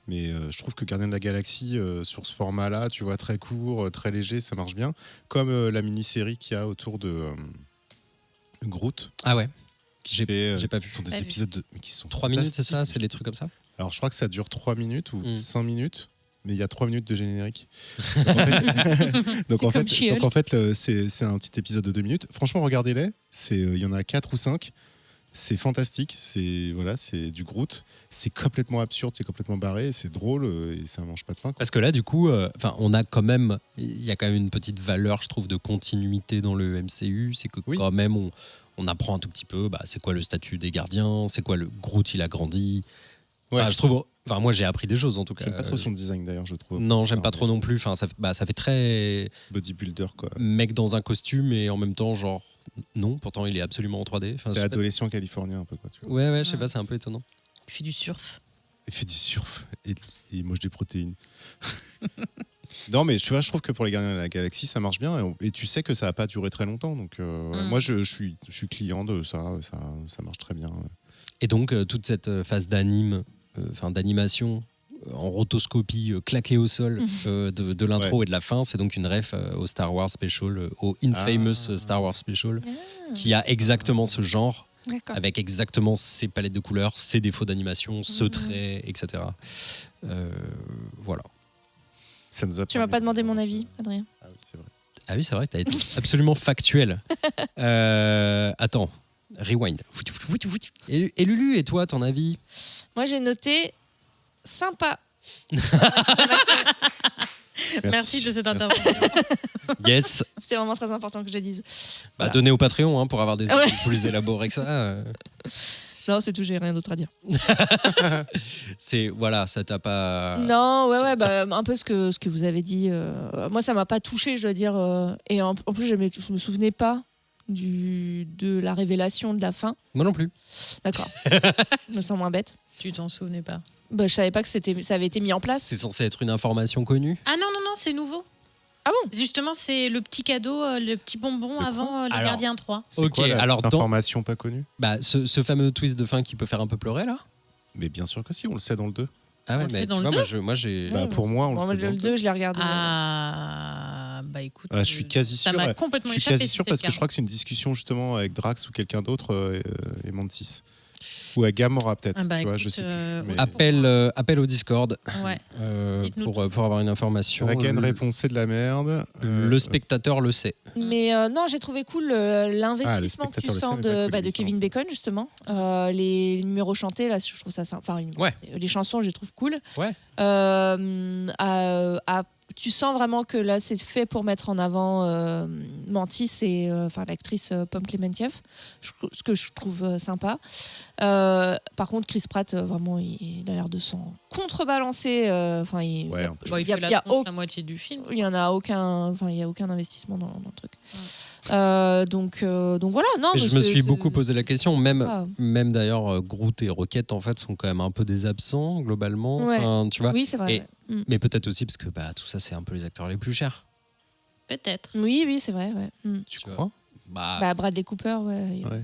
D: Mais je trouve que Gardien de la Galaxie, sur ce format-là, tu vois, très court, très léger, ça marche bien. Comme la mini-série qu'il y a autour de Groot.
B: Ah ouais.
D: J'ai
B: pas vu.
D: Ce sont des
E: Pas vu.
D: épisodes qui sont
B: 3 minutes, c'est ça?
D: fantastiques.
B: C'est les trucs comme ça?
D: Alors je crois que ça dure 3 minutes ou 5 minutes. Mais il y a 3 minutes de générique. Donc en fait, c'est un petit épisode de 2 minutes. Franchement, regardez-les. Il y en a 4 ou 5. C'est fantastique. C'est du Groot. C'est complètement absurde, c'est complètement barré, c'est drôle et ça mange pas de pain. Quoi.
B: Parce que là, du coup, il y a quand même une petite valeur, je trouve, de continuité dans le MCU. C'est que quand même, on apprend un tout petit peu. C'est quoi le statut des gardiens? C'est quoi le Groot? Il a grandi.
D: Ouais.
B: Je trouve. Enfin, moi, j'ai appris des choses en tout cas.
D: J'aime pas trop son design d'ailleurs, je trouve.
B: Non, j'aime pas trop non plus. Enfin, ça fait très
D: bodybuilder quoi.
B: Mec dans un costume et en même temps, genre non. Pourtant, il est absolument en 3D. Enfin,
D: c'est adolescent californien un peu quoi. Tu vois.
B: Ouais, je sais pas, c'est un peu étonnant.
E: Il fait du surf.
D: Il fait du surf et il mange des protéines. Non, mais tu vois, je trouve que pour les Gardiens de la Galaxie, ça marche bien. Et tu sais que ça va pas durer très longtemps. Donc, moi, je suis client de ça. Ça marche très bien.
B: Et donc, toute cette phase d'animation en rotoscopie claquée au sol de l'intro et de la fin, c'est donc une ref au Star Wars Special, au Infamous Star Wars Special, qui a exactement ce genre,
C: D'accord.
B: avec exactement ces palettes de couleurs, ces défauts d'animation, ce trait, etc. Voilà.
D: Ça nous a
C: Tu m'as pas demandé mon avis, Adrien.
D: Ah oui, c'est vrai.
B: Ah oui, c'est vrai que tu as été absolument factuel. Attends, rewind. Et Lulu, et toi, ton avis?
C: Moi, j'ai noté sympa.
E: Merci de cette intervention.
B: Yes.
C: C'est vraiment très important que je le dise.
B: Bah,
C: Voilà.
B: donnez au Patreon pour avoir des
C: Ah ouais.
B: avis plus élaborés que ça.
C: Non, c'est tout, j'ai rien d'autre à dire.
B: Voilà, ça t'a pas.
C: Non, ouais,
B: tiens.
C: bah, un peu ce que vous avez dit. Moi, ça m'a pas touché, je dois dire. Et en plus, je me souvenais pas de la révélation de la fin.
B: Moi non plus.
C: D'accord. Je me sens moins bête.
E: Tu t'en souvenais pas?
C: Bah, je savais pas que ça avait été mis en place.
B: C'est censé être une information connue.
E: Ah non, c'est nouveau.
C: Ah bon?
E: Justement, c'est le petit cadeau, le petit bonbon avant les
B: Alors.
E: Gardiens 3.
D: C'est
B: Ok,
D: quoi la
B: alors
D: petite
B: dans-
D: information pas connue?
B: Bah, ce fameux twist de fin qui peut faire un peu pleurer là.
D: Mais bien sûr que si, on le sait dans le 2.
B: Ah
E: On
B: ouais,
E: le
B: mais
E: sait
B: tu
E: dans le
B: vois,
E: deux
B: moi j'ai.
D: Bah, pour moi, on
C: Bon,
D: le sait dans
C: le
D: le 2.
C: 2, je l'ai regardé.
E: Ah, bah écoute.
D: Je suis quasi
E: ça
D: sûr.
E: m'a
D: ouais.
E: complètement
D: Je suis
E: échappé.
D: quasi
E: si
D: sûr
E: c'est
D: parce
E: le
D: que je
E: cas.
D: crois que c'est une discussion justement avec Drax ou quelqu'un d'autre et Mantis. Ou à Gamora peut-être.
E: Ah bah,
D: tu vois,
E: écoute,
D: je sais plus. Mais...
B: Appel au Discord
E: Ouais. Dites-nous
B: pour avoir une information.
D: Draken répond c'est de la merde.
B: Le spectateur le sait.
C: Mais non, j'ai trouvé cool l'investissement que tu
D: spectateur,
C: sens
D: le scène est pas cool,
C: de
D: il
C: Kevin
D: sent.
C: Bacon, justement. Les numéros chantés, là, je trouve ça sympa. Enfin,
B: Ouais.
C: Les chansons, je les trouve cool.
B: Ouais.
C: Tu sens vraiment que là, c'est fait pour mettre en avant Mantis et l'actrice Pom Klementieff, ce que je trouve sympa. Par contre, Chris Pratt, vraiment, il a l'air de s'en contrebalancer.
D: Ouais, un peu.
E: Bon, il
C: y a-
E: fait
C: y a
E: la tronche
C: au-
E: la moitié du film.
C: il y en a aucun, il y a aucun investissement dans le truc. Donc voilà, non.
B: Et
C: mais
B: je me
C: c'est-
B: suis
C: c'est-
B: beaucoup posé la question,
C: Ah.
B: même d'ailleurs, Groot et Rocket en fait sont quand même un peu des absents globalement.
C: Ouais.
B: Enfin, tu vois.
C: Oui, c'est vrai.
B: Et-
C: ouais. Mm.
B: Mais peut-être aussi parce que tout ça c'est un peu les acteurs les plus chers.
E: Peut-être.
C: Oui, c'est vrai. Ouais. Mm.
D: Tu crois?
C: Bah, Bradley Cooper, ouais.
D: Ouais.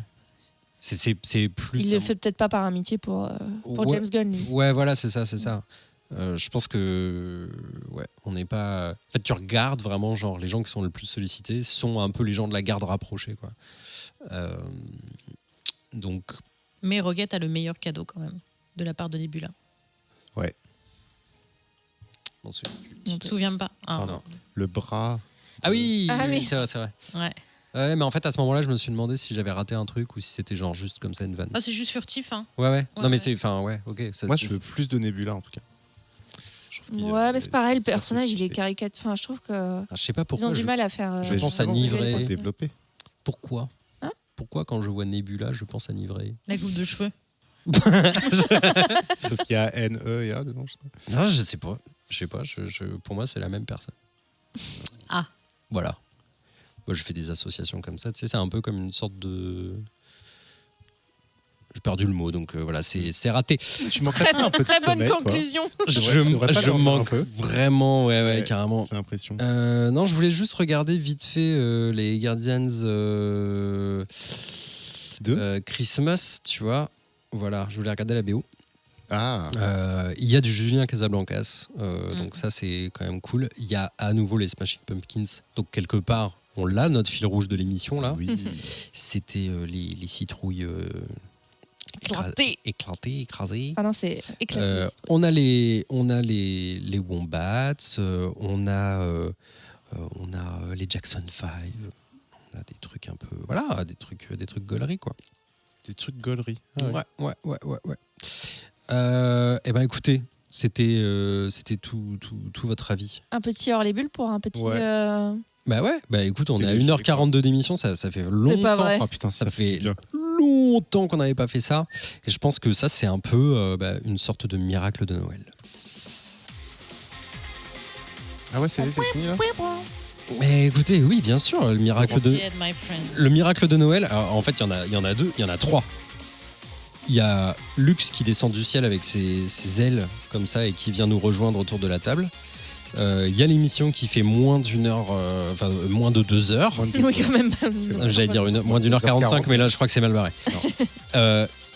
B: C'est plus.
C: Il le fait peut-être pas par amitié pour
B: Ouais.
C: James Gunn. Lui.
B: Ouais, voilà, c'est ça. Je pense que on n'est pas. En fait, tu regardes vraiment genre les gens qui sont le plus sollicités sont un peu les gens de la garde rapprochée, quoi. Donc
E: Mais Rocket a le meilleur cadeau quand même, de la part de Nebula.
B: bon, c'est-
E: Tu te souviens pas? Ah,
D: Pardon. Le bras.
B: ah oui,
C: Ah oui.
B: c'est vrai.
E: Ouais.
B: Ouais, mais en fait à ce moment-là, je me suis demandé si j'avais raté un truc ou si c'était genre juste comme ça une vanne.
E: Ah, c'est juste furtif, hein.
B: Ouais.
E: Ouais,
B: Non mais
E: ouais.
B: c'est, enfin ouais, ok. Ça,
D: Moi, je veux plus de Nebula en tout cas. Je trouve qu'il y a-
C: Ouais, mais c'est pareil, le
D: c'est pas
C: personnage, il est
D: stylé.
C: caricature. Enfin, je trouve que
B: Je sais pas
C: ils
B: pourquoi.
C: ont du mal à faire.
B: je pense à
C: vraiment
B: Nivray.
C: révéler
D: Faut
C: le
D: le
C: personnage.
D: développer.
B: Pourquoi
C: Hein
B: Pourquoi quand je vois Nebula, je pense à Nivray
E: La coupe de cheveux.
D: Parce qu'il y a NEA dedans. Je sais pas.
B: Non, je sais pas. Pour moi, c'est la même personne.
E: Ah.
B: Voilà. Moi, je fais des associations comme ça. Tu sais, c'est un peu comme une sorte de. J'ai perdu le mot, donc voilà, c'est raté.
D: Tu manques
C: Très,
D: pas un peu de
C: très bonne
D: sommeil, toi.
C: conclusion.
D: Tu devrais pas
B: Je
D: dormir un
B: manque
D: peu.
B: vraiment, ouais, carrément.
D: J'ai l'impression.
B: Non, je voulais juste regarder vite fait les Guardians Christmas, tu vois. Voilà, je voulais regarder la BO.
D: Ah,
B: Il y a du Julien Casablancas, donc ça c'est quand même cool. Il y a à nouveau les Smashing Pumpkins, donc quelque part on l'a, notre fil rouge de l'émission là.
D: oui.
B: C'était les citrouilles
C: Éclaté.
B: écrasées.
C: Ah non, c'est éclaté.
B: On a les Wombats, on a les Jackson 5, on a des trucs un peu, voilà, des trucs gauleries quoi.
D: Des trucs gauleries. Ah ouais.
B: Ouais. Eh ben écoutez, c'était tout votre avis.
C: Un petit hors les bulles pour un petit.
D: Ouais.
B: Bah ouais, bah écoute, on
D: C'est
B: est à
D: léger,
B: 1h42 d'émission, ça fait longtemps.
C: pas vrai.
D: Oh putain,
B: Ça
D: ça
B: fait
D: fait bien.
B: longtemps qu'on n'avait pas fait ça. Et je pense que ça, c'est un peu une sorte de miracle de Noël.
D: Ah ouais, c'est fini là.
B: Mais écoutez, oui, bien sûr, le miracle de
E: Dead, my friend.
B: Le miracle de Noël, alors, en fait, il y en a deux, il y en a trois. Il y a Lux qui descend du ciel avec ses ailes comme ça et qui vient nous rejoindre autour de la table. Il y a l'émission qui fait moins d'une heure, enfin moins de 2 heures.
C: Oui, quand même.
B: J'allais dire moins d'une heure 45, mais là je crois que c'est mal barré.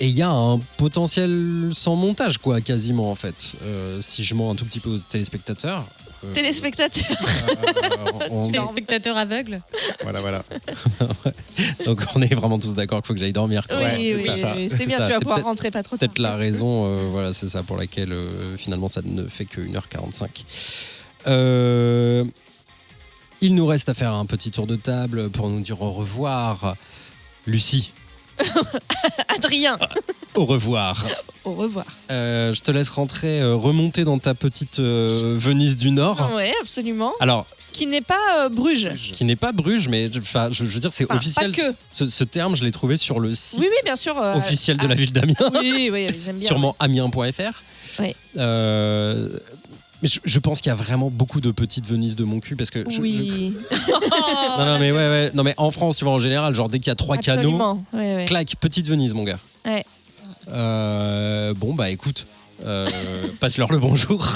B: Et il y a un potentiel sans montage, quoi, quasiment en fait. Si je mens un tout petit peu aux téléspectateurs.
C: Téléspectateurs.
B: On-
E: Les spectateurs aveugles.
D: Voilà.
B: Donc on est vraiment tous d'accord qu'il faut que j'aille dormir, quoi.
C: Oui,
D: c'est ça.
C: oui, c'est bien,
B: ça.
C: tu vas
B: C'est
C: pouvoir
B: peut-être-
C: rentrer pas trop tard.
B: Peut-être la raison, voilà, c'est ça pour laquelle finalement ça ne fait que 1h45. Il nous reste à faire un petit tour de table pour nous dire au revoir. Lucie,
C: Adrien,
B: au revoir.
C: au revoir.
B: Je te laisse rentrer, remonter dans ta petite Venise du Nord.
C: Oui, absolument.
B: Alors,
C: Qui n'est pas Bruges.
B: qui n'est pas Bruges, mais enfin, je veux dire, c'est
C: Enfin,
B: officiel.
C: Pas que.
B: Ce terme, je l'ai trouvé sur le site
C: Oui, bien sûr.
B: officiel de la ville d'Amiens.
C: Oui, ils aiment bien.
B: Sûrement amiens.fr.
C: Ouais.
B: Mais je pense qu'il y a vraiment beaucoup de petites Venises de mon cul parce que
C: Oui.
B: non mais ouais. Non mais en France, tu vois, en général, genre dès qu'il y a 3 canaux,
C: Absolument. Ouais.
B: clac, petite Venise, mon gars.
C: Ouais.
B: Bon bah écoute, passe-leur le bonjour.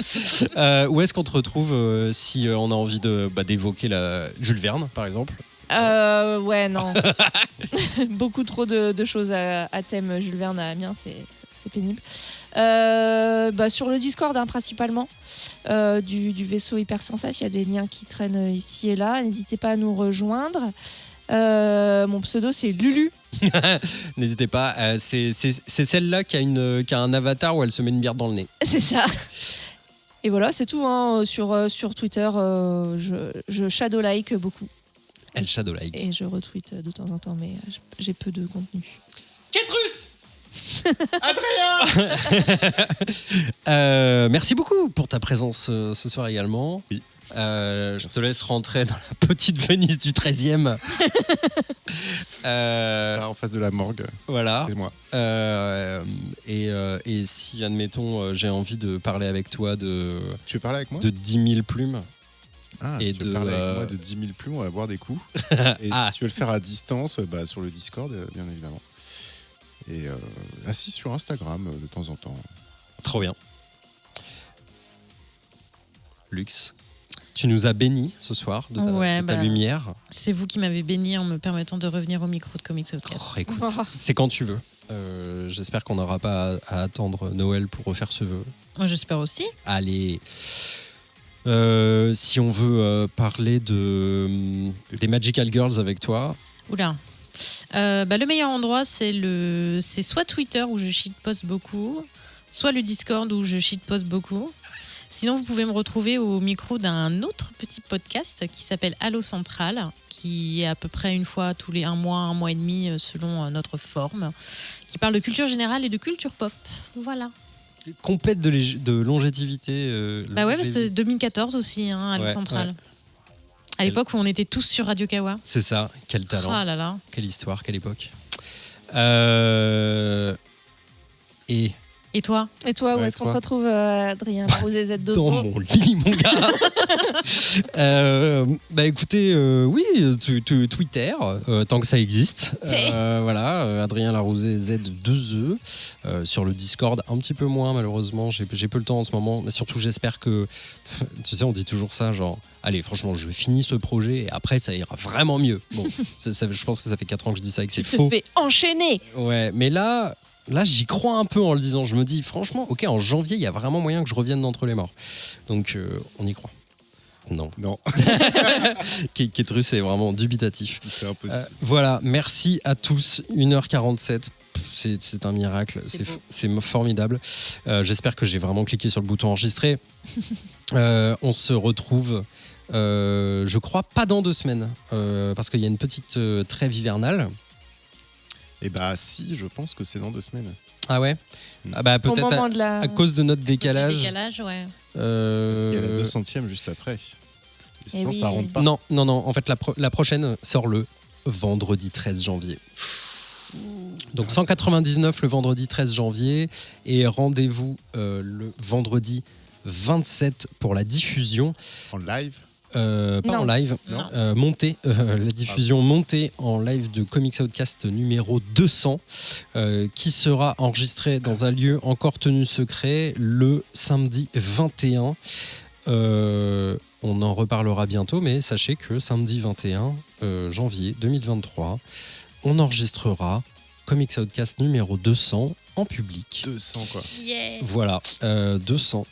B: Où est-ce qu'on te retrouve si on a envie d'évoquer la Jules Verne, par exemple?
C: Ouais, non. Beaucoup trop de choses à thème Jules Verne à Amiens, c'est pénible. Sur le Discord, hein, principalement, du vaisseau Hypersensas, il y a des liens qui traînent ici et là. N'hésitez pas à nous rejoindre. Mon pseudo, c'est Lulu.
B: N'hésitez pas. C'est celle-là qui a un avatar où elle se met une bière dans le nez.
C: C'est ça. Et voilà, c'est tout. Hein. Sur Twitter, je shadow-like beaucoup.
B: Elle shadow like.
C: Et je retweet de temps en temps, mais j'ai peu de contenu.
D: Ketrus
B: Merci beaucoup pour ta présence ce soir également.
D: Oui.
B: Je te laisse rentrer dans la petite Venise du 13e.
D: Ça, en face de la morgue,
B: Voilà.
D: c'est moi.
B: Et si, admettons, j'ai envie de parler avec toi de
D: Tu veux parler avec moi
B: 10 000 plumes.
D: Et
B: et
D: tu veux
B: de,
D: parler avec moi de 10 000 plumes, on va boire des coups. Et
B: Ah.
D: si tu veux le faire à distance, sur le Discord, bien évidemment. Et assis sur Instagram de temps en temps.
B: Trop bien. Lux, tu nous as bénis ce soir de ta lumière.
E: C'est vous qui m'avez béni en me permettant de revenir au micro de Comics Outcast.
B: Oh, écoute, c'est quand tu veux. J'espère qu'on n'aura pas à attendre Noël pour refaire ce vœu.
E: Moi, j'espère aussi.
B: Allez. Si on veut parler des Magical Girls avec toi,
E: Oula. Le meilleur endroit, c'est soit Twitter où je shitpost beaucoup, soit le Discord où je shitpost beaucoup. Sinon, vous pouvez me retrouver au micro d'un autre petit podcast qui s'appelle Allo Central, qui est à peu près une fois tous les un mois et demi selon notre forme, qui parle de culture générale et de culture pop. Voilà.
B: complète de longévité.
E: Bah ouais, c'est 2014 aussi, hein, Allo
B: Ouais,
E: Central.
B: ouais.
E: À l'époque où on était tous sur Radio Kawa.
B: C'est ça, quel talent,
E: Ah là là.
B: quelle histoire, quelle époque. Et
C: Et
E: Et toi
C: toi, où
D: Ouais,
C: est-ce qu'on
D: toi.
C: te retrouve, Adrien Larousé Z2
B: dans mon lit, mon gars. Écoutez, oui, Twitter, tant que ça existe. Voilà, Adrien Larousé Z2E. Sur le Discord, un petit peu moins, malheureusement. J'ai peu le temps en ce moment. Mais surtout, j'espère que. Tu sais, on dit toujours ça, genre, allez, franchement, je finis ce projet et après, ça ira vraiment mieux. Bon, je pense que ça fait 4 ans que je dis ça et que c'est
C: Tu te
B: faux.
C: fais enchaîner.
B: Ouais, mais là, j'y crois un peu en le disant. Je me dis, franchement, ok, en janvier, il y a vraiment moyen que je revienne d'entre les morts. Donc, on y croit. Non. Ketrus est vraiment dubitatif.
D: C'est impossible.
B: Voilà, merci à tous. 1h47. C'est un miracle. C'est formidable. J'espère que j'ai vraiment cliqué sur le bouton enregistrer. On se retrouve. Je crois pas dans 2 semaines. Parce qu'il y a une petite trêve hivernale.
D: Et bah si, je pense que c'est dans 2 semaines.
B: Ah ouais. Ah bah
C: Au
B: peut-être
C: moment de la...
B: à cause de notre
E: Le
B: décalage.
E: décalage, ouais.
D: Parce qu'il y a la
B: Euh,
D: 200e juste après. Et sinon,
C: oui.
D: ça rentre pas.
B: Non. En fait, la prochaine sort le vendredi 13 janvier. Donc 199 le vendredi 13 janvier et rendez-vous le vendredi 27 pour la diffusion.
D: En live.
B: Pas
C: Non.
B: en live,
E: Non.
B: montée, la diffusion montée en live de Comics Outcast numéro 200 qui sera enregistrée dans un lieu encore tenu secret le samedi 21. On en reparlera bientôt, mais sachez que samedi 21 janvier 2023, on enregistrera Comics Outcast numéro 200 en public.
D: 200 quoi.
E: Yeah.
B: Voilà, 200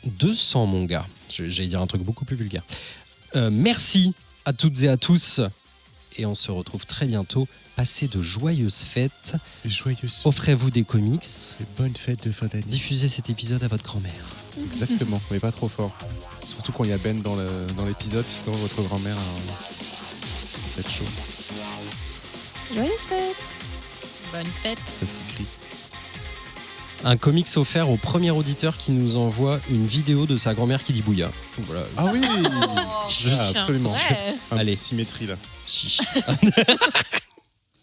B: mon gars. J'allais dire un truc beaucoup plus vulgaire. Merci à toutes et à tous. Et on se retrouve très bientôt. Passez de joyeuses fêtes.
D: Joyeuse.
B: Offrez-vous des comics.
D: Bonne fête de fin d'année.
B: Diffusez cet épisode à votre grand-mère.
D: Exactement, mais pas trop fort. Surtout quand il y a Ben dans l'épisode, sinon votre grand-mère va être chaud.
C: Joyeuse fête.
E: Bonne fête.
D: C'est ce qu'il crie.
B: Un comics offert au premier auditeur qui nous envoie une vidéo de sa grand-mère qui dit bouilla. Voilà.
D: Ah oui
E: Oh,
D: Absolument.
C: Ouais.
D: Un
B: Allez.
D: petit symétrie là.
B: Chiche.